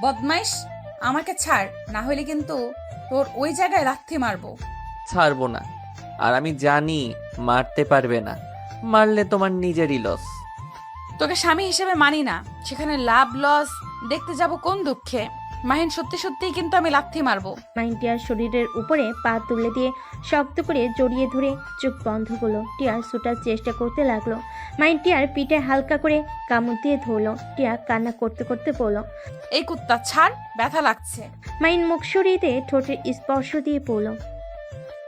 বদমাইশ, আমাকে ছাড়, না হলে কিন্তু তোর ওই জায়গায় লাথি মারবো। ছাড়বো না। আর আমি জানি মারতে পারবে না, মারলে তোমার নিজেরই লস। তোকে স্বামী হিসেবে মানি না, সেখানে লাভ লস দেখতে যাব কোন দুঃখে। মাহিন, সত্যি সত্যিই কিন্তু আমি লাথি মারবো। মাহিন টিয়ার শরীরের উপরে পা তুলে দিয়ে শক্ত করে জড়িয়ে ধরে চোখ বন্ধ করলো। টিয়া ছুটার চেষ্টা করতে লাগলো। মাহিন টিয়ার পিঠে হালকা করে কামড় দিয়ে ধরলো। টিয়া কান্না করতে করতে বলল। এই কুত্তা ছাড়, ব্যথা লাগছে। মাহিন মুখ সরিয়ে দিয়ে ঠোঁটের স্পর্শ দিয়ে পড়ল।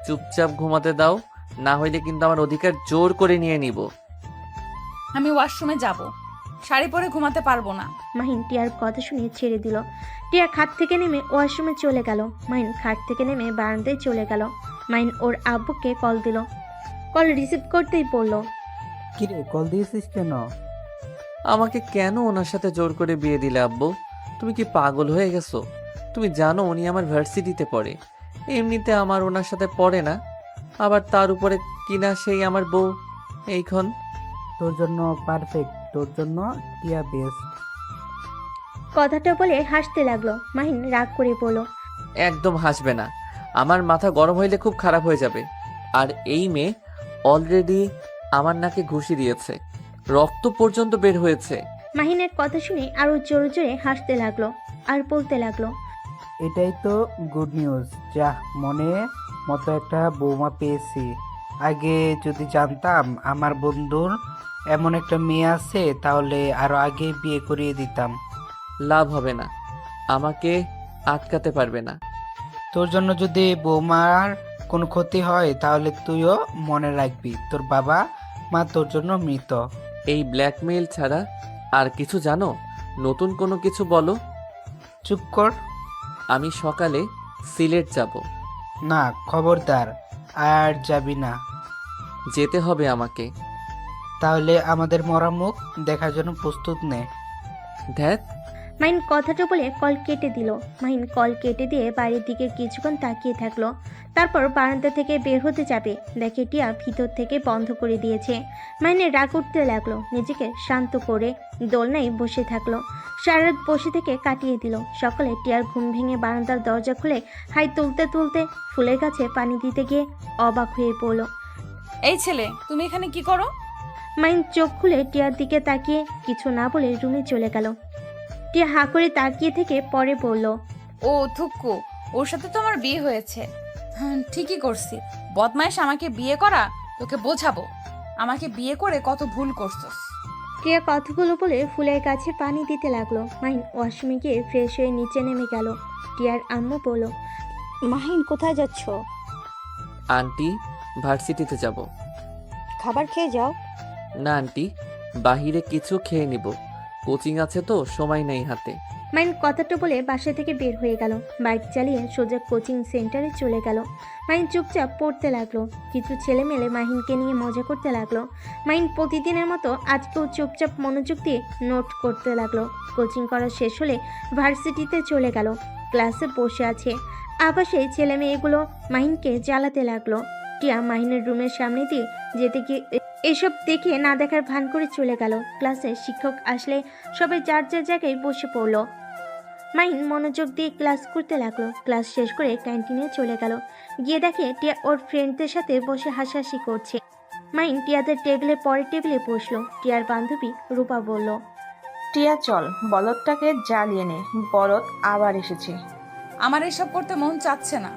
চুপচাপ ঘুমাতে দাও, না হইলে কিন্তু আমার অধিকার জোর করে নিয়ে নিব। আমি ওয়াশরুমে যাব, শাড়ি পরে ঘুমাতে পারবো না। মাহিন টিয়ার কথা শুনে ছেড়ে দিল। টিয়া খাট থেকে নেমে ওয়াশরুমে চলে গেল। মাহিন খাট থেকে নেমে বারান্দায় চলে গেল। মাহিন ওর আব্বুকে কল দিল। কল রিসিভ করতেই বলল। কিরে, কল দিয়েছিস কেন? আমাকে কেন ওনার সাথে জোর করে বিয়ে দিলে আব্বু? তুমি কি পাগল হয়ে গেছো? তুমি জানো উনি আমার ভার্সিটিতে পড়ে। এমনিতে আমার ওনার সাথে পড়ে না, আবার তার উপরে কিনা সেই আমার বউ। এইখন তোর জন্য পারফেক্ট, তোর জন্য টিয়া বেস্ট। কথাটা বলে হাসতে লাগলো। মাহিন রাগ করে বলল। একদম হাসবে না, আমার মাথা গরম হইলে খুব খারাপ হয়ে যাবে। আর এই মেয়ে অলরেডি আমার নাকে ঘুষি দিয়েছে, রক্ত পর্যন্ত বের হয়েছে। মাহিনের কথা শুনে আরো জোরে জোরে হাসতে লাগলো আর বলতে লাগলো। এটাই তো গুড নিউজ। যাহ, মনে মতো একটা বৌমা পেয়েছি। আগে যদি জানতাম আমার বন্ধুর এমন একটা মেয়ে আছে, তাহলে আরো আগে বিয়ে করিয়ে দিতাম। লাভ হবে না, আমাকে আটকাতে পারবে না। তোর জন্য যদি বৌমার কোনো ক্ষতি হয়, তাহলে তুইও মনে রাখবি তোর বাবা মা তোর জন্য মৃত। এই ব্ল্যাকমেইল ছাড়া আর কিছু জানো? নতুন কোনো কিছু বলো। চুপ কর। আমি সকালে সিলেট যাব। না, খবরদার, আর যাবি না। যেতে হবে আমাকে। তাহলে আমাদের মরা মুখ দেখার জন্য প্রস্তুত নে। ধ্যাত, মাহিন কথাটা বলে কল কেটে দিল। মাহিন কল কেটে দিয়ে বাইরের দিকে কিছুক্ষণ তাকিয়ে থাকলো। তারপর বারান্দা থেকে বের হতে যাবে, দেখে টিয়া ভিতর থেকে বন্ধ করে দিয়েছে। মাহিনের রাগ উঠতে লাগলো। নিজেকে শান্ত করে দোলনায় বসে থাকলো। সারা রাত বসে থেকে কাটিয়ে দিল। সকালে টিয়ার ঘুম ভেঙে বারান্দার দরজা খুলে হাই তুলতে তুলতে ফুলের গাছে পানি দিতে গিয়ে অবাক হয়ে পড়ল। এই ছেলে, তুমি এখানে কি করো? মাহিন চোখ খুলে টিয়ার দিকে তাকিয়ে কিছু না বলে রুমে চলে গেল। টিয়া হাঁ করে তাকিয়ে থেকে পরে বলল। ও থুক্কু, ওর সাথে তো আমার বিয়ে হয়েছে। ঠিকই করছি। বদমাইশ, আমাকে বিয়ে করা তোকে বোঝাবো। আমাকে বিয়ে করে কত ভুল করছস। টিয়া কথাগুলো বলে ফুলের কাছে পানি দিতে লাগলো। মাহিন ওয়াশরুমে গিয়ে ফ্রেশ হয়ে নিচে নেমে গেল। টিয়ার আম্মু বলল। মাহিন, কোথায় যাচ্ছ? আন্টি, ভার্সিটিতে যাব। খাবার খেয়ে যাও। না আন্টি, বাহিরে কিছু খেয়ে নিব, কোচিং আছে তো সময় নেই হাতে। মাহিন কথাটা বলে বাসা থেকে বের হয়ে গেল। বাইক চালিয়ে সোজা কোচিং সেন্টারে চলে গেল। মাহিন চুপচাপ পড়তে লাগলো। কিছু ছেলেমেলে মাহিনকে নিয়ে মজা করতে লাগলো। মাহিন প্রতিদিনের মতো আজকেও চুপচাপ মনোযোগ দিয়ে নোট করতে লাগলো। কোচিং করা শেষ হলে ভার্সিটিতে চলে গেল। ক্লাসে বসে আছে। আবাসে ছেলে মেয়েগুলো মাহিনকে জ্বালাতে লাগলো। টিয়া মাহিনের রুমের সামনে দিয়ে যেতে গিয়ে এসব দেখে না দেখার ভান করে চলে গেল। ক্লাসে শিক্ষক আসলে সবাই যার যার জায়গায় বসে পড়লো। মাহিন মনোযোগ দিয়ে ক্লাস করতে লাগলো। ক্লাস শেষ করে ক্যান্টিনে চলে গেল। গিয়ে দেখে টিয়া ওর ফ্রেন্ডদের সাথে বসে হাসাহাসি করছে। মাহিন টিয়াদের টেবিলের পরের টেবিলে বসলো। টিয়ার বান্ধবী রূপা বলল। টিয়া, চল বলদটাকে জ্বালিয়ে নে, বলদ আবার এসেছে। আমার এসব করতে মন চাচ্ছে না,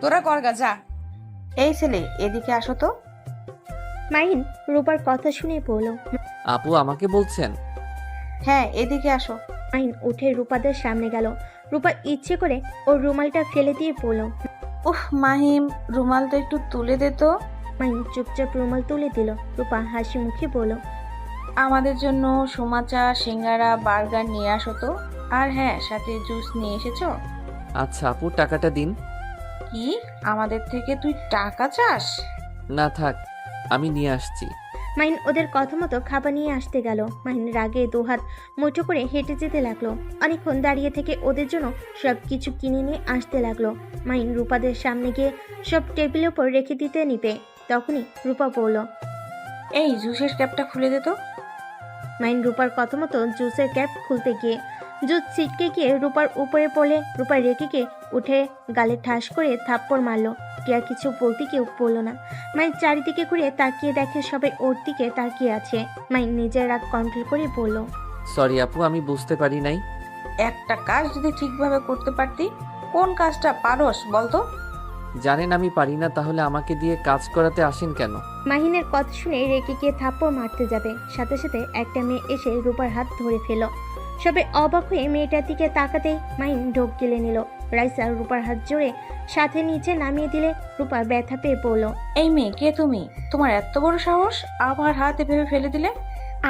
তোরা করগা যা। এই ছেলে, এদিকে আসো তো। মাহিন রূপার কথা শুনে বলল। আপু আমাকে বলছেন? হ্যাঁ, এদিকে আসো। মাহিন উঠে রূপাদের সামনে গেল। রূপা ইচ্ছে করে ওর রুমালটা ফেলে দিয়ে বলল। উফ মাহিম, রুমালটা একটু তুলে দে তো। মাহিন চুপচাপ রুমাল তুলে দিল। রূপা হাসি মুখে বলল। আমাদের জন্য সুমাচা, সিঙ্গারা, বার্গার নিয়ে আসো তো। আর হ্যাঁ, সাথে জুস নিয়ে এসেছো। আচ্ছা আপু, টাকাটা দিন। কি, আমাদের থেকে তুই টাকা চাস? না থাক, আমি নিয়ে আসছি। মাহিন ওদের কথা মতো খাবার নিয়ে আসতে গেল। মাহিন রাগে দুহাত মুঠো করে হেঁটে যেতে লাগলো। অনেকক্ষণ দাঁড়িয়ে থেকে ওদের জন্য সব কিছু কিনে নিয়ে আসতে লাগলো। মাহিন রূপাদের সামনে গিয়ে সব টেবিলের উপর রেখে দিতে নিবে, তখনই রূপা বলল। এই জুসের ক্যাপটা খুলে দে তো। মাহিন রূপার কথা মতো জুসের ক্যাপ খুলতে গিয়ে জুস ছিটকে গিয়ে রূপার উপরে পড়লে রূপা রেখে উঠে গালে ঠাস করে থাপ্পড় মারলো। টিয়া কিছু বলতে কেউ বললো না। মাইন চারিদিকে ঘুরে তাকিয়ে দেখে সবাই ওর দিকে তাকিয়ে আছে। মাইন নিজের রাগ কন্ট্রোল করে বলল, সরি আপু, আমি বুঝতে পারি নাই। একটা কাজ যদি ঠিকভাবে করতে পারতি। কোন কাজটা পারস বলতো? জানেন আমি পারি না, তাহলে আমাকে দিয়ে কাজ করাতে আসেন কেন? মাহিনের কথা শুনে রেগে গিয়ে থাপ্পড় মারতে যাবে, সাথে সাথে একটা মেয়ে এসে রূপার হাত ধরে ফেল। সবে অবাক হয়ে মেয়েটার দিকে তাকাতেই মাহিন ঢোক গিলে নিল। রাইসা রূপার হাত জোরে সাথে নিচে নামিয়ে দিলে রূপা ব্যথা পেয়ে পড়ল। এই মেয়ে, কে তুমি? তোমার এত বড় সাহস আমার হাতে ভেবে ফেলে দিলে?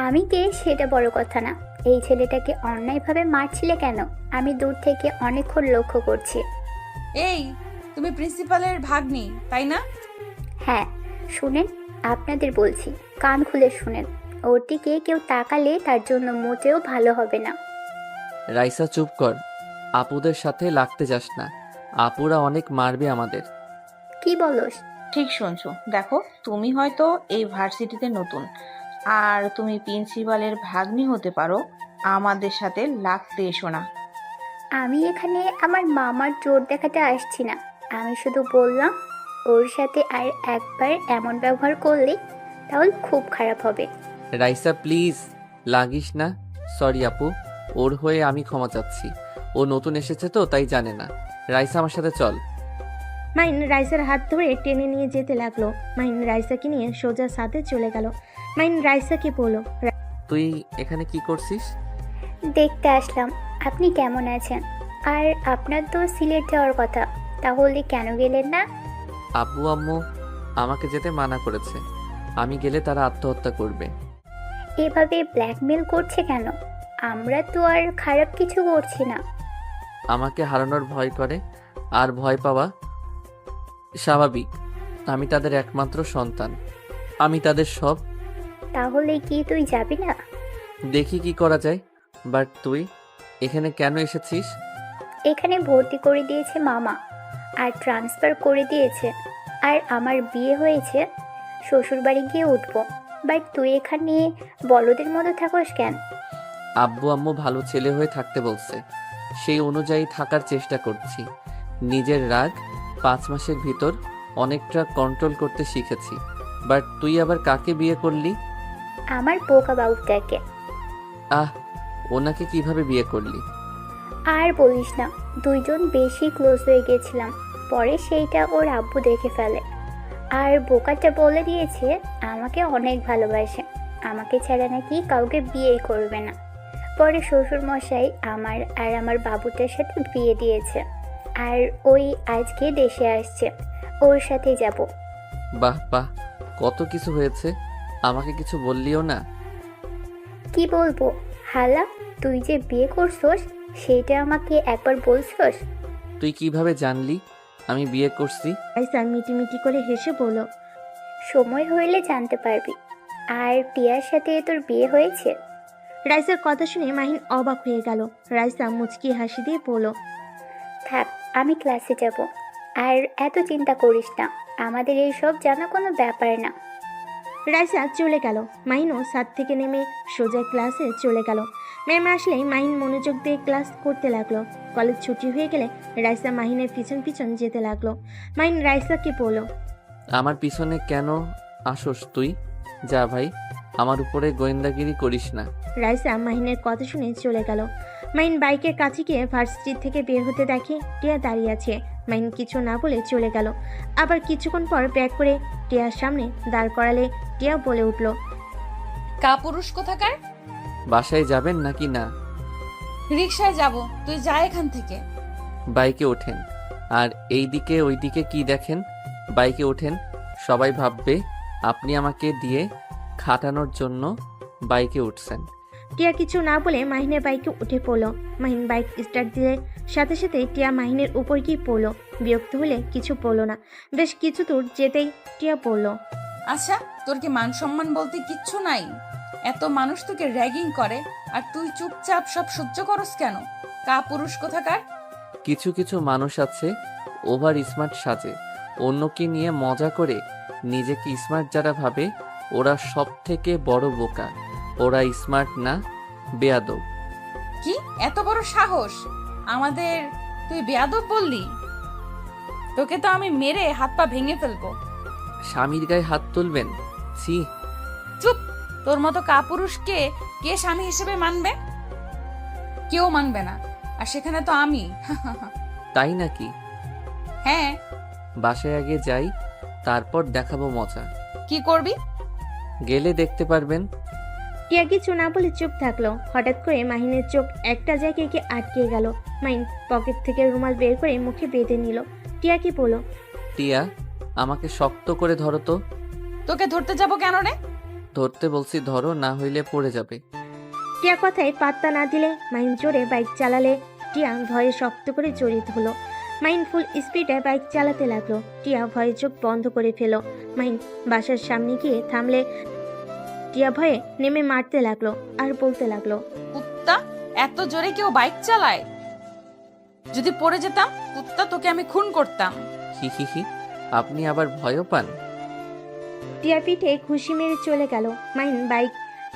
আমি কে সেটা বড় কথা না, এই ছেলেটাকে অন্যায়ভাবে মারছিলে কেন? আমি দূর থেকে অনেকক্ষণ লক্ষ্য করছি। এই, তুমি প্রিন্সিপালের ভাগ্নি তাই না? হ্যাঁ, শুনেন, আপনাদের বলছি, কান খুলে শুনেন। ওর দিকে কেউ তাকালে তার জন্য মোটেও ভালো হবে না। রাইসা চুপ কর, আপুদের সাথে লাগতে যাস না, আপুরা অনেক মারবে আমাদের। কি বলস? ঠিক শুনছো। দেখো, তুমি হয়তো এই ভার্সিটিতে নতুন, আর তুমি প্রিন্সিপালের ভাগ্নি হতে পারো। আমাদের সাথে লাগতে এসো না। আমি এখানে আমার মামার জোর দেখাতে আসছি না। আমি শুধু বললাম, ওর সাথে আর একবার এমন ব্যবহার করলে তাহলে খুব খারাপ হবে। রাইসা প্লিজ লাগিস না। সরি আপু, ওর হয়ে আমি ক্ষমা চাচ্ছি। ও নতুন এসেছে তো তাই জানে না। রাইসা আমার সাথে চল। মাহিন রাইসার হাত ধরে টেনে নিয়ে যেতে লাগলো। মাহিন রাইসাকে নিয়ে সোজা সাথে চলে গেল। মাহিন রাইসাকে বলল, তুই এখানে কি করছিস? দেখতে আসলাম আপনি কেমন আছেন। আর আপনার তো সিলেট যাওয়ার কথা, তাহলে কেন গেলেন না? আব্বু আম্মু আমাকে যেতে মানা করেছে, আমি গেলে তারা আত্মহত্যা করবে। এভাবে ব্ল্যাকমেল করছে কেন? আমরা তো আর খারাপ কিছু করছি না। আমাকে হারানোর ভয় করে, আর ভয় পাওয়া স্বাভাবিক। আমি তাদের একমাত্র সন্তান, আমি তাদের সব। তাহলে কি তুই যাবি না? দেখি কি করা যায়। বাট তুই এখানে কেন এসেছিস? এখানে ভর্তি করে দিয়েছে মামা, আর ট্রান্সফার করে দিয়েছে, আর আমার বিয়ে হয়েছে, শ্বশুরবাড়ি গিয়ে উঠবো। বাট তুই এখানে বলদের মতো থাকোস কেন? আব্বু আম্মু ভালো ছেলে হয়ে থাকতে বলছে, সেই অনুযায়ী থাকার চেষ্টা করছি। নিজের রাগ 5 মাসের ভিতর অনেকটা কন্ট্রোল করতে শিখেছি। বাট তুই আবার কাকে বিয়ে করলি? আমার বোকা বাবুটাকে। আহ, ওনাকে কিভাবে বিয়ে করলি? আর বলিস না, দুইজন বেশি ক্লোজ হয়ে গেছিলাম, পরে সেইটা ওর আব্বু দেখে ফেলে। আর বোকাটা বলে দিয়েছে আমাকে অনেক ভালোবাসে, আমাকে ছাড়া নাকি কাউকে বিয়েই করবে না। পরে শ্বশুর মশাই আমার আর আমার বাবুটার সাথে বিয়ে দিয়েছে, আর ওই আজকে দেশে আসছে, ওর সাথে যাব। বাহ বাহ, কত কিছু হয়েছে, আমাকে কিছু বললিও না। কি বলবো হালা, তুই যে বিয়ে করছস সেটা আমাকে একবার বলছস? তুই কিভাবে জানলি আমি বিয়ে করছি? রাইসা মিটিমিটি করে হেসে বলল, সময় হইলে জানতে পারবি। আর টিয়ার সাথে তোর বিয়ে হয়েছে? রাইসার কথা শুনে মাহিন অবাক হয়ে গেল। রাইসা মুচকি হাসি দিয়ে বলল, থাক, আমি ক্লাসে যাব। আর এত চিন্তা করিস না, আমাদের এইসব জানা কোনো ব্যাপার না। রাইসা চলে গেল। মাহিনও ছাদ থেকে নেমে সোজা ক্লাসে চলে গেল। ম্যাম আসলেই মাহিন মনোযোগ দিয়ে ক্লাস করতে লাগলো। কলেজ ছুটি হয়ে গেলে রাইসা মাহিনের পিছন পিছন যেতে লাগলো। মাহিন রাইসাকে বলল, আমার পিছনে কেন আসোস তুই? যা ভাই, আমার উপরে গোয়েন্দাগিরি করিস না। রাইসা মাহিনের কথা শুনে চলে গেল। মাহিন বাইকের কাছে গিয়ে ভার্সিটি থেকে বের হতে দেখে টিয়া দাঁড়িয়ে আছে। মাহিন কিছু না বলে চলে গেল। আবার কিছুক্ষণ পর ব্যাগ করে টিয়ার সামনে দাঁড় করালে টিয়া বলে উঠল, কাপুরুষ কোথাকার! বাসায় যাবেন নাকি না? রিকশায় যাব, তুই যা এখান থেকে। বাইকে ওঠেন। আর এইদিকে ওইদিকে কি দেখেন? বাইকে ওঠেন, সবাই ভাববে আপনি আমাকে দিয়ে খাটানোর জন্য বাইকে উঠছেন। টিয়া কিছু না বলে মাহিনের বাইকে উঠে পড়ল। মাহিন বাইক স্টার্ট দিলে সাথে সাথে টিয়া মাহিনের উপর গিয়ে পড়ল। বিরক্ত হলে কিছু পড়ল না। বেশ কিছু দূর যেতেই টিয়া পড়ল, আচ্ছা, তোর কি মান সম্মান বলতে কিচ্ছু নাই? এত মানুষ তোকে র্যাগিং করে, আর তুই চুপচাপ সব সহ্য করস কেন? কাপুরুষ কোথাকার! কিছু কিছু মানুষ আছে ওভার স্মার্ট সাজে, অন্যকে নিয়ে মজা করে। নিজেকে স্মার্ট যারা ভাবে ওরা সব থেকে বড় বোকা। ওরা স্মার্ট না, বেয়াদব। কি এত বড় সাহস আমাদের, তুই বেয়াদব বললি? তোকে তো আমি মেরে হাত পা ভেঙে ফেলবো। স্বামীর গায়ে হাত তুলবেন? ছি। চুপ, তোর মতো কাপুরুষকে কে স্বামী হিসেবে মানবে? কেউ মানবে না, আর সেখানে তো আমি। তাই নাকি? হ্যাঁ। বাসায় আগে যাই, তারপর দেখাবো মজা। কি করবি? গেলে দেখতে পারবেন। টিয়া কিছু না বলে চুপ থাকলো। হঠাৎ করে মাহিনের চোখ একটা জায়গায় গিয়ে আটকে গেল। মাহিন পকেট থেকে রুমাল বের করে মুখে বেঁধে নিল। টিয়া কি বলল? টিয়া, আমাকে শক্ত করে ধরো তো। তোকে ধরতে যাব কেন রে? ধরতে বলছি ধরো, না হইলে পড়ে যাবে। টিয়া কথায় পাত্তা না দিলে মাহিন জোরে বাইক চালালে টিয়া ভয়ে শক্ত করে জড়িত হলো। মাহিন ফুল স্পিডে বাইক চালাতে লাগলো। টিয়া ভয়ে চোখ বন্ধ করে ফেল। মাহিন বাসার সামনে গিয়ে থামলে টিয়া ভয়ে নেমে মারতে লাগলো আর বলতে লাগলো, কুত্তা, এত জোরে কেউ বাইক চালায়? যদি পড়ে যেতাম কুত্তা, তোকে আমি খুন করতাম। হি হি হি, আপনি আবার ভয়ও পান? টিয়ার পিঠে ঘুষি মেরে চলে গেল। মাহিন বাইক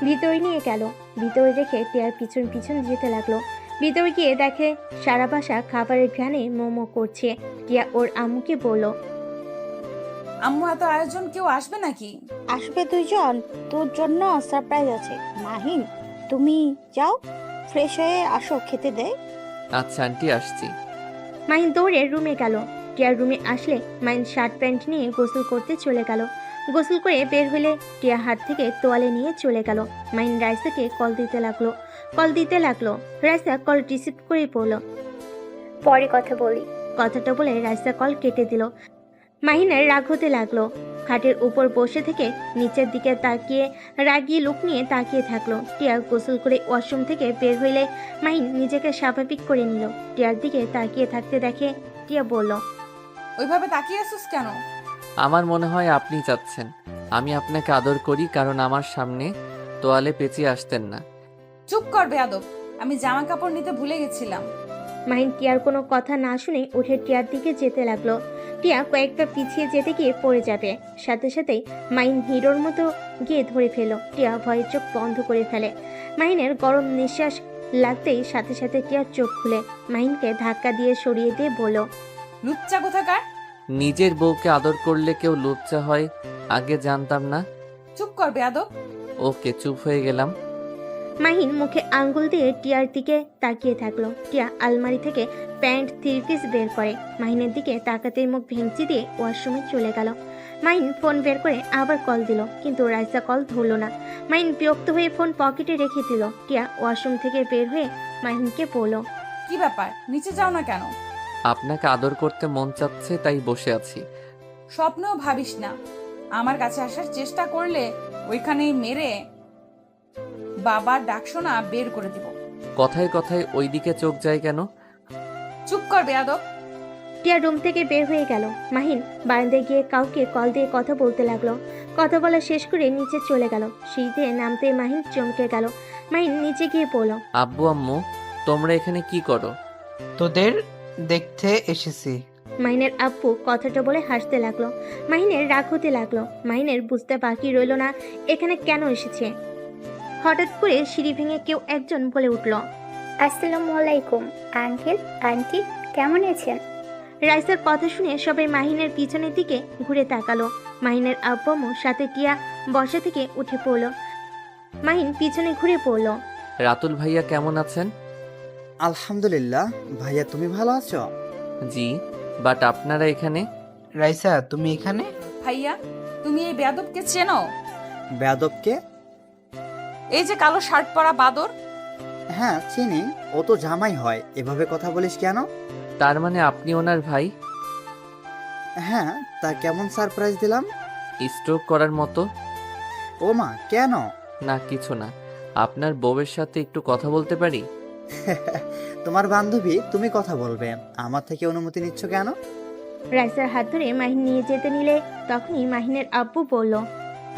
ভিতরে নিয়ে গেল। ভিতরে রেখে টিয়ার পিছন পিছন যেতে লাগলো। ভিতরে গিয়ে দেখে সারা বাসা খাবারের ঘ্রাণে মোমো করছে। টিয়া ওর আম্মুকে বলল, আম্মু, এত আয়োজন, কেউ আসবে নাকি? আসবে 2 জন, তোর জন্য সারপ্রাইজ আছে। মাহিন, তুমি যাও, ফ্রেশ হয়ে আসো, খেতে দে। আচ্ছা আন্টি, আসছি। মাহিন দৌড়ে রুমে গেল। টিয়ার রুমে আসলে মাহিন শার্ট প্যান্ট নিয়ে গোসল করতে চলে গেল। গোসল করে বের হলে টিয়া হাত থেকে তোয়ালে নিয়ে চলে গেল। মাহিন রাইসাকে কল দিতে লাগলো। রাইসা কল রিসিভ করে পড়ল। পরে কথা বলি। কথাটা বলে রাইসা কল কেটে দিল। মাহিনের রাগ হতে লাগলো। খাটের উপর বসে থেকে নিচের দিকে তাকিয়ে রাগী লুক নিয়ে তাকিয়ে থাকলো। টিয়া গোসল করে ওয়াশরুম থেকে বের হইলে মাহিন নিজেকে স্বাভাবিক করে নিল। টিয়ার দিকে তাকিয়ে থাকতে দেখে টিয়া বলল, ওইভাবে তাকিয়ে আছিস কেন? আমার মনে হয় আপনি চাচ্ছেন আমি আপনাকে আদর করি, কারণ আমার সামনে তোয়ালে পেঁচিয়ে আসতেন না। চুপ কর বেয়াদব, আমি জামা কাপড় নিতে ভুলে গেছিলাম। মাহিন টিয়ার কোনো কথা না শুনে উঠে টিয়ার দিকে যেতে লাগলো। টিয়া কয়েকটা পিছিয়ে যেতে গিয়ে পড়ে যাবে। সাথে সাথেই মাহিন হিরোর মতো গিয়ে ধরে ফেলো। টিয়া ভয়ে চোখ বন্ধ করে ফেলে। মাহিনের গরম নিঃশ্বাস লাগতেই সাথে সাথে টিয়ার চোখ খুলে মাহিনকে ধাক্কা দিয়ে সরিয়ে দিয়ে বলল, লুচ্চা কোথাকার! নিজের বউকে আদর করলে কেউ লুচ্চা হয়, আগে জানতাম না। চুপ কর বেয়াদব। ওকে, চুপ হয়ে গেলাম। মাহিন মুখে আঙ্গুল দিয়ে টিয়ার দিকে তাকিয়ে থাকলো। টিয়া আলমারি থেকে প্যান্ট 3 পিস বের করে মাহিনের দিকে তাকাতেই মুখ ভেঙচি দিয়ে ওয়াশরুমে চলে গেল। মাহিন ফোন বের করে আবার কল দিল, কিন্তু রাইসা কল ধরলো না। মাহিন বিরক্ত হয়ে ফোন পকেটে রেখে দিল। টিয়া ওয়াশরুম থেকে বের হয়ে মাহিনকে বলল, কি ব্যাপার, নিচে যাও না কেন? আপনাকে আদর করতে মন চাচ্ছে, তাই বসে আছি। স্বপ্নেও ভাবিস না আমার কাছে আসার চেষ্টা করলে ওইখানেই মেরে বাবার ডাক শোনা বের করে দিব। কথায় কথায় ওইদিকে চোখ যায় কেন? চুপ কর বেয়াদব। টিয়া রুম থেকে বের হয়ে গেল। মাহিন বারান্দায় গিয়ে কাউকে কল দিয়ে কথা বলতে লাগলো। কথা বলা শেষ করে নিচে চলে গেল। সিঁড়িতে নামতে মাহিন চমকে গেল। মাহিন নিচে গিয়ে বলল, আব্বু আম্মু, তোমরা এখানে কি করো? তোদের দেখতে এসেছি। মাহিনের আব্বু কথাটা বলে হাসতে লাগলো। মাহিনের রাগ হতে লাগলো। মাহিনের বুঝতে বাকি রইল না এখানে কেন এসেছে। হঠাৎ করে সিঁড়ি ভেঙে কেউ একজন বলে উঠল, আসসালামু আলাইকুম আঙ্কেল, আন্টি, কেমন আছেন? রাইসার কথা শুনে সবাই মাহিনের পিছনের দিকে ঘুরে তাকালো। মাহিনের আব্বু সাথে টিয়া বসা থেকে উঠে পড়ল। মাহিন পিছনে ঘুরে পড়ল। রাতুল ভাইয়া কেমন আছেন? আলহামদুলিল্লাহ। ভাইয়া, তুমি ভালো আছো? জি, বাট আপনারা এখানে? রাইসা, তুমি এখানে? ভাইয়া, তুমি এই বেয়াদবকে চেনো? বেয়াদবকে? এই যে কালো শার্ট পরা বাদর। হ্যাঁ, চিনি। ও তো জামাই হয়, এভাবে কথা বলিস কেন? তার মানে আপনি ওনার ভাই? হ্যাঁ, তা কেমন সারপ্রাইজ দিলাম? স্ট্রোক করার মতো। ও মা, কেন? না, কিছু না। আপনার বউয়ের সাথে একটু কথা বলতে পারি? তোমার বান্ধবী, তুমি কথা বলবে, আমার থেকে অনুমতি নিচ্ছ কেন? রাইসার হাত ধরে মাহিন নিয়ে যেতে নিলে তখনই মাহিনের আব্বু বলল,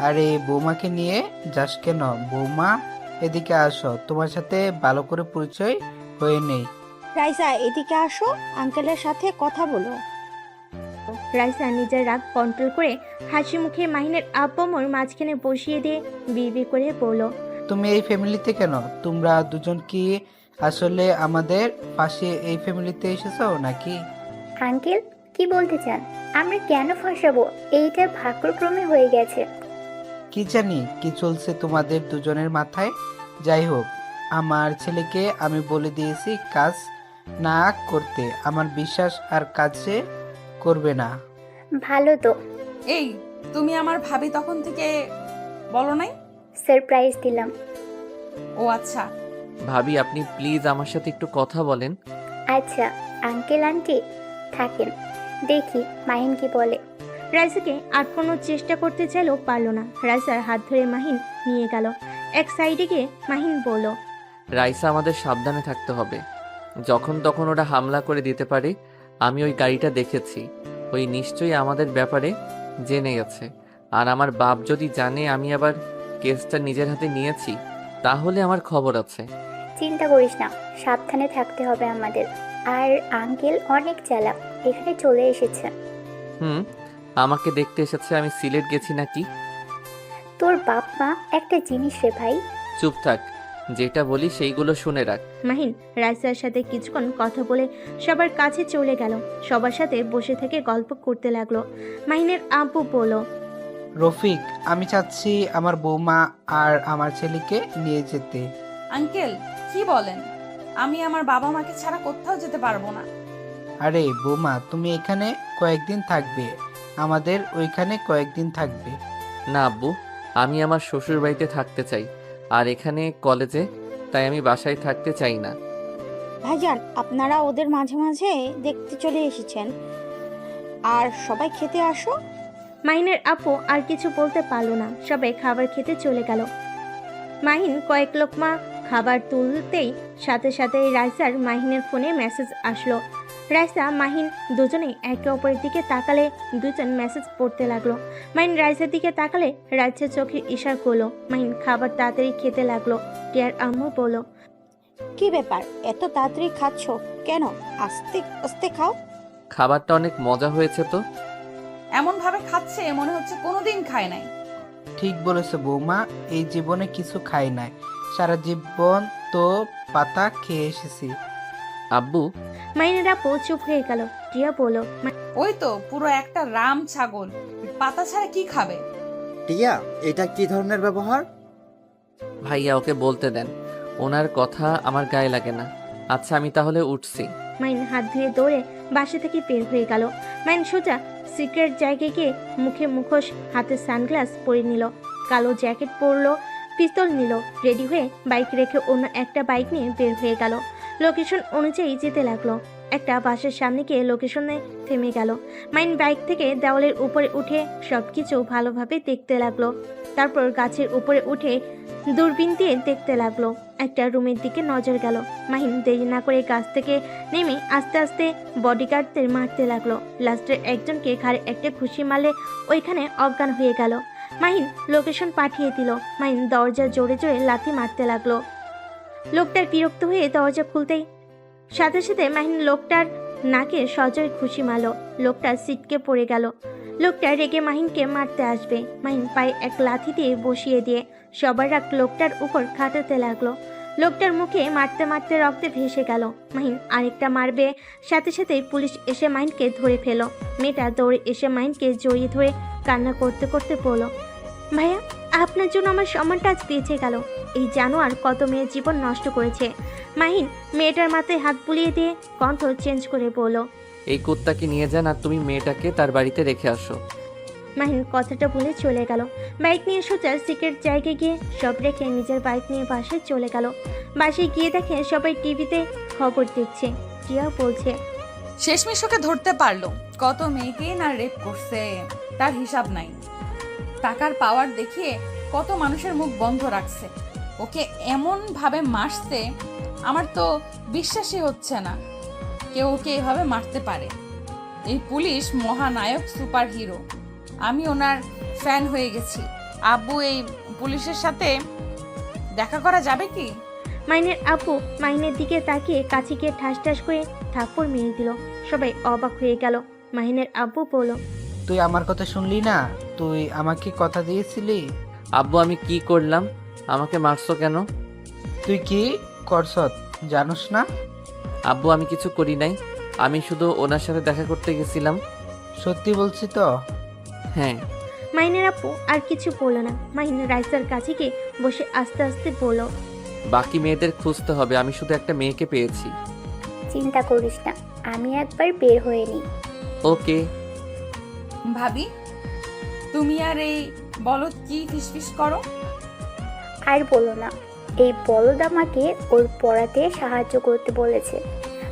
আরে বৌমাকে নিয়ে যাস কেন? বৌমা, এদিকে আসো, তোমার সাথে ভালো করে পরিচয় হয়ে নেই। রাইসা, এদিকে আসো, আঙ্কেলের সাথে কথা বলো। রাইসা নিজের রাগ কন্ট্রোল করে হাসি মুখে মাহিনের আব্বুর মাঝখানে বসিয়ে দিয়ে বিড়বিড় করে বলল, তুমি এই ফ্যামিলিতে কেন? তোমরা দুজন কি আসলে আমাদের পাশে এই ফ্যামিলিতে এসেছো নাকি? আঙ্কেল কি বলতে চান? আমরা কেন ফাঁসাবো? এইটা ভাগ্যক্রমে হয়ে গেছে। কি জানি কি চলছে তোমাদের দুজনের মাথায়। যাই হোক, আমার ছেলেকে আমি বলে দিয়েছি কাজ না করতে। আমার বিশ্বাস আর কাজে করবে না। ভালো তো। এই, তুমি আমার ভাবি তখন থেকে বলো নাই? সারপ্রাইজ দিলাম। ও আচ্ছা। ভাবি আপনি প্লিজ আমার সাথে একটু কথা বলেন। আচ্ছা আঙ্কেল আন্টি থাকেন, দেখি মাহিন কি বলে। রাইসাকে আটকানোর চেষ্টা করতে চাইলেও পারল না। রাইসার হাত ধরে মাহিন নিয়ে গেল এক সাইডে গিয়ে। মাহিন বলল, রাইসা আমাদের সাবধানে থাকতে হবে। যখন তখন ওরা হামলা করে দিতে পারে। আমি ওই গাড়িটা দেখেছি। ওই নিশ্চয়ই আমাদের ব্যাপারে জেনে গেছে। আর আমার বাপ যদি জানে আমি আবার কেসটা নিজের হাতে নিয়েছি, তাহলে আমার খবর আছে। চিন্তা করিস না, সাবধানে থাকতে হবে আমাদের। আর আঙ্কেল অনেক চালাক, এখানে চলে এসেছে। আমাকে দেখতে এসেছে আমি সিলেট গেছি নাকি? তোর বাপ মা একটা জিনিস রে ভাই। চুপ থাক, যেটা বলি সেইগুলো শুনে রাখ। মাহিন রাইসার সাথে কিছুক্ষণ কথা বলে সবার কাছে চলে গেল। সবার সাথে বসে থেকে গল্প করতে লাগলো। মাহিনের আব্বু বলল, রফিক, আমি চাচ্ছি আমার বৌমা আর আমার ছেলেকে নিয়ে যেতে। আঙ্কেল কি বলেন? আমি আমার বাবা মাকে ছাড়া কোথাও যেতে পারবো না। আরে বৌমা, তুমি এখানে কয়েকদিন থাকবে, আমাদের ওইখানে কয়েকদিন থাকবে। না আব্বু, আমি আমার শ্বশুর বাড়িতে থাকতে চাই, আর এখানে কলেজে, তাই আমি বাসায় থাকতে চাই না। ভাইজান, আপনারা ওদের মাঝে মাঝে দেখতে চলে এসেছেন, আর সবাই খেতে আসো। মাহিনের আপু আর কিছু বলতে পারল না। সবাই খাবার খেতে চলে গেল। মাহিন কয়েক লোকমা খাবার তুলতেই সাথে সাথে রাইসার মাহিনের ফোনে মেসেজ আসলো। রাইসা মাহিন দুজনেই একে অপরের দিকে তাকালে দুজন মেসেজ পড়তে লাগলো। মাহিন রাইসার দিকে তাকালে রাইসার চোখে ইশারা করলো। মাহিন খাবার তাড়াতাড়ি খেতে লাগলো। টিয়ার আম্মু বলল, কি ব্যাপার, এত তাড়াতাড়ি খাচ্ছ কেন? আস্তে আস্তে খাও। খাবারটা অনেক মজা হয়েছে তো। এমন ভাবে খাচ্ছে মনে হচ্ছে কোনোদিন খায় নাই। ঠিক বলেছো বৌমা, এই জীবনে কিছু খাই নাই, সারা জীবন তো পাতা খেয়ে এসেছি। আব্বু, মাহিনের আপু চুপ হয়ে গেল। টিয়া বলল, ওই তো পুরো একটা রাম ছাগল, পাতা ছাড়া কি খাবে? টিয়া, এটা কি ধরনের ব্যবহার? ভাইয়া ওকে বলতে দেন, ওনার কথা আমার গায়ে লাগে না। আচ্ছা আমি তাহলে উঠছি। মাইন হাত ধুয়ে দৌড়ে বাসা থেকে বের হয়ে গেল। মাইন সোজা সিক্রেট জায়গায় গিয়ে মুখে মুখোশ, হাতে সানগ্লাস পরে নিল, কালো জ্যাকেট পরলো, পিস্তল নিল, রেডি হয়ে বাইক রেখে অন্য একটা বাইক নিয়ে বের হয়ে গেল। লোকেশন অনুযায়ী যেতে লাগলো। একটা বাসের সামনে গিয়ে লোকেশনে থেমে গেল। মাইন বাইক থেকে দেওয়ালের উপরে উঠে সবকিছু ভালোভাবে দেখতে লাগলো। তারপর গাছের উপরে উঠে দূরবীন দিয়ে দেখতে লাগলো। একটা রুমের দিকে নজর গেল। মাহিন দেরি না করে গাছ থেকে নেমে আস্তে আস্তে বডিগার্ডদের মারতে লাগলো। লাস্টের একজনকে ঘাড়ে একটা ঘুষি মারলে ওইখানে অজ্ঞান হয়ে গেল। মাহিন লোকেশন পাঠিয়ে দিল। মাহিন দরজা জোরে জোরে লাথি মারতে লাগলো। লোকটার বিরক্ত হয়ে দরজা খুলতেই সাথে সাথে মাহিন লোকটার নাকে সজোরে ঘুষি মারল। লোকটা সিটকে পড়ে গেল। লোকটা রেগে মাহিনকে মারতে আসবে। মাহিন পায়ে এক লাথি দিয়ে বসিয়ে দিয়ে সবার রাগ লোকটার উপর খাটাতে লাগলো। লোকটার মুখে মারতে মারতে রক্তে ভেসে গেল। মাহিন আরেকটা মারবে, সাথে সাথে পুলিশ এসে মাহিনকে ধরে ফেল। মেয়েটা দৌড়ে এসে মাহিনকে জড়িয়ে ধরে কান্না করতে করতে বলল, ভাইয়া আপনার জন্য আমার সম্মানটা আজ বেঁচে গেল। এই জানোয়ার কত মেয়ের জীবন নষ্ট করেছে। মাহিন মেয়েটার মাথায় হাত বুলিয়ে দিয়ে কণ্ঠ চেঞ্জ করে বলল, এই কুত্তাকে নিয়ে যান আর তুমি মেয়েটাকে তার বাড়িতে রেখে আসো। মাহিন কথাটা বলে চলে গেল। বাইক নিয়ে সোজা সিক্রেট জায়গায় গিয়ে সব রেখে নিজের বাইক নিয়ে বাসায় চলে গেল। বাসায় গিয়ে দেখে সবাই টিভিতে খবর দেখছে। টিয়া বলছে, শেষমেশ ওকে ধরতে পারলো। কত মেয়েকে না রেপ করছে, তার হিসাব নাই। টাকার পাওয়ার দেখিয়ে কত মানুষের মুখ বন্ধ রাখছে। ওকে এমন ভাবে মারছে, আমার তো বিশ্বাসই হচ্ছে না কেউ ওকে এভাবে মারতে পারে। এই পুলিশ মহানায়ক, সুপার হিরো। আমি ওনার ফ্যান হয়ে গেছি। আব্বু, এই পুলিশের সাথে দেখা করা যাবে কি? মাইনের আপু মাইনের দিকে তাকিয়ে কাছে গিয়ে ঠাস ঠাস করে থাপ্পড় মেরে দিল। সবাই অবাক হয়ে গেল। মাহিনের আব্বু বলল, তুই আমার কথা শুনলি না? তুই আমাকে কথা দিয়েছিলি। আব্বু আমি কি করলাম? আমাকে মারছো কেন? তুই কি করছত জানোস না? আব্বু আমি কিছু করি নাই, আমি শুধু ওনার সাথে দেখা করতে গেছিলাম। সত্যি বলছি তো? হ্যাঁ। মাহিনের আপু আর কিছু বলল না। মাহিন রাইসার কাছে গিয়ে বসে আস্তে আস্তে বলল, বাকি মেয়েদের খুঁজতে হবে, আমি শুধু একটা মেয়েকে পেয়েছি। চিন্তা করিস না, আমি একবার বের হয়ে নিই। ওকে। ভাবি, তুমি আর এই বলদ কি ফিসফিস করো? আর বলো না, এই বলদ আমাকে ওর পড়াতে সাহায্য করতে বলেছে।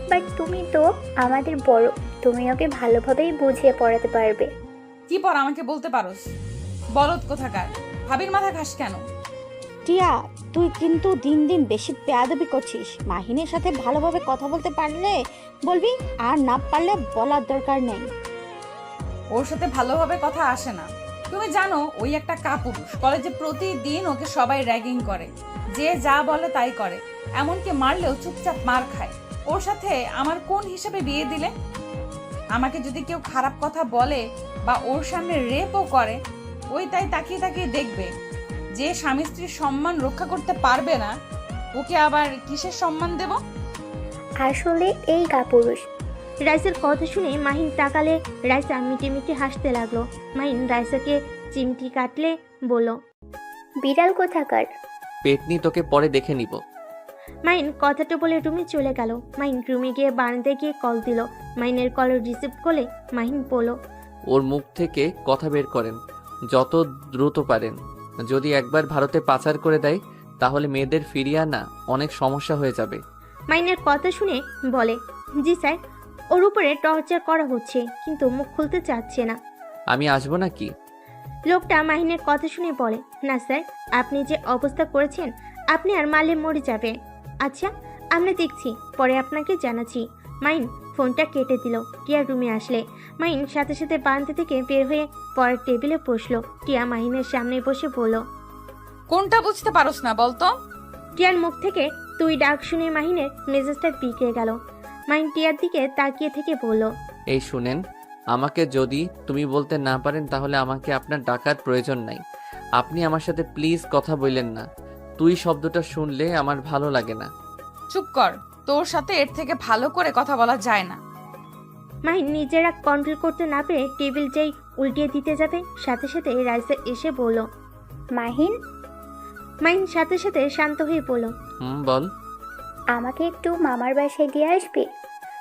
বাট তুমি তো আমাদের বড়, তুমি ওকে ভালোভাবেই বুঝিয়ে পড়াতে পারবে। কি পর আমাকে বলতে পারোস? বলদ কোথাকার, ভাবির মাথা খাস কেন? টিয়া, তুই কিন্তু দিন দিন বেশি বেয়াদবি করছিস। মাহিনের সাথে ভালোভাবে কথা বলতে পারলে বলবি, আর না পারলে বলার দরকার নেই। ওর সাথে ভালোভাবে কথা আসে না। তুমি জানো ওই একটা কাপুরুষ, কলেজে প্রতিদিন ওকে সবাই র্যাগিং করে, যে যা বলে তাই করে, এমনকি মারলেও চুপচাপ মার খায়। ওর সাথে আমার কোন হিসাবে বিয়ে দিলে? আমাকে যদি কেউ খারাপ কথা বলে বা ওর সামনে রেপও করে, ওই তাই তাকিয়ে তাকিয়ে দেখবে। যে স্বামী স্ত্রীর সম্মান রক্ষা করতে পারবে না, ওকে আবার কিসের সম্মান দেব? আসলে এই কাপুরুষ। রাইসার কথা শুনে মাহিন তাকালে রাইসা মিটে মিটে হাসতে লাগলো। মাহিন রাইসাকে চিমটি কাটলে বলল, বিড়াল কোথাকার। পেটনি তোকে পরে দেখে নিব। মাহিন কথাটা বলে রুমে চলে গেল। মাহিন রুমে গিয়ে বারান্দায় গিয়ে কল দিল। মাহিনের কল রিসিভ করলে মাহিন বলল, ওর মুখ থেকে কথা বের করেন যত দ্রুত পারেন। যদি একবার ভারতে পাচার করে দেয় তাহলে মেয়েদের ফিরিয়ে আনা অনেক সমস্যা হয়ে যাবে। মাহিনের কথা শুনে বলে, জি স্যার, ওর উপরে টর্চার করা হচ্ছে, কিন্তু মুখ খুলতে চাচ্ছে না। আমি আসবো নাকি? লোকটা মাহিনের কথা শুনে বলে, না স্যার, আপনি যে অবস্থা করেছেন আপনি আর মারলে মরে যাবে। আচ্ছা, আমরা দেখছি, পরে আপনাকে জানাচ্ছি। মাহিন ফোনটা কেটে দিল। টিয়া রুমে আসলে মাহিন সাথে সাথে বারান্দা থেকে বের হয়ে পরের টেবিলে বসলো। টিয়া মাহিনের সামনে বসে বলল, কোনটা বুঝতে পারোস না বলতো? টিয়ার মুখ থেকে তুই ডাক শুনে মাহিনের মেজাজটা বিগড়ে গেল। মাহিন টিয়ার দিকে তাকিয়ে থেকে বলল, এই শুনেন, আমাকে যদি তুমি বলতে না পারেন তাহলে আমাকে আপনার ডাকার প্রয়োজন নাই। আপনি আমার সাথে প্লিজ কথা বললেন না। তুই শব্দটা শুনলে আমার ভালো লাগে না। চুপ কর, তোর সাথে এর থেকে ভালো করে কথা বলা যায় না। মাহিন নিজেরা কন্ট্রোল করতে না পেরে টেবিল যেই উল্টিয়ে দিতে যাবে, সাথে সাথে রাইসা এসে বলল, মাহিন, মাহিন সাথে সাথে শান্ত হয়ে বলল, বল। আমাকে একটু মামার বাসায় দিয়ে আসবি?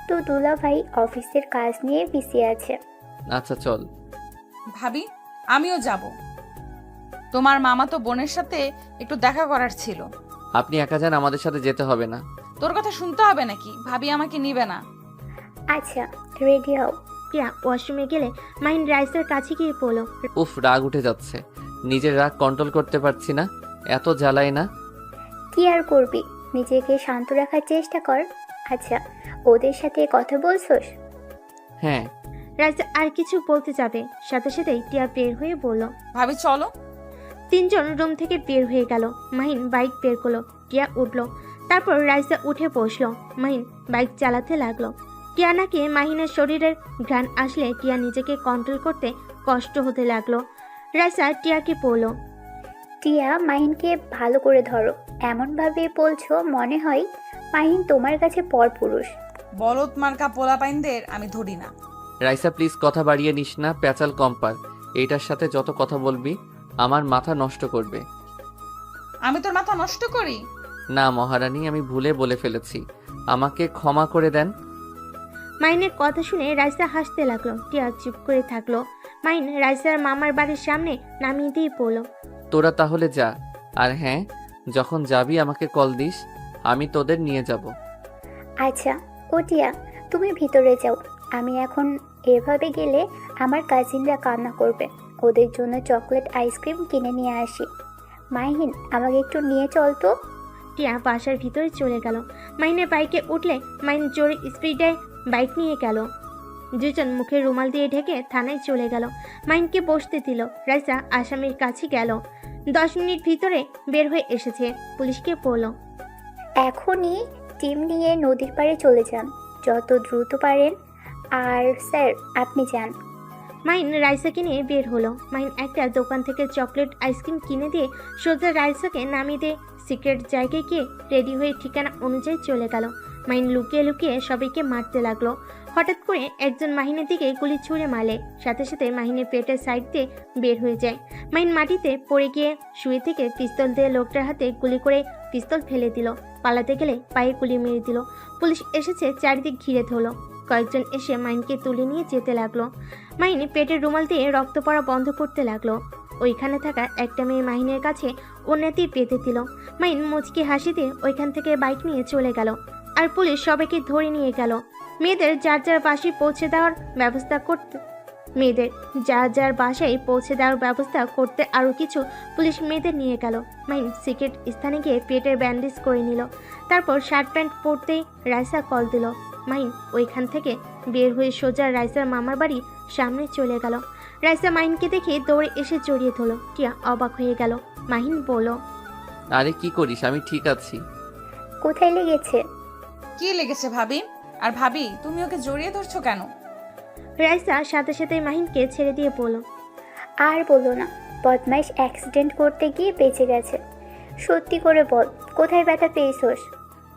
তো দুলা ভাই অফিসের কাজ নিয়ে বিজি আছে। আচ্ছা চল। ভাবি, আমিও যাব। তোমার মামাতো বোনের সাথে একটু দেখা করার ছিল। আপনি একা যান, আমাদের সাথে যেতে হবে না। তোর কথা শুনতে হবে নাকি? ভাবি আমাকে নিবে না। আচ্ছা, রেডি হও। টিয়া ওয়াশরুমে গেলে মাহিন রাইসের কাছে গিয়ে বলল, উফ, রাগ উঠে যাচ্ছে, নিজের রাগ কন্ট্রোল করতে পারছি না। এত জ্বালায় না। কি আর করবি, নিজেকে শান্ত রাখার চেষ্টা কর। আচ্ছা, ওদের সাথে কথা বলছোস? হ্যাঁ। রাইসা আর কিছু বলতে যাবে, সাথে সাথেই টিয়া বের হয়ে বলল। ভাবি চলো। তিনজন রুম থেকে বের হয়ে গেল। মাহিন বাইক বের করলো। টিয়া উঠলো। তারপর রাইসা উঠে বসলো। মাহিন বাইক চালাতে লাগলো। টিয়া নাকি মাহিনের শরীরের ঘ্রাণ আসলে টিয়া নিজেকে কন্ট্রোল করতে কষ্ট হতে লাগলো। রাইসা টিয়াকে বলল, টিয়া, মাহিনকে ভালো করে ধরো। এমনভাবে বলছো মনে হয় মাহিন তোমার কাছে পরপুরুষ। বলদ মার্কা পোলাপাইনদের আমি ধরি না। রাইসা প্লিজ কথা বাড়িয়ে নিস না, প্যাচাল কম পার। এইটার সাথে যত কথা বলবি আমার মাথা নষ্ট করবে। আমি তোর মাথা নষ্ট করি? না মহারানী, আমি ভুলে বলে ফেলেছি, আমাকে ক্ষমা করে দেন। মাহিনের কথা শুনে রাইসা হাসতে লাগলো। টিয়া চুপ করে থাকলো। মাহিন রাইসার মামার বাড়ির সামনে নামিয়ে দিয়ে বলল, তোরা তাহলে যা, আর হ্যাঁ, যখন যাবি আমাকে কল দিস, আমি তোদের নিয়ে যাব। আচ্ছা, ও টিয়া, তুমি ভিতরে যাও। আমি এখন এভাবে গেলে আমার কাজিনরা কান্না করবে। ওদের জন্য চকলেট আইসক্রিম কিনে নিয়ে আসি। মাহিন, আমাকে একটু নিয়ে চল তো। টিয়া বাসার ভিতরে চলে গেল। মাহিনের বাইকে উঠলে মাহিন জোরে স্পিডে বাইক নিয়ে গেল। দুজন মুখে রুমাল দিয়ে ঢেকে থানায় চলে গেল। মাহিনকে বসতে দিল। রাইসা আসামির কাছে গেল। 10 মিনিট ভিতরে বের হয়ে এসেছে। পুলিশকে বলল, এখনই টিম নিয়ে নদীর পাড়ে চলে যান, যত দ্রুত পারেন। আর স্যার, আপনি যান। মাহিন রাইসাকে নিয়ে বের হলো। মাহিন একটা দোকান থেকে চকলেট আইসক্রিম কিনে দিয়ে সোজা রাইসাকে নামিয়ে দিয়ে সিক্রেট জায়গায় গিয়ে রেডি হয়ে ঠিকানা অনুযায়ী চলে গেল। মাহিন লুকিয়ে লুকিয়ে সবাইকে মারতে লাগলো। হঠাৎ করে একজন মাহিনের দিকে গুলি ছুঁড়ে মারলে সাথে সাথে মাহিনের পেটের সাইড দিয়ে বের হয়ে যায়। মাহিন মাটিতে পড়ে গিয়ে শুয়ে থেকে পিস্তল দিয়ে লোকটার হাতে গুলি করে পিস্তল ফেলে দিল। পালাতে গেলে পায়ে গুলি মেরে দিল। পুলিশ এসেছে, চারিদিক ঘিরে ধরল। কয়েকজন এসে মাহিনকে তুলে নিয়ে যেতে লাগলো। মাহিন পেটের রুমাল দিয়ে রক্ত পড়া বন্ধ করতে লাগলো। ওইখানে থাকা একটা মেয়ে মাহিনের কাছে ওড়নাটি পেতে দিল। মাহিন মুচকি হাসি দিয়ে ওইখান থেকে বাইক নিয়ে চলে গেল। আর পুলিশ সবাইকে ধরে নিয়ে গেল। মেয়েদের যার যার বাসায় পৌঁছে দেওয়ার ব্যবস্থা করতে আরও কিছু পুলিশ মেয়েদের নিয়ে গেল। মাহিন সিক্রেট স্থানে গিয়ে পেটের ব্যান্ডেজ করে নিল। তারপর শার্ট প্যান্ট পরতেই রাইসা কল দিল। মাহিন ওইখান থেকে বের হয়ে সোজা রাইসার মামার বাড়ি সামনে চলে গেল। রাইসা মাহিনকে দেখে দৌড়ে এসে জড়িয়ে ধরল। টিয়া অবাক হয়ে গেল। মাহিন বলল, আরে কি করিস, আমি ঠিক আছি। কোথায় লেগেছে? কি লেগেছে ভাবি? আর ভাবি, তুমি ওকে জড়িয়ে ধরছো কেন? রাইসা সাথে সাথে মাহিনকে ছেড়ে দিয়ে বলল, আর বলো না, বদমাইশ অ্যাক্সিডেন্ট করতে গিয়ে বেঁচে গেছে। সত্যি করে বল, কোথায় ব্যথা পেয়েছোস?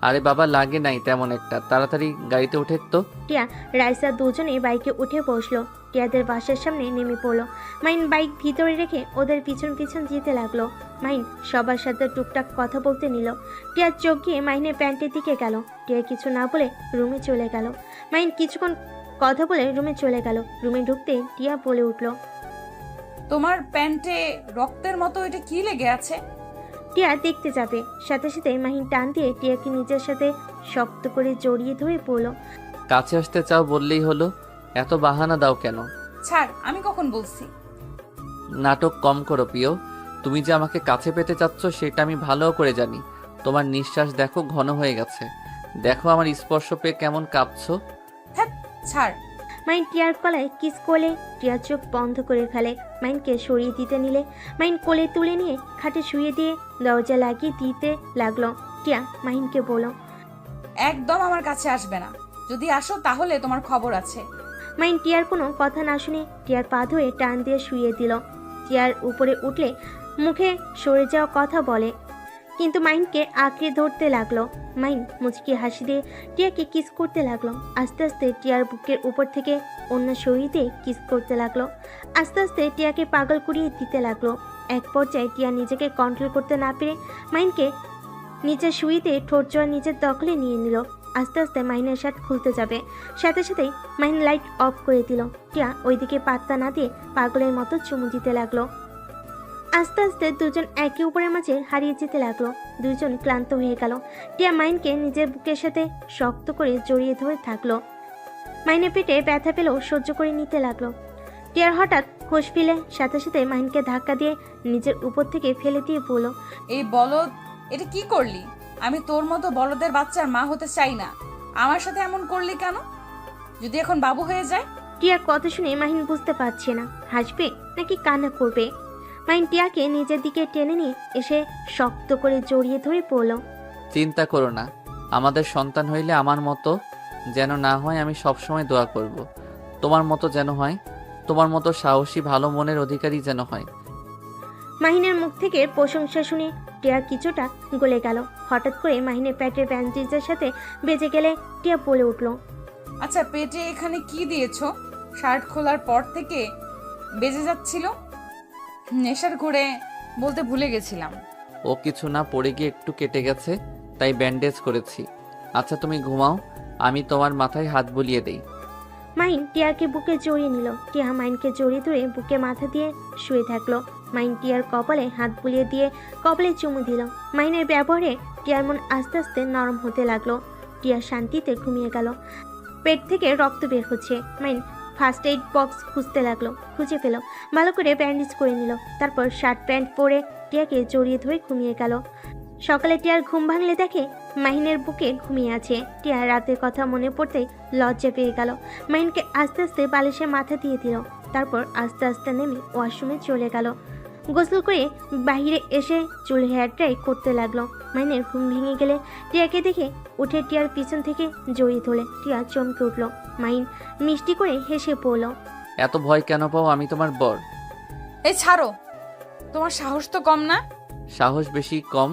আরে বাবা, লাগে নাই তেমন একটা, তাড়াতাড়ি গাড়িতে ওঠে তো। টিয়া রাইসা দুজনে বাইকে উঠে বসলো। টিয়াদের বাসার সামনে নেমে পড়লো। মাহিন বাইক ভিতরে রেখে ওদের পিছন পিছন যেতে লাগলো। মাহিন সবার সাথে টুকটাক কথা বলতে নিল। টিয়ার চোখ গিয়ে মাহিনের প্যান্টের দিকে গেল। টিয়া কিছু না বলে রুমে চলে গেল। মাহিন কিছুক্ষণ কথা বলে রুমে চলে গেল। রুমে ঢুকতে টিয়া বলে উঠল, তোমার প্যান্টে রক্তের মতো এটা কি লেগে আছে? টিয়া দেখতে যাবে, সাথে সাথে মাহিন টান দিয়ে টিয়াকে নিজের সাথে শক্ত করে জড়িয়ে ধরে পড়ল। কাছে আসতে চাও বললেই হলো, এত বাহানা দাও কেন? ছাড়, আমি কখন বলছি? নাটক কম করো প্রিয়। তুমি যে আমাকে কাছে পেতে চাচ্ছ সেটা আমি ভালো করে জানি। তোমার নিঃশ্বাস দেখো ঘন হয়ে গেছে। দেখো আমার স্পর্শ পেয়ে কেমন কাঁপছো। হ্যাঁ, ছাড়। মাহিন টিয়ার গলায় কিস করলে টিয়ার চোখ বন্ধ করে ফেলে। মাহিনকে সরিয়ে দিতে নিলে মাহিন কোলে তুলে নিয়ে খাটে শুয়ে দিয়ে দরজা লাগিয়ে দিতে লাগলো। টিয়া মাহিনকে বলল, একদম আমার কাছে আসবে না। যদি আসো তাহলে তোমার খবর আছে। মাহিন টিয়ার কোনো কথা না শুনে টিয়ার পা ধরে টান দিয়ে শুয়ে দিল। টিয়ার উপরে উঠলে মুখে সরে যাওয়া কথা বলে, কিন্তু মাহিনকে আঁকড়ে ধরতে লাগলো। মাহিন মুচকি হাসি দিয়ে টিয়াকে কিস করতে লাগলো। আস্তে আস্তে টিয়ার বুকের উপর থেকে অন্য শরীর দিয়ে কিস করতে লাগলো। আস্তে আস্তে টিয়াকে পাগল করিয়ে দিতে লাগলো। এক পর্যায়ে টিয়া নিজেকে কন্ট্রোল করতে না পেরে মাহিনকে নিচে শুইতে ঠোঁট জোড়া নিজের দখলে নিয়ে নিল। আস্তে আস্তে মাহিনের শার্ট খুলতে যাবে, সাথে সাথেই মাহিন লাইট অফ করে দিল। টিয়া ওইদিকে পাত্তা না দিয়ে পাগলের মতো চুমু দিতে লাগলো। আস্তে আস্তে দুজন একে অপরের মাঝে হারিয়ে যেতে লাগলো। দুজন ক্লান্ত হয়ে গেল। টিয়া মাহিনকে নিজের বুকের সাথে শক্ত করে জড়িয়ে ধরে থাকলো। মাহিনের পেটে ব্যথা পেলেও সহ্য করে নিতে লাগলো। টিয়ার হঠাৎ হোশ ফিরে সাথে সাথে মাহিনকে ধাক্কা দিয়ে নিজের উপর থেকে ফেলে দিয়ে বলল, এই বলদ, এটা কি করলি? আমি তোর মতো বলদের বাচ্চার মা হতে চাই না। আমার সাথে এমন করলি কেন? যদি এখন বাবু হয়ে যায়? টিয়ার কথা শুনে মাহিন বুঝতে পারছে না হাসবে নাকি কান্না করবে। মাহিন টিয়াকে নিজের দিকে টেনে নিয়ে এসে শক্ত করে জড়িয়ে ধরে পড়ল। চিন্তা করো না, আমাদের সন্তান হইলে আমার মতো যেন না হয়, আমি সবসময় দোয়া করব। তোমার মতো যেন হয়, তোমার মতো সাহসী ভালো মনের অধিকারী যেন হয়। মাহিনের মুখ থেকে প্রশংসা শুনে টিয়া কিছুটা গলে গেল। হঠাৎ করে মাহিনের পেটের ব্যান্ডেজের সাথে বেজে গেলে টিয়া বলে উঠল, আচ্ছা, পেটে এখানে কি দিয়েছো? শার্ট খোলার পর থেকে বেজে যাচ্ছিল। নেশার ঘরে বলতে ভুলে গেছিলাম। ও কিছু না, পড়ে গিয়ে একটু কেটে গেছে, তাই ব্যান্ডেজ করেছি। আচ্ছা তুমি ঘুমাও, আমি তোমার মাথায় হাত বুলিয়ে দেই। মাহিন টিয়াকে বুকে জড়িয়ে নিল। টিয়া মাহিনকে জড়িয়ে ধরে বুকে মাথা দিয়ে শুয়ে থাকলো। মাহিন টিয়ার কপালে হাত বুলিয়ে দিয়ে কপালে চুমু দিল। মাহিনের ব্যবহারে টিয়ার মন আস্তে আস্তে নরম হতে লাগলো। টিয়া শান্তিতে ঘুমিয়ে গেল। পেট থেকে রক্ত বের হচ্ছে। মাহিন ফার্স্ট এইড বক্স খুঁজতে লাগলো। খুঁজে পেল, ভালো করে ব্যান্ডেজ করে নিল। তারপর শার্ট প্যান্ট পরে টিয়াকে জড়িয়ে ধরে ঘুমিয়ে গেল। সকালে টিয়ার ঘুম ভাঙলে দেখে মাহিনের বুকে ঘুমিয়ে আছে। টিয়া রাতের কথা মনে পড়তেই লজ্জা পেয়ে গেল। মাহিনকে আস্তে আস্তে বালিশে মাথা দিয়ে দিল। তারপর আস্তে আস্তে নেমে ওয়াশরুমে চলে গেল। গোসল করে বাইরে এসে চুল হেয়ার ড্রাই করতে লাগলো। মাহিনের ঘুম ভেঙে গেলে টিয়াকে দেখে উঠে টিয়ার পিছন থেকে জড়িয়ে ধরে। টিয়া চমকে উঠল। মাহিন মিষ্টি করে হেসে পড়ল। এত ভয় কেন পাও? আমি তোমার বর। এই ছাড়ো, তোমার সাহস তো কম না? সাহস বেশি কম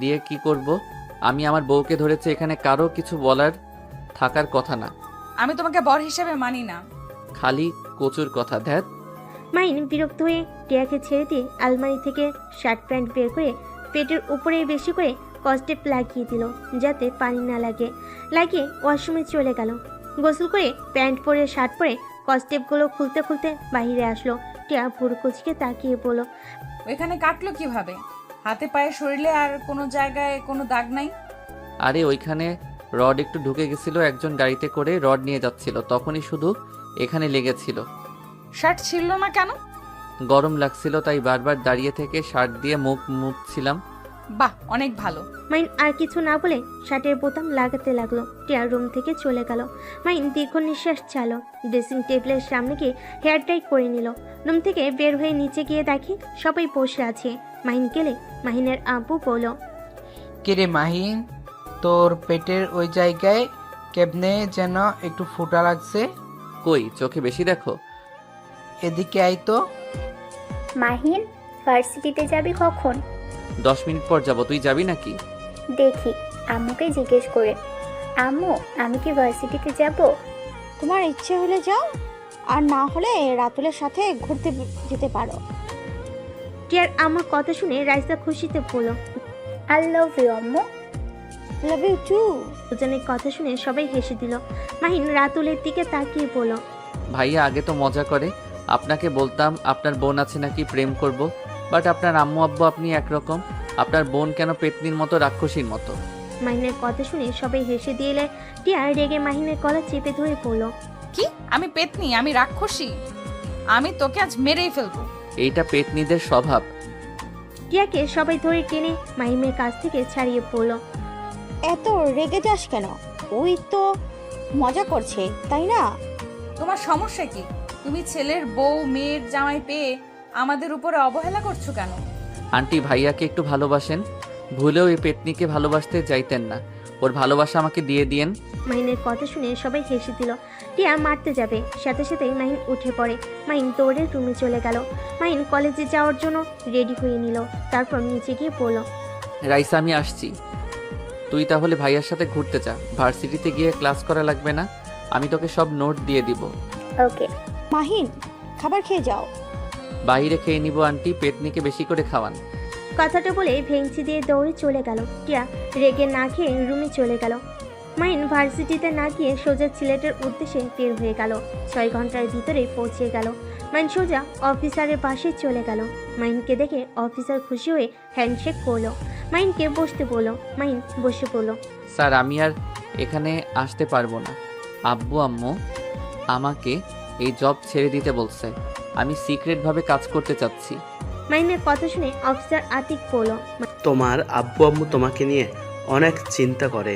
দিয়ে কি করব? আমি আমার বউকে ধরেছি, এখানে কারো কিছু বলার থাকার কথা না। আমি তোমাকে বর হিসেবে মানি না। খালি কচুর কথা ধ্যাত। মাইন বিরক্ত হয়ে টিয়াকে ছেড়ে দিয়ে আলমারি থেকে শার্ট প্যান্ট বের করে পেটের উপরে বেশি করে কস্টেপ লাগিয়ে দিল যাতে পানি না লাগিয়ে ওয়াশরুমে চলে গেল। গোসল করে প্যান্ট পরে শার্ট পরে কস্টেপগুলো খুলতে খুলতে বাইরে আসলো। টিয়া ভুরু কুচকে তাকিয়ে বলল, ওইখানে কাটলো কিভাবে? হাতে পায়ে শরীরে আর কোনো জায়গায় কোনো দাগ নাই? আরে ওইখানে রড একটু ঢুকে গেছিল, একজন গাড়িতে করে রড নিয়ে যাচ্ছিল, তখনই শুধু এখানে লেগেছিল। শার্ট ছিল না কেন? গরম লাগছিল তাই বারবার দাঁড়িয়ে থেকে শার্ট দিয়ে মুখ মুছছিলাম। বাহ, অনেক ভালো। মাইন আর কিছু না বলে শার্টের বোতাম লাগাতে লাগলো। টিয়া রুম থেকে চলে গেল। মাইন দীর্ঘ নিঃশ্বাস ছাড়লো। ড্রেসিং টেবিলের সামনে গিয়ে হেয়ার টাই করে নিল। রুম থেকে বের হয়ে নিচে গিয়ে দেখে সবাই বসে আছে। মাহিন গেলে মাহিনের আব্বু বলল, কিরে মাহিন, তোর পেটের ওই জায়গায় কেমনে যেন একটু ফোঁটা লাগছে। কই, চোখে বেশি দেখো? এদিকে আয় তো। মাহিন, ভার্সিটিতে যাবি কখন? 10 মিনিট পর যাব, তুই যাবি নাকি? দেখি, আম্মুকে জিজ্ঞেস করে। আম্মু, আমি কি ভার্সিটিতে যাব? তোমার ইচ্ছে হলে যাও, আর না হলে রাতুলের সাথে ঘুরতে যেতে পারো। টিয়ার আমার কথা শুনে রাইসা খুশিতে বলল, আই লাভ ইউ আম্মু। Love you too. দুজনের কথা শুনে সবাই হেসে দিল। মাহিন রাতুলের দিকে তাকিয়ে বলল, ভাইয়া আগে তো মজা করে, আপনাকে বলতাম আপনার বোন আছে নাকি প্রেম করব, বাট আপনার আম্মু আব্বু আপনি একরকম। আপনার বোন কেন পেতনির মতো, রাক্ষসীর মতো? মাহিনের কথা শুনে সবাই হেসে দিলে টিয়া রেগে মাহিনের গলা চেপে ধরে বলল, কি? আমি পেতনি? আমি রাক্ষসী? আমি তোকে আজ মেরেই ফেলবো। এইটা পেতনিদের স্বভাব। টিয়াকে সবাই ধরে টেনে মাহিমের কাছ থেকে ছাড়িয়ে পড়ল। এত রেগে যাস কেন? ওই তো মজা করছে, তাই না? তোমার সমস্যা কি? তুমি ছেলের বউ মেয়ের জামাই পেয়ে আমাদের উপরে অবহেলা করছো কেন? আন্টি ভাইয়াকে একটু ভালোবাসেন, ভুলেও এই পেতনিকে ভালোবাসতে চাইতেন না। ওর ভালোবাসা আমাকে দিয়ে দিয়েন। মাহিনের কথা শুনে সবাই হেসে দিল। টিয়া মারতে যাবে, সাথে সাথেই মাহিন উঠে পড়ে। মাহিন দৌড়ে রুমে চলে গেল। মাহিন কলেজে যাওয়ার জন্য রেডি হয়ে নিল। তারপর নিচে গিয়ে পড়ল, রাইসা আমি আসছি, তুই তাহলে ভাইয়ার সাথে ঘুরতে যা, ভার্সিটিতে গিয়ে ক্লাস করা লাগবে না, আমি তোকে সব নোট দিয়ে দিব। ওকে। মাহিন, খাবার খেয়ে যাও। বাইরে খেয়ে নিব আন্টি, পেতনিকে বেশি করে খাওয়ান। কথাটা বলে ভেঙচি দিয়ে দৌড়ে চলে গেল। টিয়া রেগে না খেয়ে রুমে চলে গেল। মাহিন ভার্সিটিতে না গিয়ে সোজা সিলেটের উদ্দেশ্যে বের হয়ে গেল। 6 ঘন্টার ভিতরে পৌঁছে গেল। মাহিন সোজা অফিসারের পাশে চলে গেল। মাহিনকে দেখে অফিসার খুশি হয়ে হ্যান্ডশেক করলো। মাহিনকে বসতে বলল। মাহিন বসে পড়ল। স্যার আমি আর এখানে আসতে পারবো না, আব্বু আম্মু আমাকে এই জব ছেড়ে দিতে বলছে, আমি সিক্রেটভাবে কাজ করতে চাচ্ছি। মাহিনের কথা শুনে অফিসার আতিক বলল, তোমার আব্বু আম্মু তোমাকে নিয়ে অনেক চিন্তা করে,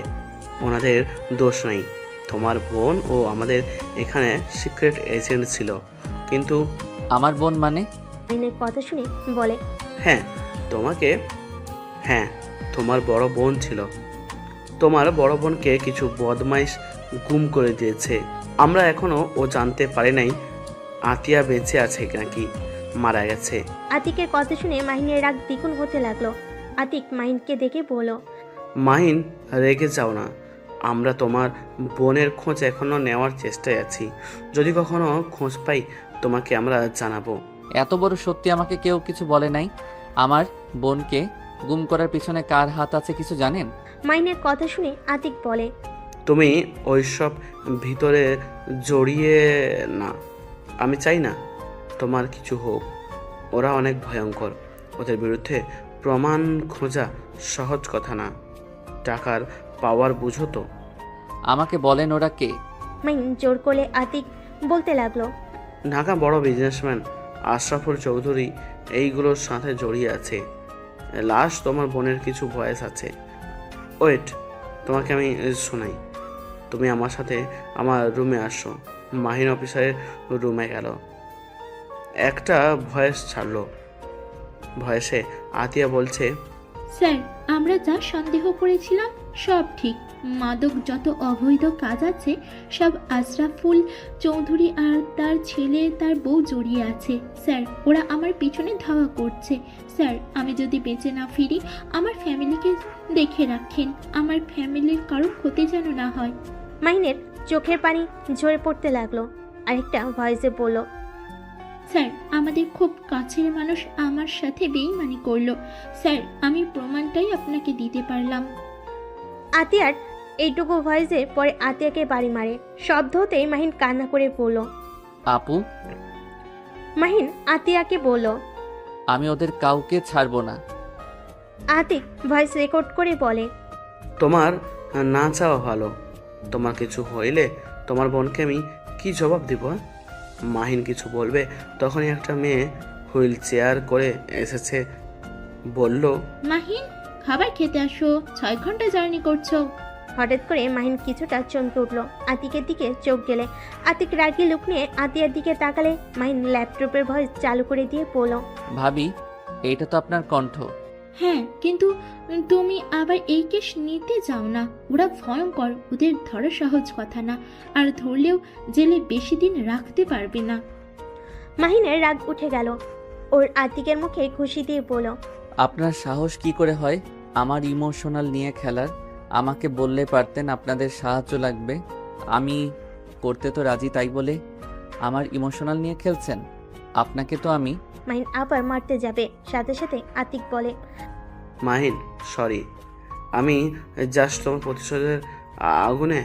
ওনাদের দোষ নেই। তোমার বোন ও আমাদের এখানে সিক্রেট এজেন্ট ছিল, কিন্তু আমার বোন মানে? মাহিনের কথা শুনে বলে, হ্যাঁ তোমার বড় বোন ছিল। তোমার বড় বোনকে কিছু বদমাইশ গুম করে দিয়েছে। আমরা এখনো ও জানতে পারি নাই আতিয়া বেঁচে আছে নাকি মারা গেছে। আতিকের কথা শুনে মাহিনের রাগ দ্বিগুণ হতে লাগলো। আতিক মাহিনকে দেখে বলল, মাহিন রেগে যাও না, আমরা তোমার বোনের খোঁজ এখনো নেওয়ার চেষ্টায় আছি। যদি কখনো খোঁজ পাই তোমাকে আমরা জানাবো। এত বড় সত্যি আমাকে কেউ কিছু বলে নাই। আমার বোনকে গুম করার পিছনে কার হাত আছে কিছু জানেন? মাহিনের কথা শুনে আতিক বলে, তুমি ওইসব ভিতরে জড়িয়ে না, আমি চাই না তোমার কিছু হোক। ওরা অনেক ভয়ঙ্কর, ওদের বিরুদ্ধে প্রমাণ খোঁজা সহজ কথা না। টাকার পাওয়ার বুঝো তো। আমাকে বলেন ওরা কে? মাহিন জোর করে আতিক বলতে লাগলো, ঢাকা বড় বিজনেসম্যান আশরাফুল চৌধুরী এইগুলোর সাথে জড়িয়ে আছে। লাস্ট তোমার বোনের কিছু ভয়েস আছে। ওয়েট, তোমাকে আমি শোনাই। তুমি আমার সাথে আমার রুমে আসো। মাহিন অফিসারের রুমে গেল, একটা ভয়েস ছাড়লো। ভয়েসে আতিয়া বলছে, স্যার, আমরা যা সন্দেহ করেছিলাম সব ঠিক। মাদক যত অবৈধ কাজ আছে সব আশরাফুল চৌধুরী আর তার ছেলে তার বউ জড়িয়ে আছে স্যার। ওরা আমার পিছনে ধাওয়া করছে স্যার। আমি যদি বেঁচে না ফিরি আমার ফ্যামিলিকে দেখে রাখেন, আমার ফ্যামিলির কারো ক্ষতি যেন না হয়। মাহিনের চোখের পানি ঝরে পড়তে লাগলো। আরেকটা ভয়েসে বলল, স্যার আমাদের খুব কাছের মানুষ আমার সাথে বেইমানি করলো স্যার। আমি প্রমাণটাই আপনাকে দিতে পারলাম। আতিয়ার এইটুকু ভয়েসে পরে আতিয়াকে বাড়ি মারে। শব্দ হতেই মাহিন কান্না করে বলল। আপু, মাহিন আতিয়াকে বলল। আমি ওদের কাউকে ছাড়বো না। আতিক ভয়েস রেকর্ড করে বলে, তোমার না চাওয়া ভালো। তোমার কিছু হইলে তোমার বোনকে আমি কি জবাব দিব? মাহিন কিছু বলবে তখনই একটা মেয়ে হুইল চেয়ার করে এসেছে, বলল, মাহিন খাবার খেতে আসো, 6 ঘন্টা জার্নি করছো। হঠাৎ করে মাহিন কিছুটা চমকে উঠল। আতিকের দিকে চোখ গেলে আতিক রাগি লুক নিয়ে আতিয়ার দিকে তাকালে মাহিন ল্যাপটপের ভয়েস চালু করে দিয়ে বলল, ভাবি, এইটা তো আপনার কণ্ঠ। হ্যাঁ, কিন্তু তুমি আবার এই কেস নিতে যাও না। ওরা ভয়ঙ্কর, ওদের ধরা সহজ কথা না, আর ধরলেও জেলে বেশি দিন রাখতে পারবে না। মাহিনের রাগ উঠে গেল। ওর আতিকের মুখে খুশি দিয়ে বলল, আপনার সাহস কি করে হয় আমার ইমোশনাল নিয়ে খেলার? আমাকে বললে পারতেন আপনাদের সাহায্য লাগবে, আমি করতে তো রাজি, তাই বলে আমার ইমোশনাল নিয়ে খেলছেন? আপনাকে তো আমি। মাহিন আবার মারতে যাবে, সাথে সাথে আতিক বলে, মাহিন সরি, আমি জাস্ট তোমার প্রতিশোধের আগুনে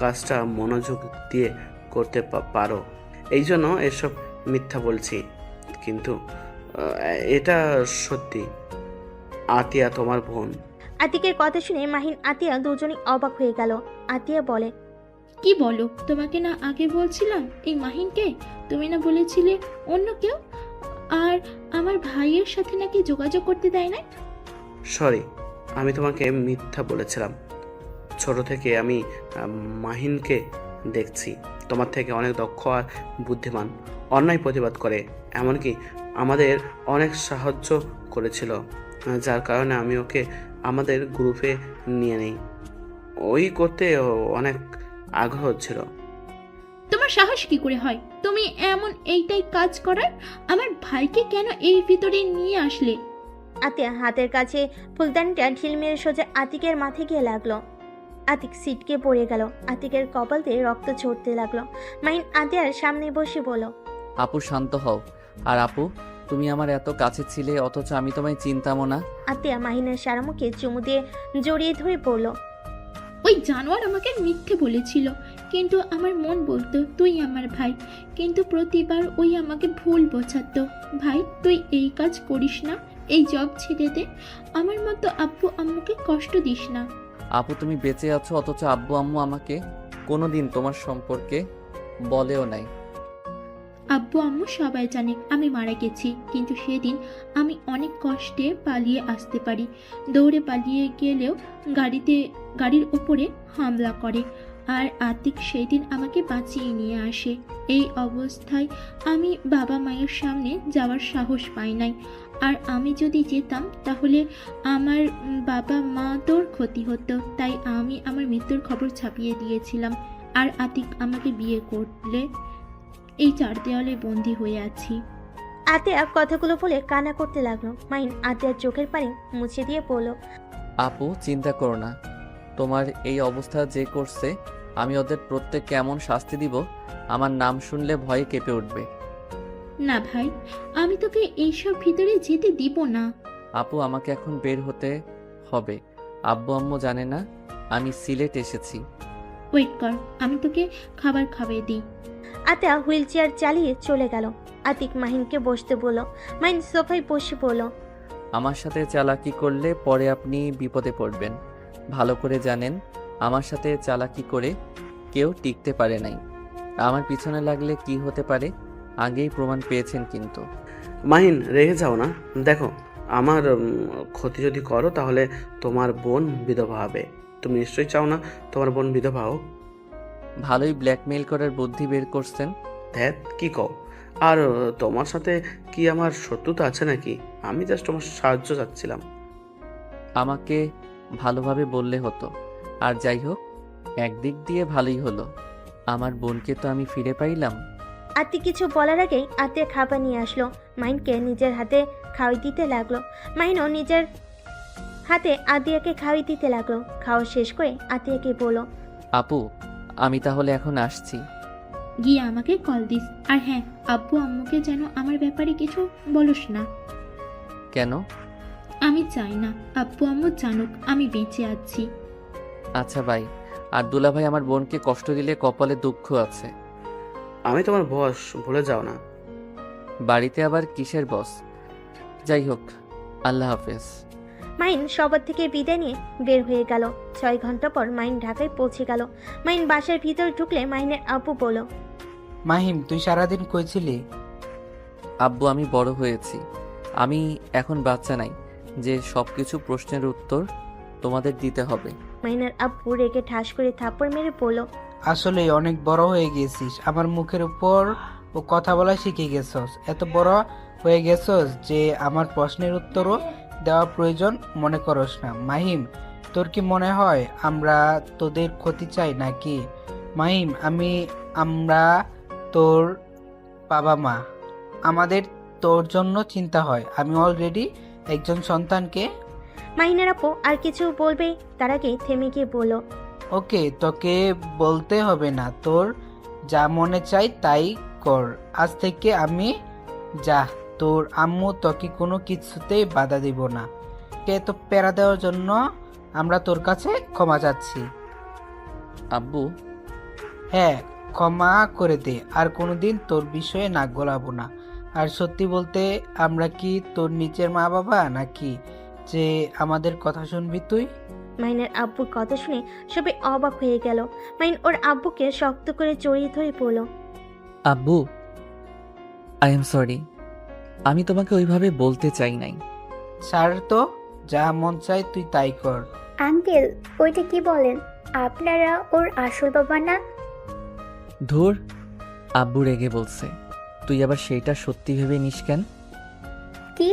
কাজটা মনোযোগ দিয়ে করতে পারো এই জন্য এসব মিথ্যা বলছি, কিন্তু এটা সত্যি। আতিয়া তোমার বোন। আতিকের কথা শুনে মাহিন আতিয়া দুজনেই অবাক হয়ে গেল। আতিয়া বলে, কি বলো? তোমাকে না আগে বলছিলাম এই মাহিনকে? তুমি না বলেছিলে অন্য কেউ? আর আমার ভাইয়ের সাথে নাকি যোগাযোগ করতে দেয় না? সরি, আমি তোমাকে মিথ্যা বলেছিলাম। ছোট থেকে আমি মাহিনকে দেখছি তোমার থেকে অনেক দক্ষ আর বুদ্ধিমান, অন্যায় প্রতিবাদ করে, এমনকি আমাদের অনেক সাহায্য করেছিল, যার কারণে আমি ওকে আমাদের গ্রুপে নিয়ে নিই। ওই করতে অনেক আগ্রহ ছিল। তোমার সাহস কি করে হয় তুমি এমন এইটাই কাজ করার? আমার ভাইকে কেন এই ভিতরে নিয়ে আসলে? আতিয়া হাতের কাছে ফুলদানিটা ঢিল মেরে সোজা আতিকের মাথায় গিয়ে লাগলো। আতিক সিটকে পড়ে গেল। আতিকের কপাল দিয়ে রক্ত ঝরতে লাগলো। মাহিন আতিয়ার সামনে বসে বলল, আপু শান্ত হও। আর আপু, তুমি আমার এত কাছে ছিলে অথচ আমি তোমায় চিনতামও না। আতিয়া মাহিনের সারা মুখে চুমু দিয়ে জড়িয়ে ধরে বলল, ওই জানোয়ার আমাকে মিথ্যে বলেছিল, কিন্তু আমার মন বলতো তুই আমার ভাই, কিন্তু প্রতিবার ওই আমাকে ভুল বোঝাতো। ভাই তুই এই কাজ করিস না, এই জব ছেড়ে দে, আমার মতো আব্বু আম্মুকে কষ্ট দিস না। আপু, তুমি বেঁচে আছো অথচ আব্বু আম্মু আমাকে কোনোদিন তোমার সম্পর্কে বলেও নাই। আব্বু আম্মু সবাই জানে আমি মারা গেছি, কিন্তু সেদিন আমি অনেক কষ্টে পালিয়ে আসতে পারি। দৌড়ে পালিয়ে গেলেও গাড়ির উপরে হামলা করে, আর আতিক সেই দিন আমাকে বাঁচিয়ে নিয়ে আসে। এই অবস্থায় আমি বাবা মায়ের সামনে যাওয়ার সাহস পাই নাই, আর আমি যদি যেতাম তাহলে আমার বাবা মা তোর ক্ষতি হতো, তাই আমি আমার মৃত্যুর খবর ছাপিয়ে দিয়েছিলাম। আর আতিক আমাকে বিয়ে করলে এই 4 দেওয়ালে বন্দি হয়ে আছি। আতিয়া কথাগুলো বলে কান্না করতে লাগলো। মাহিন আতিয়ার চোখের পানি মুছে দিয়ে বলল, আপু চিন্তা করো না, তোমার এই অবস্থা যে করছে আমি ওদের প্রত্যেককে এমন শাস্তি দিব আমার নাম শুনলে ভয়ে কেঁপে উঠবে। না ভাই, আমি তোকে এইসব ভিতরে যেতে দিব না। আপু আমাকে এখন বের হতে হবে, আব্বু আম্মু জানে না আমি সিলেট এসেছি। ওয়েট কর, আমি তোকে খাবার খাইয়ে দিই। আতিয়া হুইল চেয়ার চালিয়ে চলে গেল। আতিক মাহিনকে বসতে বলল। মাহিন সোফায় বসে বলল, আমার সাথে চালাকি করলে পরে আপনি বিপদে পড়বেন, ভালো করে জানেন আমার সাথে চালাকি করে কেউ টিকতে পারে নাই। আমার পিছনে লাগলে কি হতে পারে আগেই প্রমাণ পেয়েছেন। কিন্তু মাহিন রেগে যাও না, দেখো আমার ক্ষতি যদি করো তাহলে তোমার বোন বিধবা হবে। তুমি নিশ্চয়ই চাও না তোমার বোন বিধবা হোক। ভালোই ব্ল্যাকমেইল করার বুদ্ধি বের করছেন। ধ্যাত কি কও? আর তোমার সাথে কি আমার শত্রুতা আছে নাকি? আমি জাস্ট তোমার সাহায্য চাচ্ছিলাম। আমাকে ভালোভাবে বললে হতো, আর যাই হোক, একদিক দিয়ে ভালোই হলো, আমার বোনকে তো আমি ফিরে পাইলাম। আত্মি কিছু বলার আগেই আত্মীয় খাবার নিয়ে আসলো। মাহিনকে নিজের হাতে খাওয়াই দিতে লাগলো। মাহিনও নিজের হাতে আতিয়াকে খাওয়াই দিতে লাগলো। খাওয়া শেষ করে আতিয়াকে বলল, আপু, আমি তাহলে এখন আসছি। গিয়ে আমাকে কল দিস। আর হ্যাঁ, আব্বু আম্মুকে যেন আমার ব্যাপারে কিছু বলিস না। কেন? আমি চাই না আব্বু আম্মু জানুক আমি বেঁচে আছি। আচ্ছা ভাই, আর দুলাভাই আমার বোনকে কষ্ট দিলে কপালে দুঃখ আছে। আমি তোমার বস, ভুলে যাও না। বাড়িতে আবার কিসের বস? যাই হোক, আল্লাহ হাফেজ। মাহিন সবার থেকে বিদায় নিয়ে বের হয়ে গেল। 6 ঘন্টা পর মাহিন ঢাকায় পৌঁছে গেল। মাহিন বাসার ভিতর ঢুকলে মাহিনের আব্বু বলল, মাহিম, তুই সারাদিন কইছিলি? আব্বু, আমি বড় হয়েছি, আমি এখন বাচ্চা নাই যে সব কিছু প্রশ্নের উত্তর তোমাদের দিতে হবে। মাহিনের আব্বু রেগে ঠাস করে থাপ্পড় মেরে বলল, আসলে অনেক বড় হয়ে গেছিস, আমার মুখের উপর ও কথা বলা শিখে গেছস। এত বড় হয়ে গেছস যে আমার প্রশ্নের উত্তরও দেওয়া প্রয়োজন মনে করস না। মাহিম, তোর কি মনে হয় আমরা তোদের ক্ষতি চাই নাকি? মাহিম, আমরা তোর বাবা মা, আমাদের তোর জন্য চিন্তা হয়। আমি অলরেডি একজন সন্তানকে। মাহিনের আপু আর কিছু বলবে তার আগে থেমে গিয়ে বলল, ওকে, তোকে বলতে হবে না, তোর যা মনে চাই তাই কর। আজ থেকে আমি যা, তোর আম্মু তোকে কোনো কিছুতেই বাধা দিব না। কে তো প্যারা দেওয়ার জন্য আমরা তোর কাছে ক্ষমা চাচ্ছি। আব্বু, হ্যাঁ, ক্ষমা করে দে, আর কোনোদিন তোর বিষয়ে নাক গলাবো না। আর সত্যি বলতে, আমরা কি তোর নিচের মা বাবা নাকি যে আমাদের কথা শুনবি তুই? মাহিনের আব্বুর কথা শুনে সবাই অবাক হয়ে গেল। মাহিন ওর আব্বুকে শক্ত করে জড়িয়ে ধরে বলল, আব্বু, আই এম সরি, আমি তোমাকে ওইভাবে বলতে চাই নাই। স্যার, তো যা মন চাই তুই তাই কর। আঙ্কেল, ওইটা কি বলেন? আপনারা ওর আসল বাবা না? ধুর, আব্বু রেগে বলছে, তুই আবার সেইটা সত্যি ভেবে নিস কেন? কি,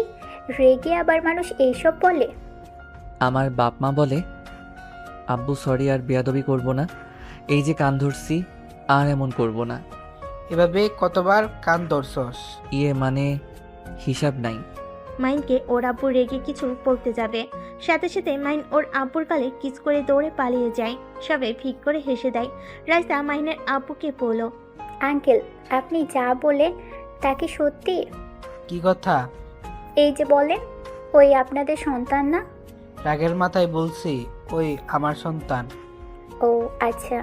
রেগে আবার মানুষ এইসব বলে? আমার বাপ মা বলে। আব্বু সরি, আর বেয়াদবি করব না, এই যে কান ধরছি আর এমন করব না। এভাবে কতবার কান ধরছস? মানে হিসাব নাই। মাহিনকে ওর আব্বু রেগে কিছু বলতে যাবে, সাথে সাথে মাহিন ওর আব্বুর গালে কিস করে দৌড়ে পালিয়ে যায়। সবাই ফিক করে হেসে দেয়। রাইসা মাহিনের আব্বুকে বলল, আঙ্কেল, আপনি যা বলে তা কি সত্যি? কি কথা? এই যে বলেন ওই আপনাদের সন্তান না? রাগের মাথায় বলছি ওই আমার সন্তান। ও আচ্ছা।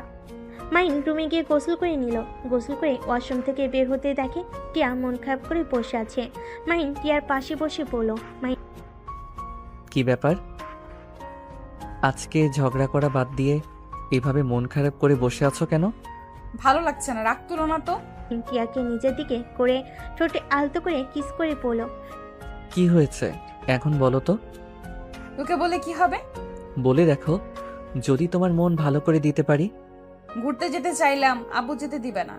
মাহিন রুমে গিয়ে গোসল করে নিল। গোসল করে ওয়াশরুম থেকে বের হতে দেখে টিয়া মন খারাপ করে বসে আছে। মাহিন টিয়ার পাশে বসে বলল, মাহিন, কি ব্যাপার? আজকে ঝগড়া করা বাদ দিয়ে এভাবে মন খারাপ করে বসে আছো কেন? ভালো লাগছে না, রাগ তুলো না তো। টিয়াকে নিজের দিকে করে ঠোঁটে আলতো করে কিস করে বলল, কি হয়েছে এখন বলো তো? তোকে বলে কি হবে? বলে দেখো, যদি তোমার মন ভালো করে দিতে পারি। ঘুরতে যেতে চাইলাম, আব্বু যেতে দিবে না।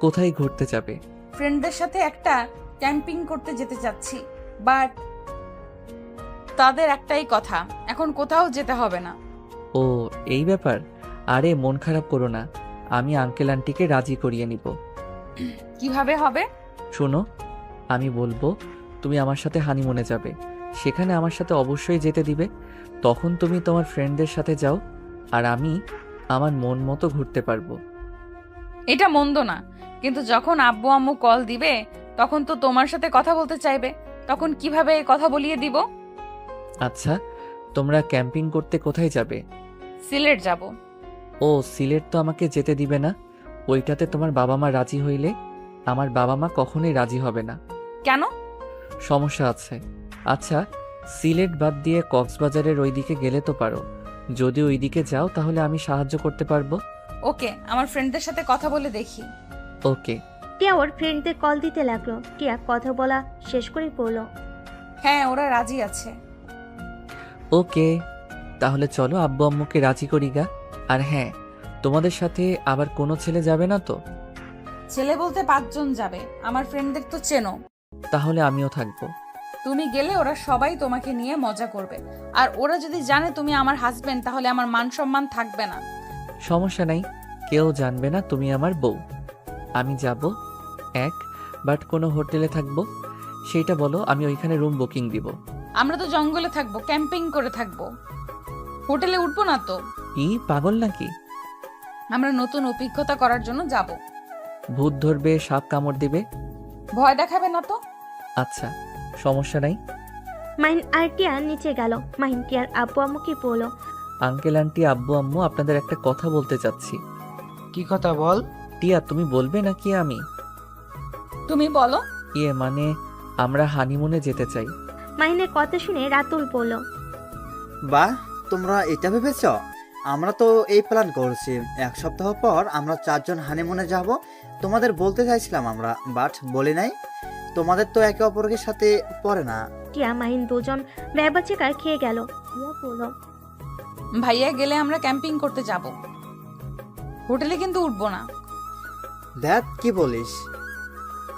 কোথায় ঘুরতে যাবে? ফ্রেন্ডদের সাথে একটা ক্যাম্পিং করতে যেতে চাচ্ছি, বাট তাদের একটাই কথা, এখন কোথাও যেতে হবে না। ও, এই ব্যাপার? আরে মন খারাপ করো না, আমি আঙ্কেল আন্টিকে রাজি করিয়ে নিব। কিভাবে হবে? শোনো, আমি বলবো তুমি আমার সাথে হানিমুনে যাবে, সেখানে আমার সাথে অবশ্যই যেতে দিবে। তখন তুমি তোমার ফ্রেন্ডদের সাথে যাও, আর আমি আমার মন মতো ঘুরতে পারবো। এটা মন্দ না, কিন্তু যখন আব্বু আম্মু কল দিবে তখন তো তোমার সাথে কথা বলতে চাইবে, তখন কিভাবে কথা বলিয়ে দিব? আচ্ছা, তোমরা ক্যাম্পিং করতে কোথায় যাবে? সিলেট যাব। ও, সিলেট তো আমাকে যেতে দিবে না, ওইটাতে তোমার বাবা মা রাজি হইলে আমার বাবা মা কখনোই রাজি হবে না। কেন? সমস্যা আছে। আচ্ছা, সিলেট বাদ দিয়ে কক্সবাজারের ওইদিকে গেলে তো পারো, যদি ওইদিকে যাও তাহলে আমি সাহায্য করতে পারবো। ওকে, আমার ফ্রেন্ডদের সাথে কথা বলে দেখি। ওকে। টিয়া ওর ফ্রেন্ডদের কল দিতে লাগলো। টিয়া কথা বলা শেষ করে বলল, হ্যাঁ, ওরা রাজি আছে। ওকে, তাহলে চলো আব্বু আম্মুকে রাজি করি গা। আর হ্যাঁ, তোমাদের সাথে আবার কোনো ছেলে যাবে না তো? ছেলে বলতে 5 জন যাবে, আমার ফ্রেন্ডদের তো চেনো। তাহলে আমিও থাকবো। তুমি গেলে ওরা সবাই তোমাকে নিয়ে মজা করবে, আর ওরা যদি জানে তুমি আমার হাজবেন্ড তাহলে আমার মান সম্মান থাকবে না। সমস্যা নাই, কেউ জানবে না তুমি আমার বউ। আমি যাব বাট কোনো হোটেলে থাকবো সেইটা বলো, আমি ওইখানে রুম বুকিং দিব। আমরা তো জঙ্গলে থাকবো, ক্যাম্পিং করে থাকবো, হোটেলে উঠবো না তো। পাগল নাকি? আমরা নতুন অভিজ্ঞতা করার জন্য যাব। ভূত ধরবে, সাপ কামড় দিবে? ভয় দেখাবে না তো। আচ্ছা, সমস্যা নাই। মাহিন আর টিয়া নিচে গেল। মাহিন টিয়ার আব্বু আম্মুকে বলল, আঙ্কেল আন্টি আব্বু আম্মু আপনাদের একটা কথা বলতে চাচ্ছি। কি কথা বল? টিয়া তুমি বলবে নাকি আমি? তুমি বলো। মানে আমরা হানিমুনে যেতে চাই। মাহিনের কথা শুনে রাতুল বলল, বাহ, তোমরা এটা ভেবেছ? আমরা তো এই প্ল্যান করছি, 1 সপ্তাহ পর আমরা 4 জন হানিমুনে যাব। তোমাদের বলতে চাইছিলাম আমরা, বাট বলি নাই। তোমাদের তো একে অপরের সাথে পড়ে না। টিয়া মাহিন দুজন ব্যবচাকার খেয়ে গেল। টিয়া বলল, ভাইয়া গেলে আমরা ক্যাম্পিং করতে যাব, হোটেলে কিন্তু উঠবো না। দেখ কি বলিস?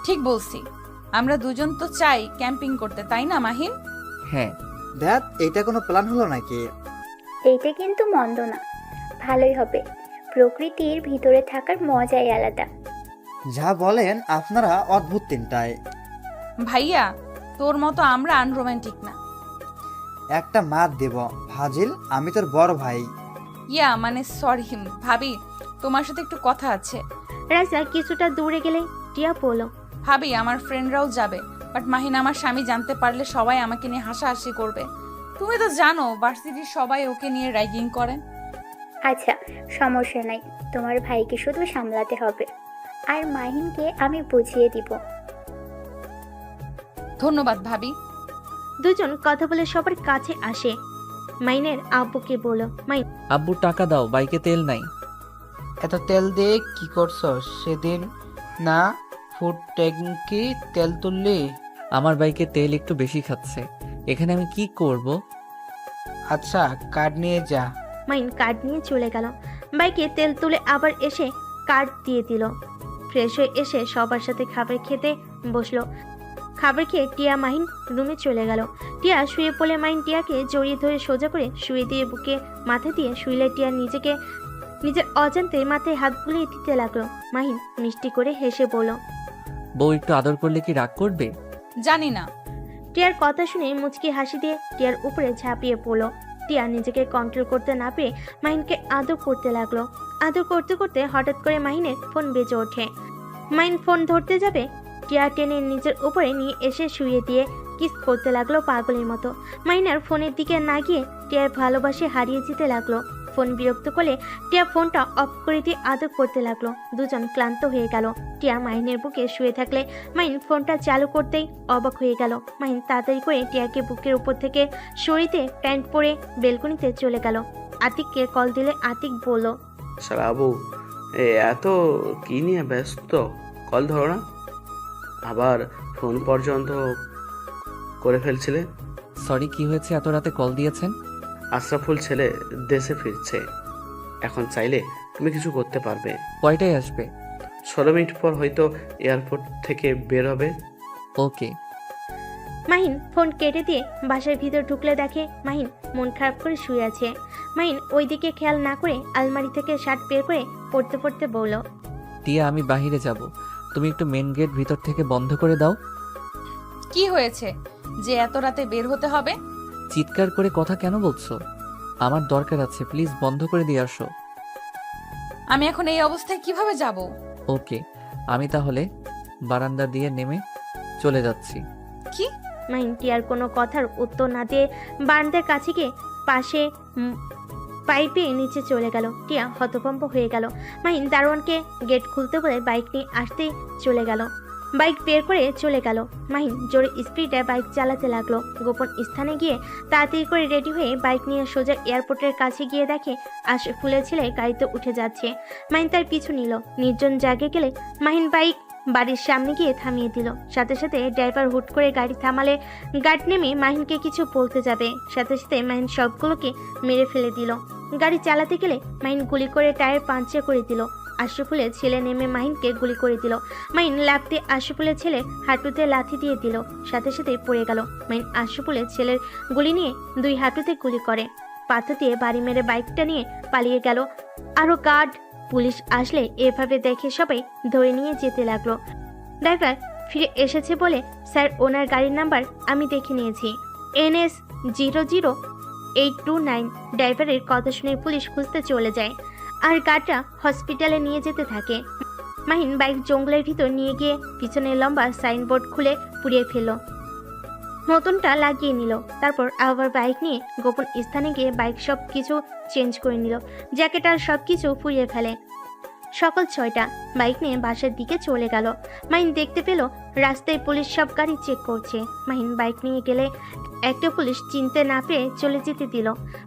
ঠিক বলছি, আমরা দুজন তো চাই ক্যাম্পিং করতে, তাই না মাহিন? হ্যাঁ। দেখ, এটা কোনো প্ল্যান হলো নাকি? এইটা কিন্তু মন্দ না, ভালোই হবে। প্রকৃতির ভিতরে থাকার মজাই আলাদা। যা বলেন আপনারা, অদ্ভুত তিনটায়। ভাইয়া তোর মতো আমরা আনরোমান্টিক না। একটা মাত দেব ফাজিল, আমি তোর বড় ভাই। মানে সরি ভাবি, তোমার সাথে একটু কথা আছে। রাইসা কিছুটা দূরে গেলে টিয়া বলল, ভাবি আমার ফ্রেন্ডরাও যাবে, বাট মাহিন আমার স্বামী জানতে পারলে সবাই আমাকে নিয়ে হাসাহাসি করবে। তুমি তো জানো ভার্সিটির সবাই ওকে নিয়ে র্যাগিং করে। আচ্ছা, সমস্যা নাই, তোমার ভাইকে শুধু সামলাতে হবে, আর মাহিনকে আমি বুঝিয়ে দিব। ধন্যবাদ ভাবি। দুজন কথা বলে সবার কাছে আসে। মাইনের আব্বুকে বলল, মাইন আব্বু টাকা দাও, বাইকে তেল নাই। এত তেল দিয়ে কি করছো সেদিন? না ফুড ট্যাঙ্কি তেল তুললি? আমার বাইকে তেল একটু বেশি খাচ্ছে, এখানে আমি কি করব? আচ্ছা, কার্ড নিয়ে যা। মাইন কার্ড নিয়ে চলে গেল। বাইকে তেল তুলে আবার এসে কার্ড দিয়ে দিল। ফ্রেশ হয়ে এসে সবার সাথে খাবার খেতে বসলো। খাবার খেয়ে টিয়া মাহিন রুমে চলে গেল। টিয়া শুয়ে পড়লে মাহিন টিয়াকে জড়িয়ে ধরে সোজা করে শুয়ে দিয়ে বুকে মাথা দিয়ে শুইলে টিয়া নিজের অজান্তে মাথায় হাত বুলিয়ে দিতে লাগলো। মাহিন মিষ্টি করে হেসে বলল, বউ একটু আদর করলে কি রাগ করবে? জানি না। টিয়ার কথা শুনে মুচকি হাসি দিয়ে টিয়ার উপরে ঝাঁপিয়ে পড়লো। টিয়া নিজেকে কন্ট্রোল করতে না পেরে মাহিনকে আদর করতে লাগলো। আদর করতে করতে হঠাৎ করে মাহিনের ফোন বেজে ওঠে। মাহিন ফোন ধরতে যাবে, টিয়া টেনে নিজের উপরে নিয়ে এসে শুয়ে দিয়ে কিস করতে লাগলো পাগলের মতো। মাহিনার ফোনের দিকে না গিয়ে টিয়ার ভালোবাসে হারিয়ে যেতে লাগলো। ফোন বিরক্ত করলে টিয়া ফোনটা অফ করে দিয়ে আদর করতে লাগলো। দুজন ক্লান্ত হয়ে গেল। টিয়া মাহিনের বুকে শুয়ে থাকলে মাহিন ফোনটা চালু করতেই অবাক হয়ে গেল। মাহিন তাড়াতাড়ি করে টিয়াকে বুকের উপর থেকে সরিতে প্যান্ট পরে বেলকনিতে চলে গেল। আতিককে কল দিলে আতিক বলল, শালা আবু, এত কি নিয়ে ব্যস্ত? কল ধরো না, আবার ফোন পর্যন্ত করে ফেলছিলে। সরি, কি হয়েছে? এত রাতে কল দিয়েছেন? আশরাফুল ছেলে দেশে ফিরছে, এখন চাইলে তুমি কিছু করতে পারবে। কয়টায় আসবে? 16 মিনিট পর হয়তো এয়ারপোর্ট থেকে বের হবে। ওকে। মাহিন ফোন কেটে দিয়ে বাসার ভিতর ঢুকলে দেখে মাহিন মন খারাপ করে শুয়ে আছে। মাহিন ওইদিকে খেয়াল না করে আলমারি থেকে শার্ট বের করে পরতে পরতে বলল, টিয়া আমি বাহিরে যাব, তুমি একটু মেন গেট ভিতর থেকে বন্ধ করে দাও। কি হয়েছে যে এত রাতে বের হতে হবে? চিৎকার করে কথা কেন বলছো? আমার দরকার আছে, প্লিজ বন্ধ করে দিয়ে আসো। আমি এখন এই অবস্থায় কিভাবে যাব? ওকে, আমি তাহলে বারান্দা দিয়ে নেমে চলে যাচ্ছি। কি? মাহিন টিয়ার কোনো কথার উত্তর না দিয়ে বারান্দার কাছে গিয়ে পাশে পাইপে নিচে চলে গেল। টিয়া হতভম্ব হয়ে গেল। মাহিন দারোয়ানকে গেট খুলতে বলে বাইক নিয়ে আসতেই চলে গেল। বাইক বের করে চলে গেল। মাহিন জোরে স্পিডে বাইক চালাতে লাগলো। গোপন স্থানে গিয়ে তাড়াতাড়ি করে রেডি হয়ে বাইক নিয়ে সোজা এয়ারপোর্টের কাছে গিয়ে দেখে আশরাফুলের ছেলে গাড়িতে উঠে যাচ্ছে। মাহিন তার পিছু নিল। নির্জন জায়গায় গেলে মাহিন বাইক বাড়ির সামনে গিয়ে থামিয়ে দিল। সাথে সাথে ড্রাইভার হুট করে গাড়ি থামালে গার্ড নেমে মাহিনকে কিছু বলতে যাবে, সাথে সাথে মাহিন সবগুলোকে মেরে ফেলে দিল। গাড়ি চালাতে গেলে মাহিন গুলি করে টায়ার পাঞ্চার করে দিল। আশরাফুলের ছেলে নেমে মাহিনকে গুলি করে দিল। মাহিন লাফতে আশরাফুলের ছেলে হাঁটুতে লাথি দিয়ে দিল, সাথে সাথে পড়ে গেল। মাহিন আশরাফুলের ছেলের গুলি নিয়ে 2 হাঁটুতে গুলি করে, পাথর দিয়ে বাড়ি মেরে বাইকটা নিয়ে পালিয়ে গেল। আরও গার্ড পুলিশ আসলে এভাবে দেখে সবাই ধরে নিয়ে যেতে লাগলো। ড্রাইভার ফিরে এসেছে বলে, স্যার ওনার গাড়ির নাম্বার আমি দেখে নিয়েছি, NS 00829। ড্রাইভারের কথা শুনে পুলিশ খুঁজতে চলে যায় আর গার্ডরা হসপিটালে নিয়ে যেতে থাকে। মাহিন বাইক জঙ্গলের ভিতর নিয়ে গিয়ে পিছনের লম্বা সাইনবোর্ড খুলে পুড়িয়ে ফেলল, নতুনটা লাগিয়ে নিল। তারপর আবার বাইক নিয়ে গোপন স্থানে গিয়ে বাইক সব কিছু চেঞ্জ করে নিল, জ্যাকেট আর সব কিছু পুড়িয়ে ফেলে। সকাল 6টা, বাইক নিয়ে বাসার দিকে চলে গেল। মাহিন দেখতে পেল রাস্তায় পুলিশ সব গাড়ি চেক করছে। মাহিন বাইক নিয়ে গেলে একটা পুলিশ চিনতে না পেরে চলে যেতে দিল।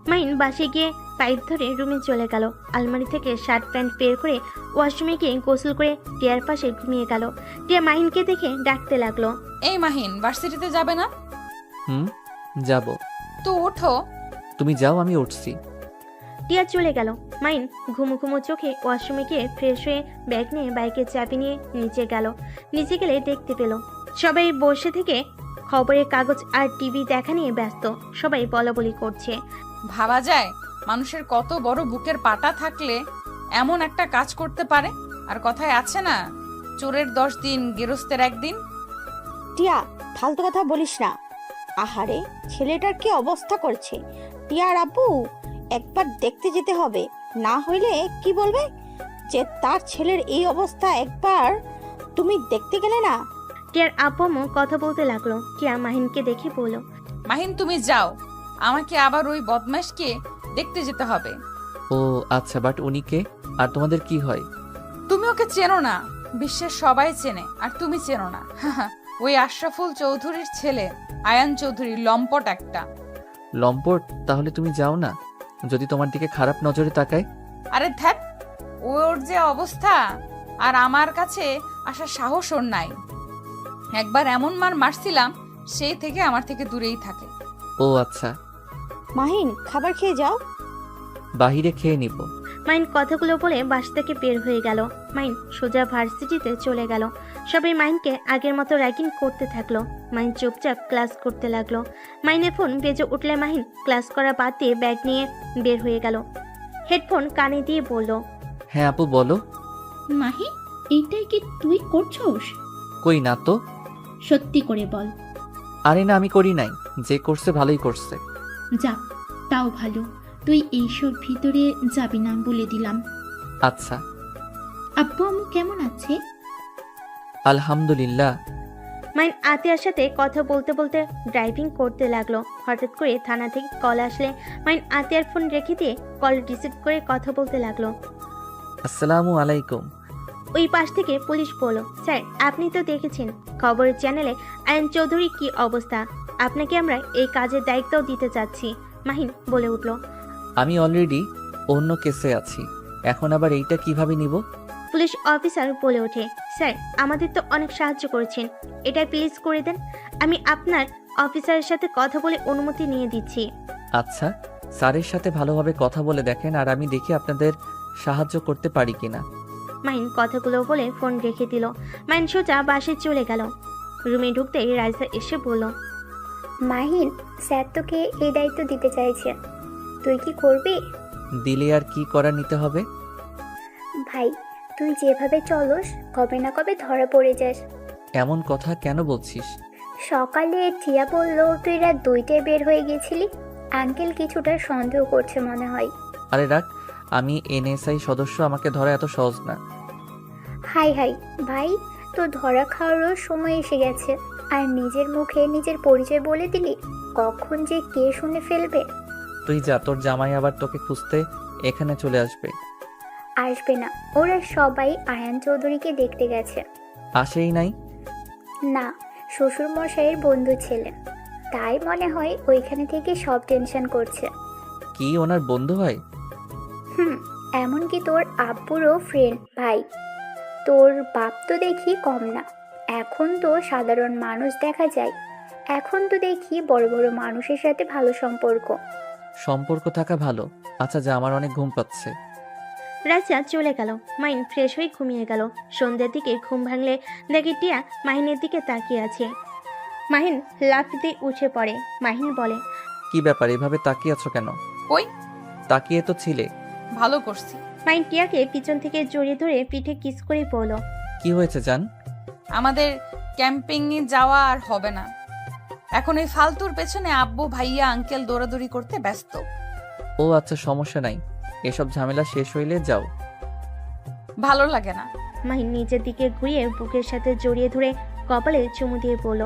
মাহিন বাসে গিয়ে পাইপ ধরে রুমে চলে গেল। আলমারি থেকে শার্ট প্যান্ট বের করে ওয়াশরুমে গিয়ে গোসল করে টিয়ার পাশে ঘুমিয়ে গেল। টিয়া মাহিনকে দেখে ডাকতে লাগলো, এই মাহিন, ভার্সিটিতে যাবে না? যাব। তো ওঠো। তুমি যাও, আমি উঠছি। টিয়া চলে গেল। মাহিন ঘুমো ঘুমো চোখে ওয়াশরুমে গিয়ে ফ্রেশ হয়ে ব্যাগ নিয়ে বাইকের চাবি নিয়ে নিচে গেল। নিচে গেলে দেখতে পেল সবাই বসে থেকে খবরের কাগজ আর টিভি দেখা নিয়ে ব্যস্ত। সবাই বলাবলি করছে। ভাবা যায় মানুষের কত বড় বুকের পাটা থাকলে এমন একটা কাজ করতে পারে। আর কথায় আছে না, চোরের 10 দিন গেরস্তের 1 দিন। টিয়া, ফালতু কথা বলিস না। আহারে, ছেলেটার কি অবস্থা করছে। টিয়ার আব্বু একবার দেখতে যেতে হবে, না হইলে কি বলবে যে তার ছেলের এই অবস্থা, একবার তুমি দেখতে গেলে না। টিয়ার আব্বু কথা বলতে লাগলো। টিয়া মাহিনকে দেখে বলল, মাহিন তুমি যাও, আমাকে আবার ওই বদমাশকে দেখতে যেতে হবে। ও আচ্ছা, বাট উনি কে আর তোমাদের কি হয়? তুমি ওকে চেনো না, বিশ্বের সবাই চেনে, আর তুমি চেনো না। ওই আশরাফুল চৌধুরীর ছেলে আয়ান চৌধুরী, লম্পট একটা। লম্পট? তাহলে তুমি যাও না, যদি তোমার দিকে খারাপ নজরে তাকায়। আরে ধ্যাত, ওর যে অবস্থা, আর আমার কাছে আসার সাহস ওর নাই। একবার এমন মার মারছিলাম, সেই থেকে আমার থেকে দূরেই থাকে। ও আচ্ছা, মাহিন, খাবার খেয়ে যাও। বাহিরে খেয়ে নিব। মাহিন কথাগুলো বলে বাস থেকে বের হয়ে গেল। মাহিন সোজা ভার্সিটিতে চলে গেল। সবাই মাহিনকে আগের মতো র্যাগিং করতে থাকলো। মাহিন চুপচাপ ক্লাস করতে লাগলো। মাহিনের ফোন বেজে উঠলে মাহিন ক্লাস করা বাদ দিয়ে ব্যাগ নিয়ে বের হয়ে গেল। হেডফোন কানে দিয়ে বলল, হ্যাঁ আপু বলো। মাহি, এইটাই কি তুই করছস? কই না তো। সত্যি করে বল। আরে না, আমি করি নাই, যে করছে ভালোই করছে। যা, তাও ভালো। তুই এইসব ভিতরে যাবি না বলে দিলাম। আচ্ছা। আব্বু আম্মু কেমন আছে? আলহামদুলিল্লাহ। মাহিন আতিয়ার সাথে কথা বলতে বলতে ড্রাইভিং করতে লাগলো। হঠাৎ করে থানা থেকে কল আসলে মাহিন আতিয়ার ফোন রেখে দিয়ে কল রিসিভ করে কথা বলতে লাগলো। আসসালামু আলাইকুম। ওই পাশ থেকে পুলিশ বলল, স্যার আপনি তো দেখেছেন খবরের চ্যানেলে আয়ন চৌধুরী কি অবস্থা, আপনাকে আমরা এই কাজের দায়িত্ব দিতে চাচ্ছি। মাহিন বলে উঠল, আমি অলরেডি অন্য কেসে আছি, এখন আবার এইটা কিভাবে নিব? পুলিশ অফিসার বলে ওঠে, স্যার আমাদের তো অনেক সাহায্য করেছেন, এটা প্লিজ করে দেন। আমি আপনার অফিসারের সাথে কথা বলে অনুমতি নিয়ে দিচ্ছি। আচ্ছা, স্যারের সাথে ভালোভাবে কথা বলে দেখেন, আর আমি দেখি আপনাদের সাহায্য করতে পারি কিনা। মাহিন কথাগুলো বলে ফোন রেখে দিল। মাহিন সোজা বাসে চলে গেল। রুমে ঢুকতেই রাইসা এসে বলল, মাহিন, স্যার তোকে এই দায়িত্ব দিতে চাইছে, তুই কি করবি? দিলে আর কি করার নিতে হবে? ভাই, তুই যেভাবে চলস কবে না কবে ধরা পড়ে যাস। এমন কথা কেন বলছিস? সকালে টিয়া বলল তুই রাত 2টায় বের হয়ে গেছিলি। আঙ্কেল কিছুটা সন্দেহ করছে মনে হয়। আরে রাখ, আমি NSI সদস্য, আমাকে ধরা এত সহজ না। হাই হাই ভাই, তোর ধরা খাওয়ারও সময় এসে গেছে, আর নিজের মুখে নিজের পরিচয় বলে দিলি, কখন যে কে শুনে ফেলবে। তুই যা, তোর জামাই আবার তোকে খুঁজতে এখানে চলে আসবে। আসবে না, ওরা সবাই আয়ান চৌধুরীকে দেখতে গেছে। আসেই নাই? না, শ্বশুর মশাইয়ের বন্ধু ছেলে, তাই মনে হয় ওইখানে থেকে সব টেনশন করছে। কি ওনার বন্ধু হয়? এমনকি তোর আব্বুরও ফ্রেন্ড ভাই। তোর বাপ তো দেখি কম না, এখন তো সাধারণ মানুষ দেখা যায়, এখন তো দেখি বড় বড় মানুষের সাথে ভালো সম্পর্ক। সম্পর্ক থাকা ভালো। আচ্ছা যা, আমার অনেক ঘুম পাচ্ছে। রাইসা চলে গেল। মাহিন ফ্রেশ হয়ে ঘুমিয়ে গেল। সন্ধ্যের দিকে ঘুম ভাঙলে দেখে টিয়া মাহিনের দিকে তাকিয়ে আছে। মাহিন লাফ দিয়ে উঠে পড়ে। মাহিন বলে, কি ব্যাপার এভাবে তাকিয়ে আছো কেন? কই? তাকিয়ে তো ছিলে। ভালো করছি। মাহিন টিয়াকে পিছন থেকে জড়িয়ে ধরে পিঠে কিস করে বলল, কি হয়েছে জান? আমাদের ক্যাম্পিংয়ে যাওয়া আর হবে না। এখন এই ফালতুর পেছনে আব্বু ভাইয়া আঙ্কেল দৌড়াদৌড়ি করতে ব্যস্ত। ও আচ্ছা, সমস্যা নাই, এসব ঝামেলা শেষ হইলে যাও। ভালো লাগে না। মাহিন নিজের দিকে ঘুরিয়ে বুকের সাথে জড়িয়ে ধরে কপালে চুমু দিয়ে বলল,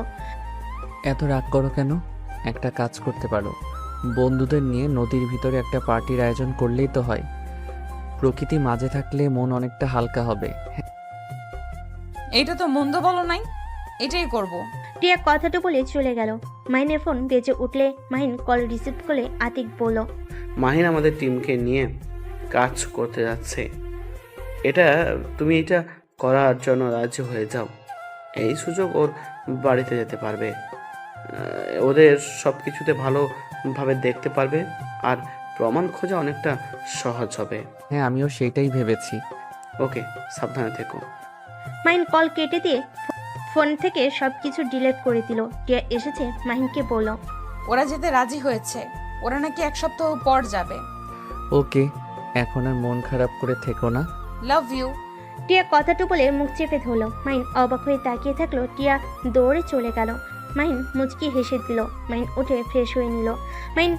এত রাগ করো কেন? একটা কাজ করতে পারো, বন্ধুদের নিয়ে নদীর ভিতরে একটা পার্টির আয়োজন করলেই তো হয়। প্রকৃতি মাঝে থাকলে মন অনেকটা হালকা হবে। এইটা তো মন্দ বলো নাই, এটাই করব। টিয়া কথাটা বলে চলে গেল। মাহিনের ফোন বেজে উঠলে মাহিন কল রিসিভ করে আতিক বলল, মাহিন আমাদের টিমকে নিয়ে কাজ করতে যাচ্ছে। তুমি এটা করার জন্য রাজি হয়ে যাও। এই সুযোগ ওর বাড়িতে যেতে পারবে, ওদের সব কিছুতে ভালোভাবে দেখতে পারবে, আর প্রমাণ খোঁজা অনেকটা সহজ হবে। হ্যাঁ, আমিও সেইটাই ভেবেছি। ওকে, সাবধানে থেকো। মাহিন কল কেটে দিয়ে ফোন থেকে সবকিছু ডিলিট করে দিল। টিয়া এসেছে মাহিনকে বলল, ওরা যেতে রাজি হয়েছে, ওরা নাকি 1 সপ্তাহ পর যাবে। ওকে, এখন আর মন খারাপ করে থেকো না। Love you. টিয়া কথাটা বলে মুখ চেপে ধরল। মাহিন অবাক হয়ে তাকিয়ে থাকলো। টিয়া দৌড়ে চলে গেল। মাহিন মুচকি হেসে দিল। মাহিন উঠে ফ্রেশ হয়ে নিল। মাহিন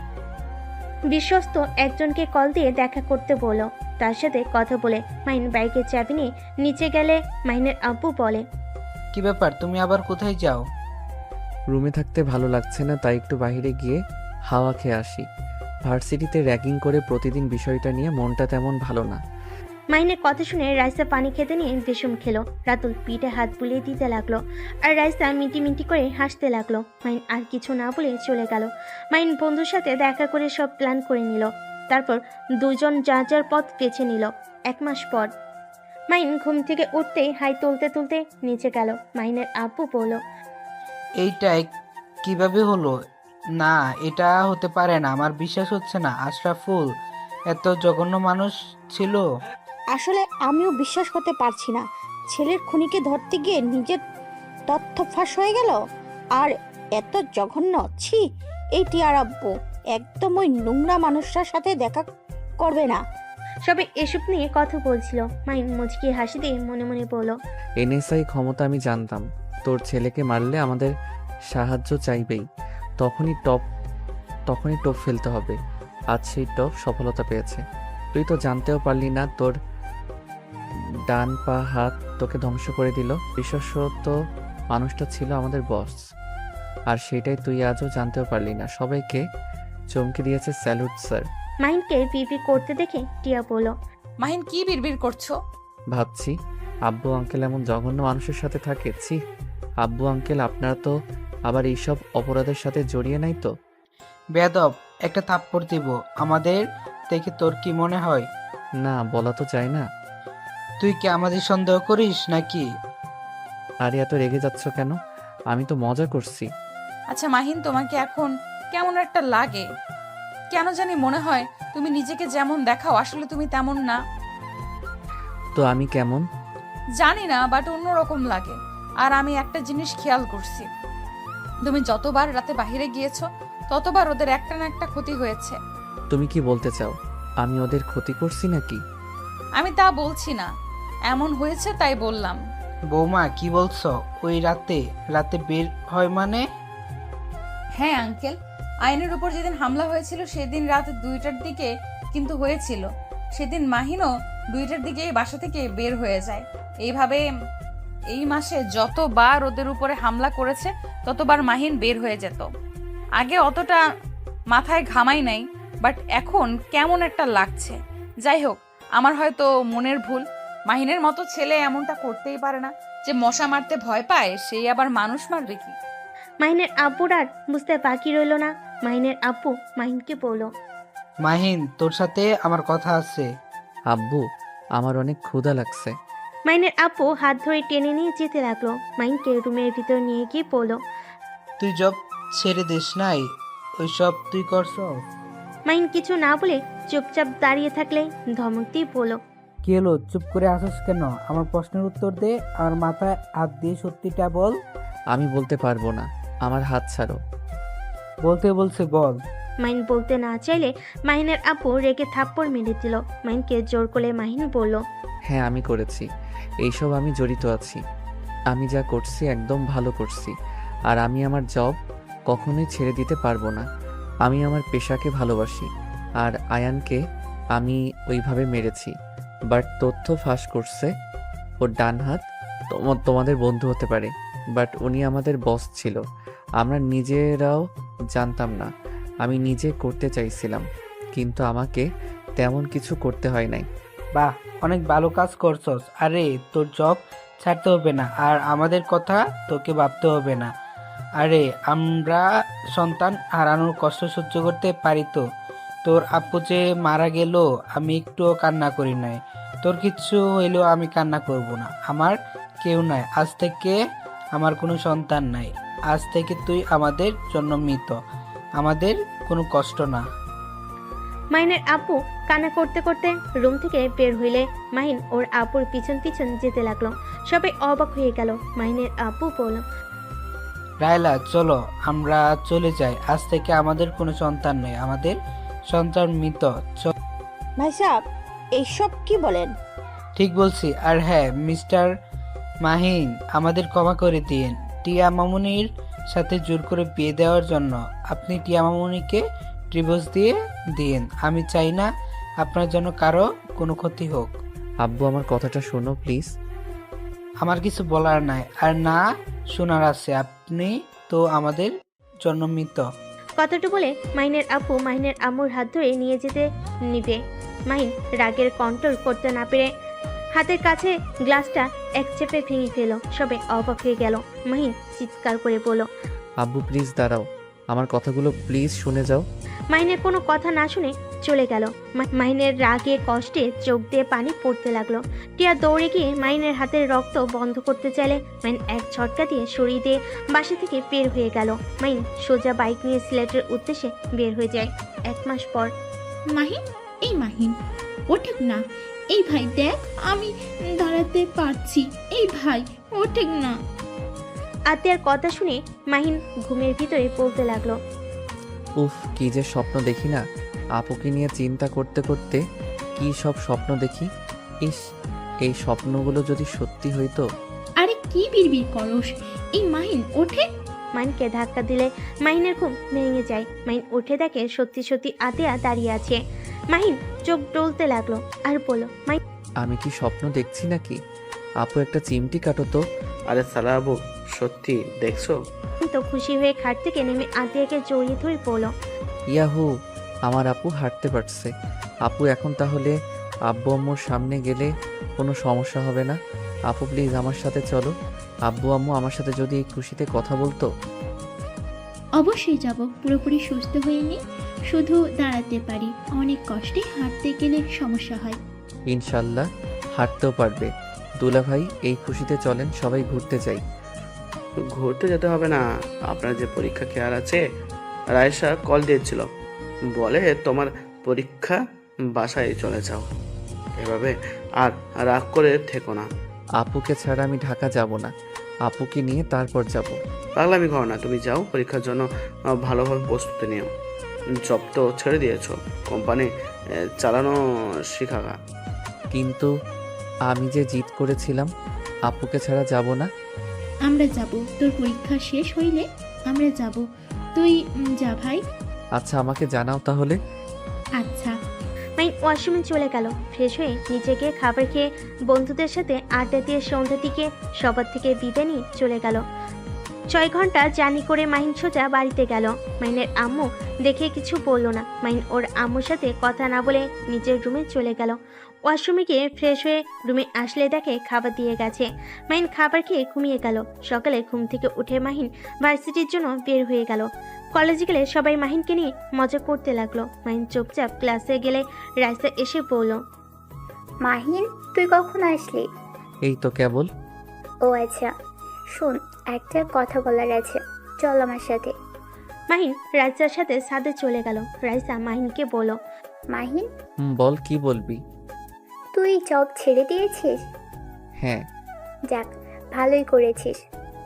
বিশ্বস্ত একজনকে কল দিয়ে দেখা করতে বলল। তার সাথে কথা বলে মাহিন বাইকের চাবি নিয়ে নিচে গেলে মাহিনের আব্বু বলে, কি ব্যাপার, তুমি আবার কোথায় যাও? রুমে থাকতে ভালো লাগছে না, তাই একটু বাইরে গিয়ে হাওয়া খেয়ে আসি। ভার্সিটিতে র্যাগিং করে প্রতিদিন বিষয়টা নিয়ে মনটা তেমন ভালো না। মাহিনের কথা শুনে রাইসা পানি খেতে নিয়ে দেশম খেলো। রাতুল পিঠে হাত বুলিয়ে দিতে লাগলো, আর রাইসা মিটি মিটি করে হাসতে লাগলো। মাহিন আর কিছু না বলে চলে গেল। মাহিন বন্ধুর সাথে দেখা করে সব প্ল্যান করে নিল। তারপর দুজন যার যার পথ বেছে নিল। 1 মাস পর মাহিন ঘুম থেকে উঠতেই হাই তুলতে তুলতে নিচে গেল। মাহিনের আব্বু বলল, এইটা কিভাবে হলো? না, এটা হতে পারে না, আমার বিশ্বাস হচ্ছে না। আশরাফুল এত জঘন্য মানুষ ছিল? আসলে আমিও বিশ্বাস করতে পারছি না। ছেলের খুনিকে ধরতে গিয়ে নিজের তথ্য ফাঁস হয়ে গেল, আর এত জঘন্য। ছি, এই টিয়ার আব্বু একদম ওই নোংরা মানুষটার সাথে দেখা করবে না। সবাই এসব নিয়ে কথা বলছিল। মাহিন মুচকি হাসি দিয়ে মনে মনে বলল, এনএসআই ক্ষমতা আমি জানতাম। তোর ছেলেকে মারলে আমাদের সাহায্য চাইবেই, তখনই টপ ফেলতে হবে। আজ সেই টপ সফলতা পেয়েছে। তুই তো জানতেও পারলি না, তোর ডান পা হাত তোকে ধ্বংস করে দিল। বিশ্বস্ত মানুষটা ছিল আমাদের বস, আর সেটাই তুই আজও জানতেও পারলি না। সবাইকে চমকে দিয়েছে। Salute sir. মাহিনকে বিপি করতে দেখে টিয়া বলল, মাহিন কি বিড়বিড় করছো? ভাবছি আব্বু আঙ্কেল এমন জঘন্য মানুষের সাথে থাকে। ছি, আব্বু আঙ্কেল আপনারা তো আবার এইসব অপরাধের সাথে জড়িয়ে নাই তো? বেয়াদব, একটা থাপ্পড় দিব। আমাদের দেখে তোর কি মনে হয়? না, বলা তো চাই না। তুই কি আমাদের সন্দেহ করিস নাকি? আরে এত রেগে যাচ্ছ কেন? আমি তো মজা করছি। আচ্ছা মাহিন, তোমাকে এখন কেমন একটা লাগে? কেন জানি মনে হয় তুমি নিজেকে যেমন দেখাও আসলে তুমি তেমন না। তো আমি কেমন? জানি না, বাট অন্যরকম লাগে। আর আমি একটা জিনিস খেয়াল করছি, তুমি যতবার রাতে বাইরে গিয়েছো ততবার ওদের একটা না একটা ক্ষতি হয়েছে। তুমি কি বলতে চাও আমি ওদের ক্ষতি করছি নাকি? আমি তা বলছি না, এমন হয়েছে তাই বললাম। বৌমা, কি বলছো? ওই রাতে বের হয় মানে? হ্যাঁ আঙ্কেল, আইনের উপর যেদিন হামলা হয়েছিল সেদিন রাত 2টার দিকে কিন্তু হয়েছিল। সেদিন মাহিনও 2টার দিকে বাসা থেকে বের হয়ে যায়। এইভাবে এই মাসে যতবার ওদের উপরে হামলা করেছে ততবার মাহিন বের হয়ে যেত। আগে অতটা মাথায় ঘামাই নাই, বাট এখন কেমন একটা লাগছে। যাই হোক, আমার হয়তো মনের ভুল। মাহিনের মতো ছেলে এমনটা করতেই পারে না। যে মশা মারতে ভয় পায় সেই আবার মানুষ মারবে কি? মাহিনের আব্বুর আর বুঝতে বাকি রইল না। মাহিনের আব্বু মাহিনকে বলল, মাহিন, তোর সাথে আমার কথা আছে। আব্বু, আমার অনেক ক্ষুধা লাগছে। মাহিনের আব্বু হাত ধরে টেনে নিয়ে যেতে লাগলো। মাহিনকে রুমের ভিতর নিয়ে গিয়ে বলল, তুই জব ছেড়ে দিস নাই, ওইসব তুই করছ? মাহিন কিছু না বলে চুপচাপ দাঁড়িয়ে থাকলে ধমক দিয়ে বলল, কি হলো, চুপ করে আসিস কেন? আমার প্রশ্নের উত্তর দে, আমার মাথায় হাত দিয়ে সত্যিটা বল। আমি বলতে পারবো না, আমার হাত ছাড়ো। বলতে বলছে বল। মাহিন বলতে না চাইলে মাহিনের আপু রেগে থাপ্পড় মেরে দিল। মাহিনকে জোর করে মাহিন বলল, হ্যাঁ আমি করেছি, এইসব আমি জড়িত আছি। আমি যা করছি একদম ভালো করছি, আর আমি আমার জব কখনোই ছেড়ে দিতে পারবো না। আমি আমার পেশাকে ভালোবাসি, আর আয়ানকে আমি ওইভাবে মেরেছি। বাট তথ্য ফাঁস করছে ওর ডান হাত তোমাদের বন্ধু হতে পারে, বাট উনি আমাদের বস ছিল। আমরা নিজেরাও জানতাম না। আমি নিজে করতে চাইছিলাম, কিন্তু আমাকে তেমন কিছু করতে হয় নাই। বাহ, অনেক ভালো কাজ করছস। আরে তোর জব ছাড়তে হবে না, আর আমাদের কথা তোকে ভাবতে হবে না। আরে আমরা সন্তান হারানোর কষ্ট সহ্য করতে পারি তো? তোর আপু যে মারা গেল আমি একটুও কান্না করি নাই। তোর কিচ্ছু হইলেও আমি কান্না করব না। আমার কেউ নাই, আজ থেকে আমার কোনো সন্তান নাই। আজ থেকে তুই আমাদের জন্য মৃত, আমাদের কোনো কষ্ট না। মাহিনের আপু কান্না করতে করতে রুম থেকে বের হইলে মাহিন ওর আপুর পিছন পিছন যেতে লাগলো। সবাই অবাক হয়ে গেল। মাহিনের আপু বলল, রায়লা চলো আমরা চলে যাই, আজ থেকে আমাদের কোনো সন্তান নেই, আমাদের সন্তান মৃত। ভাই সাহেব, এইসব কি বলেন? ঠিক বলছি। আর হ্যাঁ মিস্টার মাহিন, আমাদের ক্ষমা করে দিন টিয়া মামুনির সাথে জোর করে বিয়ে দেওয়ার জন্য। আপনি টিয়া মামুনিকে ডিভোর্স দিয়ে দিন। আমি চাই না আপনার জন্য কারো কোনো ক্ষতি হোক। আব্বু আমার কথাটা শোনো প্লিজ। আমার কিছু বলার নাই, আর না শোনার আছে। আপনি তো আমাদের জন্য মৃত। কথাটা বলে মাহিনের আপু মাহিনের আম্মুর হাত ধরে নিয়ে যেতে নিবে। মাহিন রাগের কন্ট্রোল করতে না পেরে হাতের কাছে গ্লাসটা এক চেপে ভেঙে ফেল। সবাই অবাক হয়ে গেল। মাহিন চিৎকার করে বলল, আব্বু প্লিজ দাঁড়াও, আমার কথাগুলো প্লিজ শুনে যাও। মাহিনের কোনো কথা না শুনে চলে গেল। মাহিনের রাগে কষ্টে চোখ দিয়ে পানি পড়তে লাগলো। টিয়া দৌড়ে গিয়ে মাহিনের হাতের রক্ত বন্ধ করতে চাইলে মাহিন এক ঝটকা দিয়ে সরিয়ে দিয়ে বাসা থেকে বের হয়ে গেল। মাহিন সোজা বাইক নিয়ে সিলেটের উদ্দেশ্যে বের হয়ে যায়। 1 মাস পর। মাহিন, এই মাহিন ওঠেক না। এই ভাই দেখ, আমি দাঁড়াতে পারছি। এই ভাই ওঠেক না। আত্মীয়ার কথা শুনে মাহিন ঘুমের ভিতরে পড়তে লাগলো। উফ, কি যে স্বপ্ন দেখি না। আপুকে নিয়ে চিন্তা করতে করতে কি সব স্বপ্ন দেখি। ইস, এই স্বপ্নগুলো যদি সত্যি হইতো। আরে কি বিড়বিড় করস? এই মাহিন ওঠে। মাহিনকে ধাক্কা দিলে মাহিনের ঘুম ভেঙে যায়। মাহিন উঠে দেখে সত্যি সত্যি আতিয়া দাঁড়িয়ে আছে। মাহিন চোখ ডলতে লাগলো আর বলল, মাহিন আমি কি স্বপ্ন দেখছি নাকি? আপু একটা চিমটি কাটো তো। আরে সালা আবু, সত্যি দেখছো? তো খুশি হয়ে খাট থেকে নেমে আতিয়াকে জড়িয়ে ধরে বলল, ইয়াহু, আমার আপু হাঁটতে পারছে। আপু এখন তাহলে আব্বু আম্মুর সামনে গেলে কোনো সমস্যা হবে না। আপু প্লিজ আমার সাথে চলো। আব্বু আম্মু আমার সাথে যদি এই খুশিতে কথা বলতো। অবশ্যই যাব, পুরোপুরি সুস্থ হয়ে নি। শুধু দাঁড়াতে পারি, অনেক কষ্টে হাঁটতে গেলে সমস্যা হয়। ইনশাল্লাহ হাঁটতেও পারবে। দুলা ভাই, এই খুশিতে চলেন সবাই ঘুরতে যাই। ঘুরতে যেতে হবে না, আপনার যে পরীক্ষা কেয়ার আছে, রায়সা কল দিয়েছিল, বলে তোমার পরীক্ষা, বাসায় চলে যাও। এভাবে আর রাগ করে থেকো না। আপুকে ছাড়া আমি ঢাকা যাব না। আপুকে নিয়ে তারপর যাব। পাগলামি করো না, তুমি যাও, পরীক্ষার জন্য ভালোভাবে প্রস্তুতি নিও। জব তো ছেড়ে দিয়েছো, কোম্পানি চালানো শিখাগা। কিন্তু আমি যে জিদ করেছিলাম, আপুকে ছাড়া যাব না। আমরা যাব, তোর পরীক্ষা শেষ হইলে আমরা যাব। তুই যা ভাই। আচ্ছা, আমাকে জানাও তাহলে। আচ্ছা। মাহিন ওয়াশরুমে চলে গেল। ফ্রেশ হয়ে নিচে গিয়ে খাবার খেয়ে বন্ধুদের সাথে আড্ডা দিয়ে সন্ধ্যার দিকে সবার থেকে বিদায় নিয়ে চলে গেল। 6 ঘন্টা জার্নি করে মাহিন সোজা বাড়িতে গেল। মাহিনের আম্মু দেখে কিছু বলল না। মাহিন ওর আম্মুর সাথে কথা না বলে নিজের রুমে চলে গেল। ওয়াশরুমে গিয়ে ফ্রেশ হয়ে রুমে আসলে দেখে খাবার দিয়ে গেছে। মাহিন খাবার খেয়ে ঘুমিয়ে গেল। সকালে ঘুম থেকে উঠে মাহিন ভার্সিটির জন্য বের হয়ে গেল। কলেজে গেলে সবাই মাহিনকে নিয়ে মজা করতে লাগলো। মাহিন চুপচাপ ক্লাসে গেলে রাইসা এসে বলল, মাহিন তুই কখন আসলি? এই তো কেবল। ও আচ্ছা, শোন একটা কথা বলার আছে, চল আমার সাথে। মাহিন রাইসার সাথে ছাদে চলে গেল। রাইসা মাহিনকে বলল, মাহিন বল, কি বলবি? তুই জব ছেড়ে দিয়েছিস? হ্যাঁ। যাক, ভালোই করেছিস।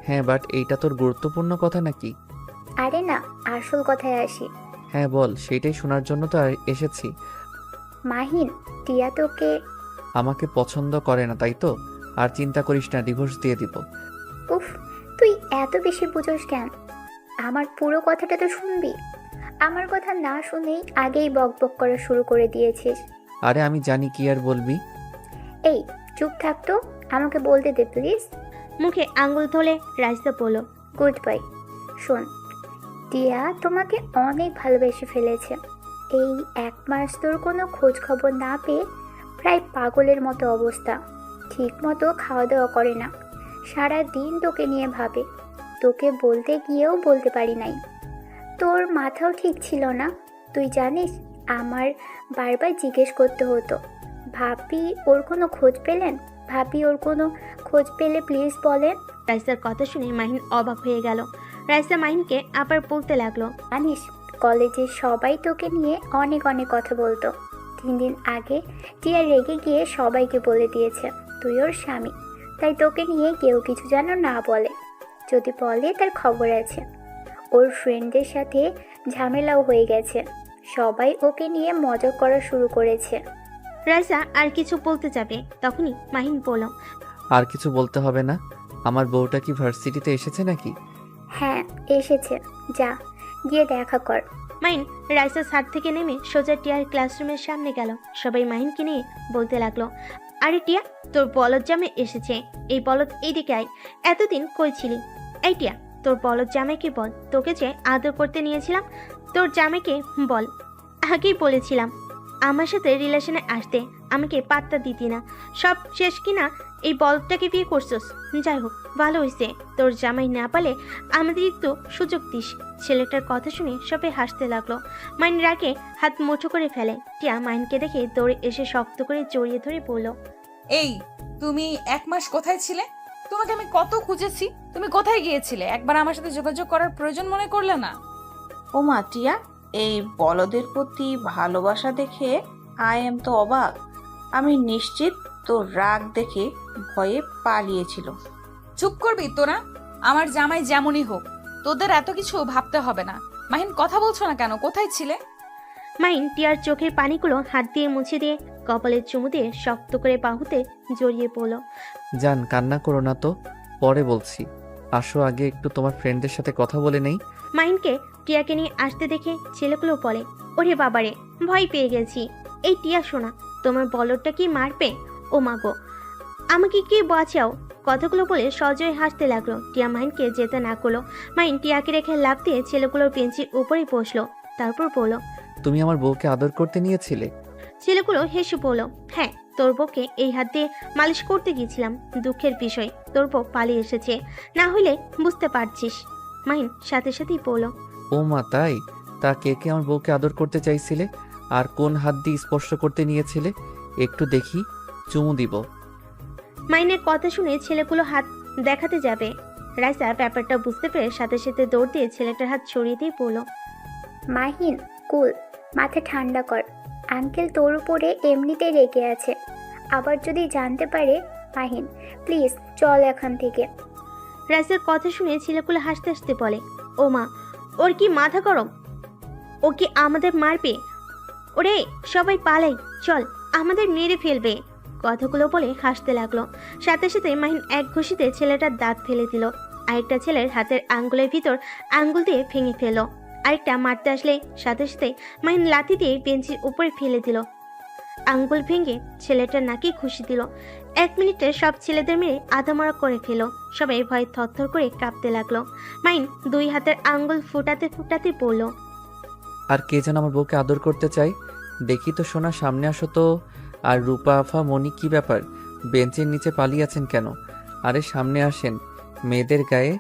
হ্যাঁ, বাট এইটা তোর গুরুত্বপূর্ণ কথা নাকি? আরে না, আসল কথায় আসি। হ্যাঁ বল, সেইটাই শোনার জন্য তো এসেছি। মাহিন, টিয়া তোকে... আমাকে পছন্দ করে না, তাই তো? আর চিন্তা করিস না, ডিভোর্স দিয়ে দিব। উফ, তুই এত বেশি বুঝোস কেন? আমার পুরো কথাটা তো শুনবি। আমার কথা না শুনেই আগেই বকবক করা শুরু করে দিয়েছিস। আরে আমি জানি, কি আর বলবি। এই চুপ থাক তো, আমাকে বলতে দে প্লিজ। মুখে আঙ্গুল তোলে রাইসা বলল, গুড বাই। শোন, টিয়া তোমাকে অনেক ভালোবেসে ফেলেছে। এই 1 মাস তোর কোনো খোঁজ খবর না পেয়ে প্রায় পাগলের মতো অবস্থা। ঠিক মতো খাওয়া দাওয়া করে না, সারা দিন তোকে নিয়ে ভাবে। তোকে বলতে গিয়েও বলতে পারি নাই। তোর মাথাও ঠিক ছিল না, তুই জানিস। আমার বারবার জিজ্ঞেস করতে হতো, ভাবি ওর কোনো খোঁজ পেলেন? ভাবি ওর কোনো খোঁজ পেলে প্লিজ বলেন। রাইসার কথা শুনে মাহিন অবাক হয়ে গেল। রাইসা মাহিনকে আবার বলতে লাগলো, জানিস, কলেজে সবাই তোকে নিয়ে অনেক অনেক কথা বলতো। 3 দিন আগে টিয়া রেগে গিয়ে সবাইকে বলে দিয়েছে তুই ওর স্বামী। তাই তোকে নিয়ে কেউ কিছু যেন না বলে, যদি বলে তার খবর আছে। ওর ফ্রেন্ডদের সাথে ঝামেলাও হয়ে গেছে, সবাই ওকে নিয়ে মজা করা শুরু করেছে। রাইসা আর কিছু বলতে যাবে, তখনই মাহিন বলল, আর কিছু বলতে হবে না। আমার বউটা কি ভার্সিটিতে এসেছে নাকি? হ্যাঁ এসেছে, যা গিয়ে দেখা কর। মাহিন রাইসার ছাদ থেকে নেমে সোজা টিয়ার ক্লাসরুমের সামনে গেল। সবাই মাহিনকে নিয়ে বলতে লাগলো, আরে টিয়া, তোর বলদ জামাই এসেছে। এই বলদ এইদিকে আয়, এতদিন কই ছিলি? এই টিয়া, তোর বলদ জামাইকে বল তোকে যে আদর করতে নিয়েছিলাম, তোর জামাইকে বল। আগেই বলেছিলাম আমার সাথে রিলেশনে আসতে, আমাকে পাত্তা দিতি না। সব শেষ কিনা এই বলদটাকে বিয়ে করছস। যাই হোক, ভালো হয়েছে, তোর জামাই না পালে আমাদের একটু সুযোগ দিস। ছেলেটার কথা শুনে সবাই হাসতে লাগলো। মাইন রাগে হাত মুঠো করে ফেলে। টিয়া মাইনকে দেখে দৌড়ে এসে শক্ত করে জড়িয়ে ধরে বলল, এই, তুমি 1 মাস কোথায় ছিলে? তোমাকে আমি কত খুঁজেছি, তুমি কোথায় গিয়েছিলে? একবার আমার সাথে যোগাযোগ করার প্রয়োজন মনে করলে না? ও মা টিয়া, এই বলদের প্রতি ভালোবাসা দেখে আই এম তো অবাক। আমি নিশ্চিত তোর রাগ দেখে ভয়ে পালিয়েছিল। চুপ করবি তোরা? আমার জামাই যেমনই হোক, তোদের এত কিছু ভাবতে হবে না। মাহিন, কথা বলছো না কেন? কোথায় ছিলে? মাইন টিয়ার চোখের পানিগুলো হাত দিয়ে মুছে দিয়ে কপালের চুমু দিয়ে শক্ত করে বাহুতে জড়িয়ে পড়ল। জান, কান্না করো না তো, পরে বলছি। আসো, আগে একটু তোমার ফ্রেন্ডদের সাথে কথা বলে নেই। মাইনকে টিয়াকে নিয়ে আসতে দেখে ছেলেগুলো বলে, ওরে বাবারে, ভয় পেয়ে গেছি। এই টিয়া শোনা, তোমার বলদটা কি মারবে? ও মাগো, আমাকে কি বাঁচাও। কথাগুলো বলে সজয় হাসতে লাগলো। টিয়া মাইনকে যেতে না করলো। মাইন টিয়াকে রেখে লাফ দিয়ে ছেলেগুলোর বেঞ্চির উপরেই বসলো। তারপর বলল, তুমি আমার বউকে আদর করতে নিয়েছিলে? ছেলেগুলো হেসে বলল, হ্যাঁ, তোর বউকে এই হাত দিয়ে মালিশ করতে গিয়েছিলাম। দুঃখের বিষয়, তোর বউ পালিয়ে এসেছে, না হইলে বুঝতে পারছিস। মাইন সাথে সাথেই বলল, ও মা, তাই? তা কে কে আমার বউকে আদর করতে চাইছিলে? আর কোন হাত দিয়ে স্পর্শ করতে নিয়েছিলে? একটু দেখি, চুমু দিব। মাইনের কথা শুনে ছেলেগুলো হাত দেখাতে যাবে। রাইসা ব্যাপারটা বুঝতে পেরে সাথে সাথে দৌড় দিয়ে ছেলেটার হাত সরিয়ে দিয়ে বলল, মাহিন কুল, মাথা ঠান্ডা কর। আঙ্কেল তোর উপরে এমনিতেই রেগে আছে, আবার যদি জানতে পারে। মাহিন প্লিজ চল এখান থেকে। রাইসার কথা শুনে ছেলেগুলো হাসতে হাসতে বলে, ও মা, ওর কি মাথা গরম? ও কি আমাদের মারবে? ওরে সবাই পালাই, চল, আমাদের মেরে ফেলবে। কথাগুলো বলে হাসতে লাগলো। সাথে সাথে মাহিন এক ঘুষিতে ছেলেটার দাঁত ফেলে দিল। আরেকটা ছেলের হাতের আঙ্গুলের ভিতর আঙ্গুল দিয়ে ভেঙে ফেলল। আরেকটা মারতে আসলে সাথে সাথে মাহিন লাথি দিয়ে বেঞ্চির উপরে ফেলে দিল। আঙ্গুল ভেঙে ছেলেটার নাকি ঘুষি দিল। 1 মিনিটে সব ছেলেদের মেরে আধামরা করে ফেল। সবাই ভয়ে থরথর করে কাঁপতে লাগলো। মাহিন 2 হাতের আঙ্গুল ফুটাতে ফুটাতে পড়ল, আর কে যেন আমার বউকে আদর করতে চাই? দেখি তো সোনা, সামনে আসো তো। আর রূপা আফা, মনি, কি ব্যাপার? বেঞ্চের নিচে পালিয়ে আছেন কেন? আরে সামনে আসেন। মেয়েদের গায়ে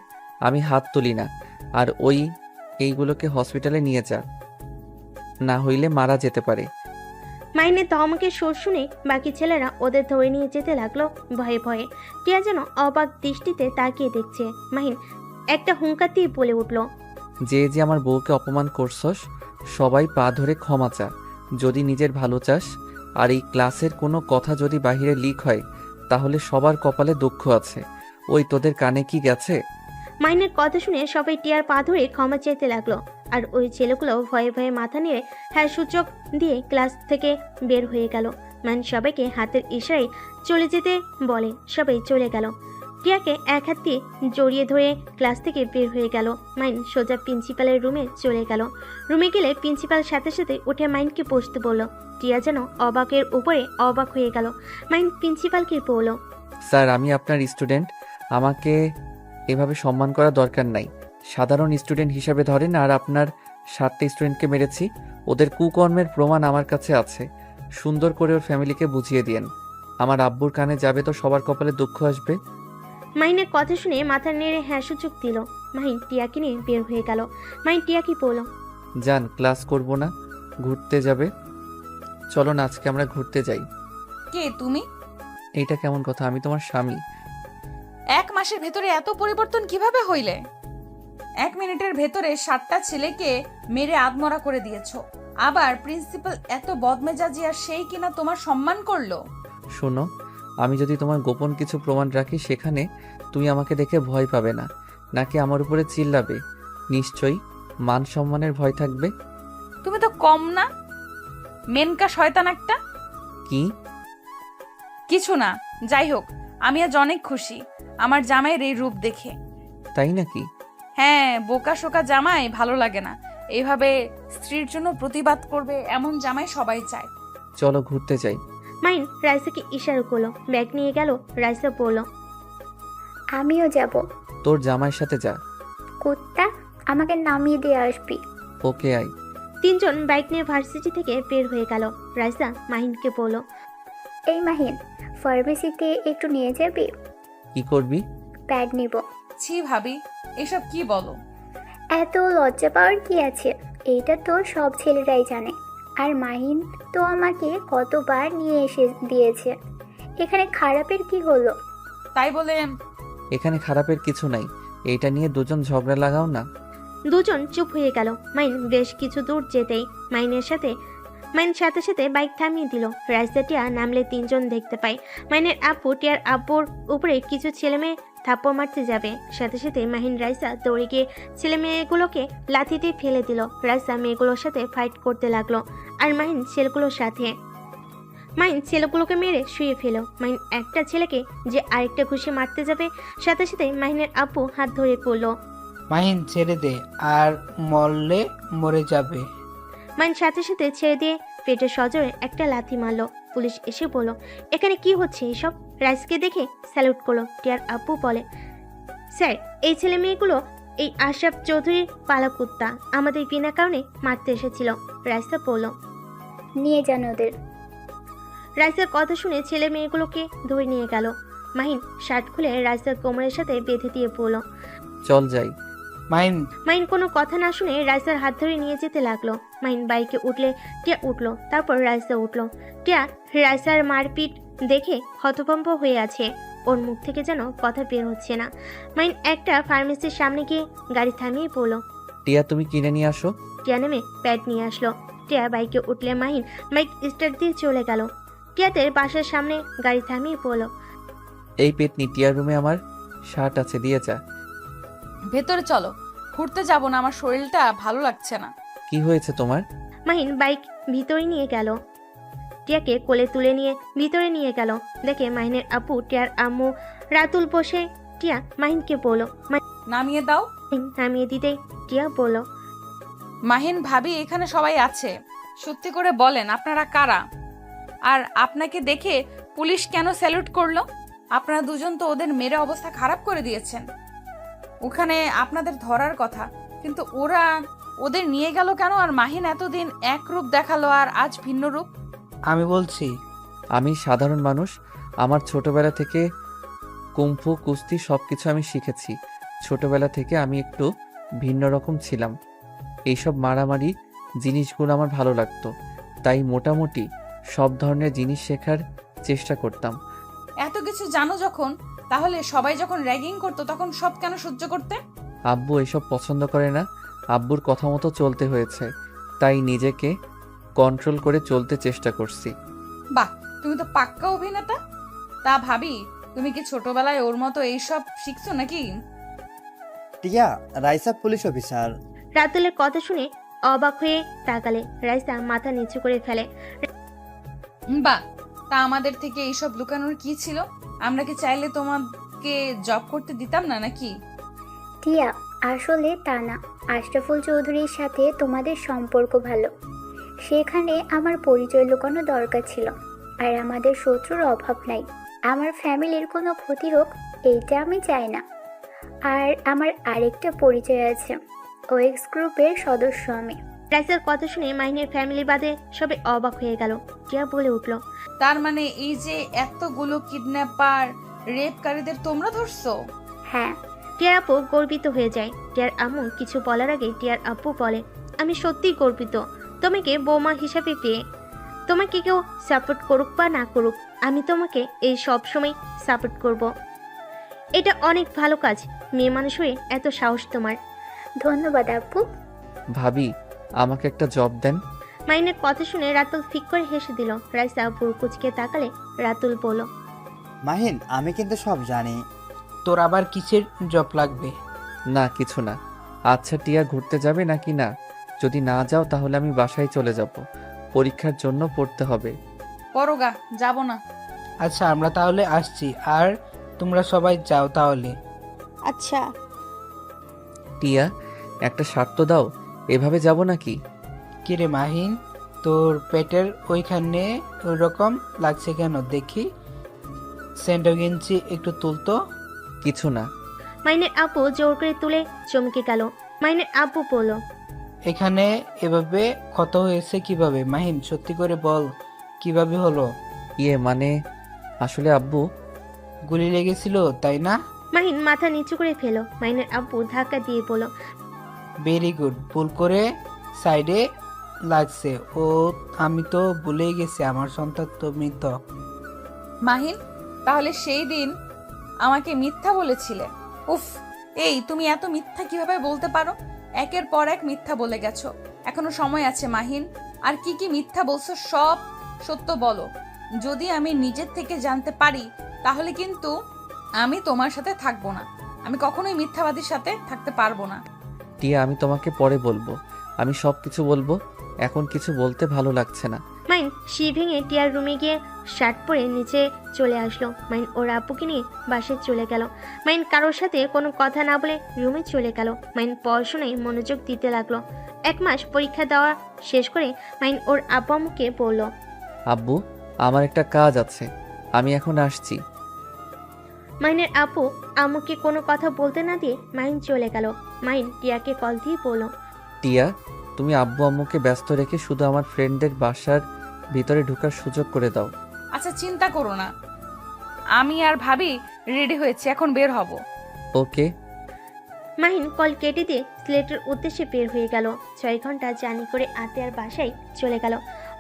আমি হাত তুলি না। আর এইগুলোকে হসপিটালে নিয়ে যা, না হইলে মারা যেতে পারে। মাইনের ধমকের সুর শুনে বাকি ছেলেরা ওদের ধরে নিয়ে যেতে লাগলো ভয়ে ভয়ে। টিয়া যেন অবাক দৃষ্টিতে তাকিয়ে দেখছে। মাহিন একটা হুঙ্কার দিয়ে বলে উঠল, যে যে আমার বউকে অপমান করছস, সবাই পা ধরে ক্ষমা চা। যদি নিজের ভালো চাস, আর এই ক্লাসের কোনো কথা যদি বাইরে লিক হয় তাহলে সবার কপালে দুঃখ আছে। ওই তোদের কানে কি গেছে? মাইনের কথা শুনে সবাই টিয়ার পা ধরে ক্ষমা চাইতে লাগলো। আর ওই ছেলেগুলো ভয়ে ভয়ে মাথা নেড়ে হ্যাঁ সূচক দিয়ে ক্লাস থেকে বের হয়ে গেল। মাইন সবাইকে হাতের ইশারায় চলে যেতে বলে, সবাই চলে গেল। টিয়াকে এক হাত দিয়ে জড়িয়ে ধরে ক্লাস থেকে বের হয়ে গেল। মাইন সোজা প্রিন্সিপালের রুমে চলে গেল। রুমে গেলে প্রিন্সিপাল সাথে সাথে উঠে মাইনকে বসতে বলল। টিয়া যেন অবাকের উপরে অবাক হয়ে গেল। মাইন প্রিন্সিপালকে বলল, স্যার, আমি আপনার স্টুডেন্ট, আমাকে এভাবে সম্মান করা দরকার নাই। সাধারণ স্টুডেন্ট হিসাবে ধরেন। আর আপনার 7টা স্টুডেন্টকে মেরেছি, ওদের কুকর্মের প্রমাণ আমার কাছে আছে। সুন্দর করে ওর ফ্যামিলিকে বুঝিয়ে দিয়েন। আমার আব্বুর কানে যাবে তো সবার কপালে দুঃখ আসবে। মাইনের কথা শুনে মাথা নেড়ে হ্যাঁ সূচক দিল। মাহিন টিয়াকে নিয়ে বের হয়ে গেল। মাইন টিয়াকে বলল, যান, ক্লাস করব না, ঘুরতে যাবে। চলো না, আজকে আমরা ঘুরতে যাই। কে তুমি? এইটা কেমন কথা? আমি তোমার স্বামী। 1 মাসের ভেতরে এত পরিবর্তন কিভাবে হইলে? 1 মিনিটের ভেতরে 7টা ছেলেকে মেরে আদমরা করে দিয়েছো। আবার প্রিন্সিপাল এত বদমেজাজি, আর সেই কিনা তোমার সম্মান করলো। শোনো, আমি যদি তোমার গোপন কিছু প্রমাণ রাখি সেখানে তুমি আমাকে দেখে ভয় পাবে না, নাকি আমার উপরে চিল্লাবে? নিশ্চয়ই মান সম্মানের ভয় থাকবে। তুমি তো কম না, মেনকা শয়তান একটা। কি? কিছু না, যাই হোক, আমি আজ অনেক খুশি আমার জামাইয়ের এই রূপ দেখে। তাই নাকি? হ্যাঁ, বোকা শোকা জামাই ভালো লাগে না। এইভাবে স্ত্রীর জন্য প্রতিবাদ করবে এমন জামাই সবাই চায়। চলো ঘুরতে যাই। মাইন রাইসাকে ইশারা করলো। ব্যাগ নিয়ে গেল। রাইসা বলল, আমিও যাব। তোর জামাইয়ের সাথে যা। কুত্তা, আমাকে নামিয়ে দিয়ে আসবি। ওকে, আই। তিনজন বাইক নিয়ে ভার্সিটি থেকে বের হয়ে গেল। রাইসা মাহিনকে বলল, এই মাহিন, ফার্মেসিতে একটু নিয়ে যাবি? কি করবি? প্যাড নিব। ছি ভাবি, এসব কি বলো? এত লজ্জা পাওয়ার কি আছে? এইটা তো সব ছেলেরাই জানে। আর মাহিন তো আমাকে কতবার নিয়ে এসে দিয়েছে। এখানে খারাপের কি হলো? তাই বলে এখানে খারাপের কিছু নাই, এইটা নিয়ে দুজন ঝগড়া লাগাও না। দুজন চুপ হয়ে গেল। মাইন বেশ কিছু দূর যেতেই মাইন সাথে সাথে বাইক থামিয়ে দিল। রাইসা টিয়া নামলে তিনজন দেখতে পায়। মাইনের আপু টিয়ার আব্বুর উপরে কিছু ছেলে মেয়ে থাপ্পড় মারতে যাবে। সাথে সাথে মাহিন রাইসা দৌড়ে গিয়ে ছেলে মেয়েগুলোকে লাথি দিয়ে ফেলে দিল। রাইসা মেয়েগুলোর সাথে ফাইট করতে লাগলো, আর মাহিন ছেলেগুলোকে মেরে শুয়ে ফেলো। মাহিন একটা ছেলেকে যে আরেকটা ঘুষি মারতে যাবে, সাথে সাথে মাহিনের আব্বু হাত ধরে পড়লো। মাহিন ছেড়ে দে, আর মরলে মরে যাবে। মাইন সাথে সাথে ছেড়ে দিয়ে পেটে সজোরে একটা লাথি মারলো। পুলিশ এসে বলল, এখানে কি হচ্ছে এসব? রাইসকে দেখে স্যালুট করলো। টিয়ার আব্বু বলে, স্যার, এই ছেলে মেয়েগুলো এই আশরাফ চৌধুরীর পালা কুত্তা, আমাদের বিনা কারণে মারতে এসেছিল। রাইসা বলল, নিয়ে যান ওদের। রাইসার কথা শুনে ছেলে মেয়েগুলোকে ধরে নিয়ে গেল। মাহিন শার্ট খুলে রাইসার কোমরের সাথে বেঁধে দিয়ে বলল, চল যাই। মাহিন কোনো কথা না শুনে রাইসার হাত ধরে নিয়ে যেতে লাগলো। মাহিন বাইকে উঠলে টিয়া উঠলো, তারপর রাইসা উঠলো। টিয়া রাইসার মারপিট দেখে হতভম্ব হয়ে আছে। ওর মুখ থেকে যেন কথা বের হচ্ছে না। মাহিন একটা ফার্মেসির সামনে গিয়ে গাড়ি থামিয়ে পড়ল। টিয়া, তুমি কিনে নিয়ে আসো। টিয়া নেমে প্যাড নিয়ে আসলো। টিয়া বাইকে উঠলে মাহিন বাইক স্টার্ট দিয়ে চলে গেল। টিয়াদের বাসার সামনে গাড়ি থামিয়ে পড়ল। এই পেতনি, টিয়ার রুমে আমার শার্ট আছে, দিয়ে যা। ভেতরে চলো, ঘুরতে যাব না, আমার শরীরটা ভালো লাগছে না। কি হয়েছে তোমার? মাহিন বাইক ভিতরে নিয়ে গেল। টিয়াকে কোলে তুলে নিয়ে ভিতরে নিয়ে গেল। দেখে মাহিনের আপু টিয়ার আম্মু রাতুল বসে। টিয়া মাহিনকে বলল, নামিয়ে দাও। মাহিন নামিয়ে দিতেই টিয়া বলল, মাহিন ভাবি, এখানে সবাই আছে, সত্যি করে বলেন আপনারা কারা? আর আপনাকে দেখে পুলিশ কেন স্যালুট করলো? আপনারা দুজন তো ওদের মেরে অবস্থা খারাপ করে দিয়েছেন। ওখানে আপনাদের ধরার কথা, কিন্তু ওদের নিয়ে গেল কেন? আর মাহিন এতদিন এক রূপ দেখালো, আর আজ ভিন্ন রূপ। আমি বলছি, আমি সাধারণ মানুষ। আমার ছোটবেলা থেকে কুম্ফু, কুস্তি সবকিছু আমি শিখেছি। ছোটবেলা থেকে আমি একটু ভিন্ন রকম ছিলাম। এইসব মারামারি জিনিসগুলো আমার ভালো লাগতো, তাই মোটামুটি সব ধরনের জিনিস শেখার চেষ্টা করতাম। এত কিছু জানো যখন, তাহলে সবাই যখন র্যাগিং করতো তখন সব কেন সহ্য করতে? আব্বু এসব পছন্দ করে না। আব্বুর কথা মতো চলতে হয়েছে, তাই নিজেকে কন্ট্রোল করে চলতে চেষ্টা করছি। বাহ, তুমি তো পাক্কা অভিনেতা। তা ভাবি, তুমি কি ছোটবেলায় ওর মতো এইসব শিখছো নাকি? টিয়া, রাইসা পুলিশ অফিসার। রাতুলের কথা শুনে অবাক হয়ে তাকালে। রাইসা মাথা নিচু করে ফেলে। বাহ, তা আমাদের থেকে এইসব লুকানোর কি ছিল? আমরা কি চাইলে তোমাকে জব করতে দিতাম না নাকি? টিয়া, আসলে তা না। আশরাফুল চৌধুরীর সাথে তোমাদের সম্পর্ক ভালো, সেখানে আমার পরিচয় লুকানো দরকার ছিল। আর আমাদের শত্রুর অভাব নাই। আমার ফ্যামিলির কোনো ক্ষতি হোক এইটা আমি চাই না। আর আমার আরেকটা পরিচয় আছে, ওয়েক্স গ্রুপের সদস্য আমি। রাইসার কথা শুনে মাহিনের ফ্যামিলি বাদে সবাই অবাক হয়ে গেল। টিয়া বলে উঠল, তার মানে এই যে এতগুলো কিডন্যাপার, রেপকারীদের তোমরা ধরছো? হ্যাঁ। টিয়ার আপু গর্বিত হয়ে যায়। টিয়ার আম্মু কিছু বলার আগে টিয়ার আপু বলে, আমি সত্যিই গর্বিত তোমাকে বৌমা হিসাবে পেয়ে। তোমাকে কেউ সাপোর্ট করুক বা না করুক, আমি তোমাকে এই সব সময় সাপোর্ট করব। এটা অনেক ভালো কাজ। মেয়ে মানুষ হয়ে এত সাহস তোমার। ধন্যবাদ আপু। ভাবি, আমাকে একটা জব দেন। মাইনের কথা শুনে রাতুল ফিক করে হেসে দিল। রাইসা বুড় কুচকে তাকালে রাতুল বলল, মাহিন, আমি কিন্তু সব জানি। তোর আবার কিসের জব লাগবে? না, কিছু না। আচ্ছা টিয়া, ঘুরতে যাবে নাকি না? যদি না যাও তাহলে আমি বাসায় চলে যাব, পরীক্ষার জন্য পড়তে হবে। পরগা, যাব না। আচ্ছা, আমরা তাহলে আসছি। আর তোমরা সবাই যাও তাহলে। আচ্ছা। টিয়া, একটা শর্ত দাও, এভাবে যাব নাকি? কিরে মাহিন, তোর পেটের ওইখানে ওই রকম লাগছে কেন দেখি? সেন্টার গেঞ্জি একটু তুলতো। কিছু না। মাইনের আপু জোর করে তুলে চমকে গেল। মাইনের আপু বলল, এখানে এভাবে ক্ষত হয়েছে কিভাবে? মাহিন, সত্যি করে বল, কিভাবে হলো? মানে আসলে আব্বু, গুলি লেগেছিল তাই না? মাহিন মাথা নিচু করে ফেলো। মাইনের আপু ধাক্কা দিয়ে বলল, ভেরি গুড, ভুল করে সাইডে লাগছে। ও, আমি তো ভুলেই গেছি, আমার সন্তান তো মৃত। মাহিন, তাহলে সেই দিন আমাকে মিথ্যা বলেছিলে? উফ, এই তুমি এত মিথ্যা কিভাবে বলতে পারো? একের পর এক মিথ্যা বলে গেছো। এখনো সময় আছে মাহিন, আর কি কি মিথ্যা বলছো সব সত্য বলো। যদি আমি নিজের থেকে জানতে পারি তাহলে কিন্তু আমি তোমার সাথে থাকবো না। আমি কখনোই মিথ্যাবাদীর সাথে থাকতে পারবো না। টিয়া, আমি তোমাকে পরে বলবো। আমি সব কিছু বলবো, এখন কিছু বলতে ভালো লাগছে না। মাইন শি ভেঙে টিয়ার রুমে গিয়ে শার্ট পরে নিচে চলে আসলো। মাইন ওর আপুকে নিয়ে বাসায় চলে গেল। মাইন কারোর সাথে কোনো কথা না বলে রুমে চলে গেল। মাইন পড়াশোনায় মনোযোগ দিতে লাগলো। 1 মাস পরীক্ষা দেওয়া শেষ করে মাইন ওর আব্বু আম্মুকে বলল, আব্বু, আমার একটা কাজ আছে, আমি এখন আসছি। মাইনের আপু আম্মুকে কোনো কথা বলতে না দিয়ে মাইন চলে গেল। মাইন টিয়াকে কল দিয়ে বলল, টিয়া, তুমি আব্বু আম্মুকে ব্যস্ত রেখে শুধু আমার ফ্রেন্ডদের বাসার ভিতরে ঢোকার সুযোগ করে দাও। আচ্ছা, চিন্তা করো না, আমি আর ভাবি রেডি হয়েছি, এখন বের হব। ওকে। মাহিন কল কেটে দিয়ে সিলেটের উদ্দেশ্যে বের হয়ে গেল। 6 ঘন্টা জার্নি করে আতিয়ার বাসায় চলে গেল।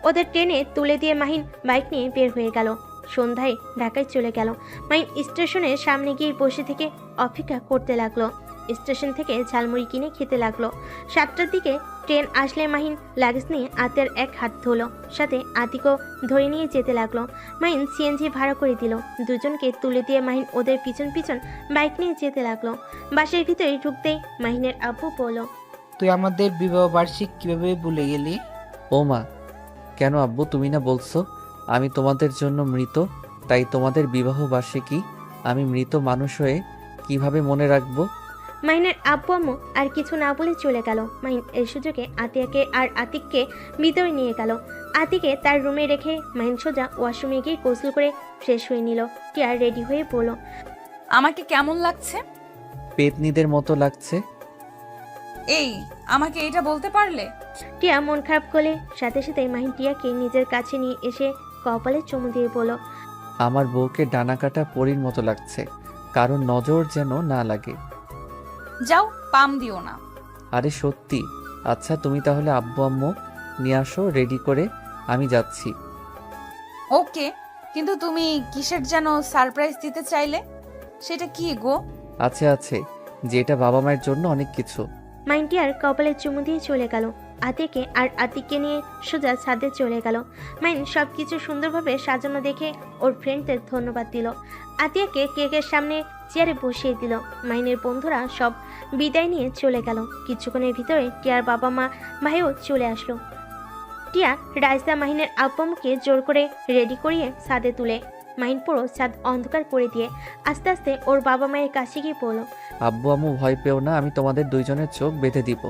ওদের ট্রেনে তুলে দিয়ে মাহিন বাইক নিয়ে বের হয়ে গেল। সন্ধ্যায় ঢাকায় চলে গেল। মাহিন স্টেশনের সামনে গিয়ে বসে থেকে অপেক্ষা করতে লাগলো। স্টেশন থেকে ঝালমুড়ি কিনে খেতে লাগলো। 7টার দিকে ট্রেন আসলে মাহিন লাগেজ নিয়ে আতিয়ার এক হাত ধরলো, সাথে আতিকও ধরে নিয়ে যেতে লাগলো। মাহিন সিএনজি ভাড়া করে দিল। দুজনকে তুলে দিয়ে মাহিন ওদের পিছন পিছন বাইক নিয়ে যেতে লাগলো। বাসের ভিতরে ঢুকতেই মাহিনের আব্বু বলল, তুই আমাদের বিবাহ বার্ষিক কিভাবে ভুলে গেলি? ও মা, কেন আব্বু, তুমি না বলছো আমি তোমাদের জন্য মৃত, তাই তোমাদের বিবাহ বার্ষিকী আমি মৃত মানুষ হয়ে কিভাবে মনে রাখবো? মাহিনের আব্বু আম্মু আর কিছু না বলে চলে গেল। মাহিন এই সুযোগে আতিয়াকে আর আতিককে ভিতরে নিয়ে গেল। আতিকে তার রুমে রেখে মাহিন সোজা ওয়াশরুমে গিয়ে গোসল করে ফ্রেশ হয়ে নিল। টিয়া রেডি হয়ে বলল, আমাকে কেমন লাগছে? পেতনিদের মতো লাগছে। এই, আমাকে এটা বলতে পারলে? টিয়া মন খারাপ করলে সাথে সাথে মাহিন টিয়াকে নিজের কাছে নিয়ে এসে কপালে চুমু দিয়ে বলল, আমার বউকে ডানা কাটা পরীর মতো লাগছে, কারণ নজর যেন না লাগে। যাও, পাম দিও না। আরে সত্যি। আচ্ছা, তুমি তাহলে আব্বু আম্মু নিয়ে আসো রেডি করে, আমি যাচ্ছি। ওকে, কিন্তু তুমি কিসের যেন সারপ্রাইজ দিতে চাইলে, সেটা কি গো? আছে, যেটা বাবা মায়ের জন্য অনেক কিছু। মাহিন টিয়ার কপালে চুমু দিয়ে চলে গেল। আতিকে আর আতিককে নিয়ে সোজা ছাদে চলে গেল। মাইন সব কিছু সুন্দরভাবে সাজানো দেখে ওর ফ্রেন্ডদের ধন্যবাদ দিল। আতিয়াকে কেকের সামনে চেয়ারে বসিয়ে দিল। মাইনের বন্ধুরা সব বিদায় নিয়ে চলে গেল। কিছুক্ষণের ভিতরে টিয়ার বাবা মা ভাইও চলে আসলো। টিয়া রাইসা মাহিনের আব্বামকে জোর করে রেডি করিয়ে ছাদে তুলে মাহিন পুরো ছাদ অন্ধকার করে দিয়ে আস্তে আস্তে ওর বাবা মায়ের কাছে গিয়ে পড়ল। আব্বু আম্মু ভয় পেও না, আমি তোমাদের দুইজনের চোখ বেঁধে দিব।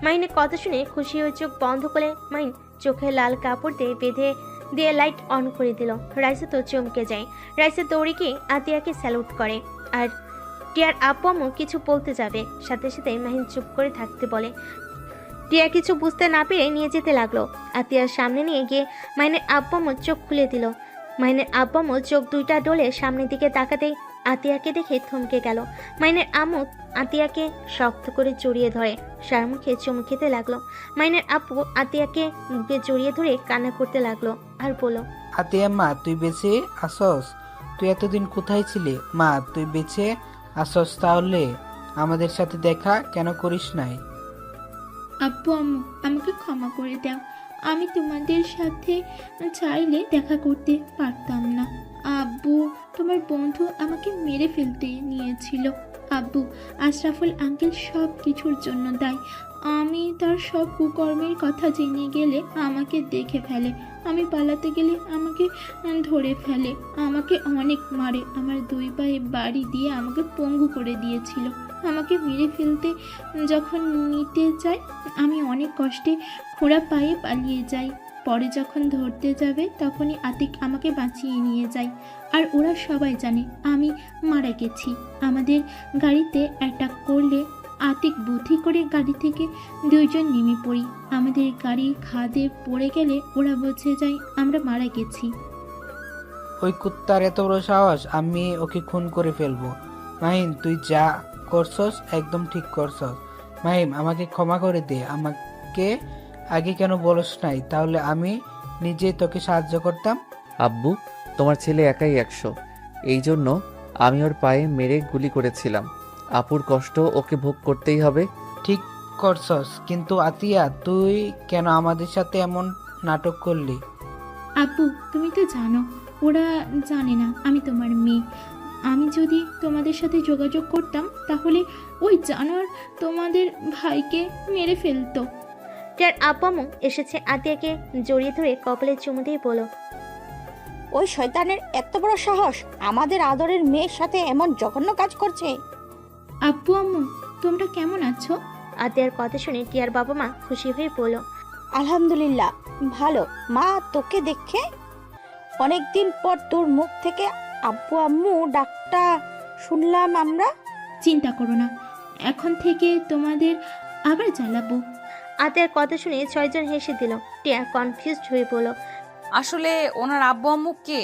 মাহিনের কথা শুনে খুশি হয়ে চোখ বন্ধ করে মাহিন চোখে লাল কাপড় দিয়ে বেঁধে দিয়ে লাইট অন করে দিল। রাইসা তো চমকে যায়। রাইসা দৌড়ে গিয়ে আতিয়াকে স্যালুট করে আর টিয়ার আব্বু আম্মু কিছু বলতে যাবে, সাথে সাথে মাহিন চুপ করে থাকতে বলে। টিয়া কিছু বুঝতে না পেরে নিয়ে যেতে লাগলো। আতিয়ার সামনে নিয়ে গিয়ে মাহিনের আব্বু আম্মু চোখ খুলে দিল। মাহিনের আব্বু আম্মু চোখ দুইটা ডলে সামনের দিকে তাকাতেই আতিয়াকে দেখে থমকে গেল। মাহিনের আম্মু আতিয়াকে শক্ত করে জড়িয়ে ধরে সার মুখে চুমু খেতে লাগলো। মাহিনের আব্বু আতিয়াকে মুখে জড়িয়ে ধরে কান্না করতে লাগলো আর বলল, আতিয়া মা তুই বেঁচে আসস? তুই এতদিন কোথায় ছিলি? মা তুই বেঁচে আসস, তাহলে আমাদের সাথে দেখা কেন করিস নাই? আব্বু আম্মু আমাকে ক্ষমা করে দাও, আমি তোমাদের সাথে চাইলে দেখা করতে পারতাম না। আব্বু, তোমার বন্ধু আমাকে মেরে ফেলতে নিয়েছিল। আব্বু, আশরাফুল আঙ্কেল সব কিছুর জন্য দায়ী। আমি তার সব কুকর্মের কথা জেনে গেলে আমাকে দেখে ফেলে, আমি পালাতে গেলে আমাকে ধরে ফেলে, আমাকে অনেক মারে, আমার দুই পায়ে বাড়ি দিয়ে আমাকে পঙ্গু করে দিয়েছিল। আমাকে মেরে ফেলতে যখন নিতে চায় আমি অনেক কষ্টে খোঁড়া পায়ে পালিয়ে যাই। পরে যখন ধরতে যাবে তখনই আতিক আমাকে বাঁচিয়ে নিয়ে যায়। আর ওরা সবাই জানে আমি মারা গেছি। আমাদের গাড়িতে অ্যাটাক করলে আতিক বুদ্ধি করে গাড়ি থেকে দুইজন নেমে পড়ি। আমাদের গাড়ি খাদে পড়ে গেলে ওরা বুঝে যায় আমরা মারা গেছি। ওই কুত্তার এত বড় সাহস, আমি ওকে খুন করে ফেলবো। মাহিন তুই যা করছস একদম ঠিক করছস। মাহিম আমাকে ক্ষমা করে দে, আমাকে আগে কেন বলস নাই? তাহলে আমি নিজে তোকে সাহায্য করতাম। আব্বু, তোমার ছেলে একাই 100, এই জন্য আমি ওর পায়ে মেরে গুলি করেছিলাম। আপুর কষ্ট ওকে ভোগ করতেই হবে। ঠিক করছস, কিন্তু আতিয়া তুই কেন আমাদের সাথে এমন নাটক করলি? আব্বু, তুমি তো জানো ওরা জানে না আমি তোমার মেয়ে। আমি যদি তোমাদের সাথে যোগাযোগ করতাম তাহলে ওই জানোয়ার তোমাদের ভাইকে মেরে ফেলতো। টিয়ার আব্বু আম্মু এসেছে আতিয়াকে জড়িয়ে ধরে কপালে চুমু দিয়ে বলো, ওই শয়তানের এত বড় সাহস আমাদের আদরের মেয়ের সাথে এমন জঘন্য কাজ করছে। আব্বু আম্মু, তোমরা কেমন আছো? আতিয়ার কথা শুনে টিয়ার বাবা মা খুশি হয়ে বলল, আলহামদুলিল্লাহ ভালো। মা তোকে দেখে অনেকদিন পর তোর মুখ থেকে আব্বু আম্মু ডাকটা শুনলাম আমরা। চিন্তা করো না, এখন থেকে তোমাদের আবার জ্বালাবো। আতিয়ার কথা শুনে 6 জন হেসে দিল। টিয়া কনফিউজড হয়ে বলল, আসলে ওনার আব্বু আম্মু কে?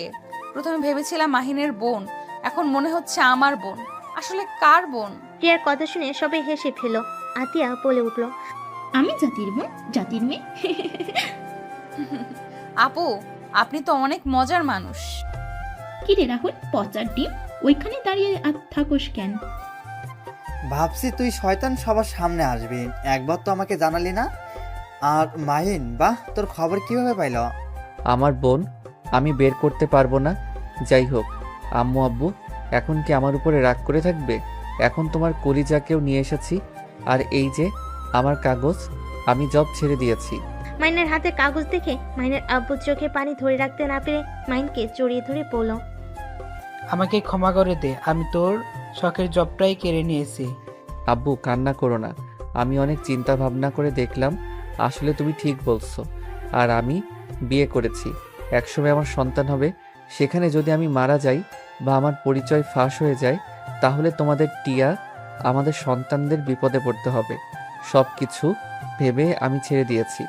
প্রথমে ভেবেছিলাম মাহিনের বোন, এখন মনে হচ্ছে আমার বোন। আসলে কার বোন? টিয়ার কথা শুনে সবাই হেসে ফেল। আতিয়া বলে উঠল, আমি জাতির বোন, জাতির মেয়ে। আপু, আপনি তো অনেক মজার মানুষ। কি রে রাহুল, পচার ডিম, ওইখানে দাঁড়িয়ে থাকোস কেন? ভাবছি তুই শয়তান সবার সামনে আসবি, একবার তো আমাকে জানালি না। আর মাহিন, বাহ, তোর খবর কিভাবে পাইল? আমার বোন, আমি বের করতে পারবো না। যাই হোক, আম্মু আব্বু এখন কি আমার উপরে রাগ করে থাকবে? এখন তোমার কলিজাকেও নিয়ে এসেছি। আর এই যে আমার কাগজ, আমি জব ছেড়ে দিয়েছি। মাইনের হাতে কাগজ দেখে মাইনের আব্বুর চোখে পানি ধরে রাখতে না পেরে মাইনকে জড়িয়ে ধরে বলল, আমাকে ক্ষমা করে দে, আমি তোর শখের জবটাই কেড়ে নিয়েছি। আব্বু কান্না করো না, আমি অনেক চিন্তা ভাবনা করে দেখলাম আসলে তুমি ঠিক বলছো। আর আমি বিয়ে করেছি, একসময় আমার সন্তান হবে। সেখানে যদি আমি মারা যাই বা আমার পরিচয় ফাঁস হয়ে যায় তাহলে তোমাদের টিয়া আমাদের সন্তানদের বিপদে পড়তে হবে। সব কিছু ভেবে আমি ছেড়ে দিয়েছি।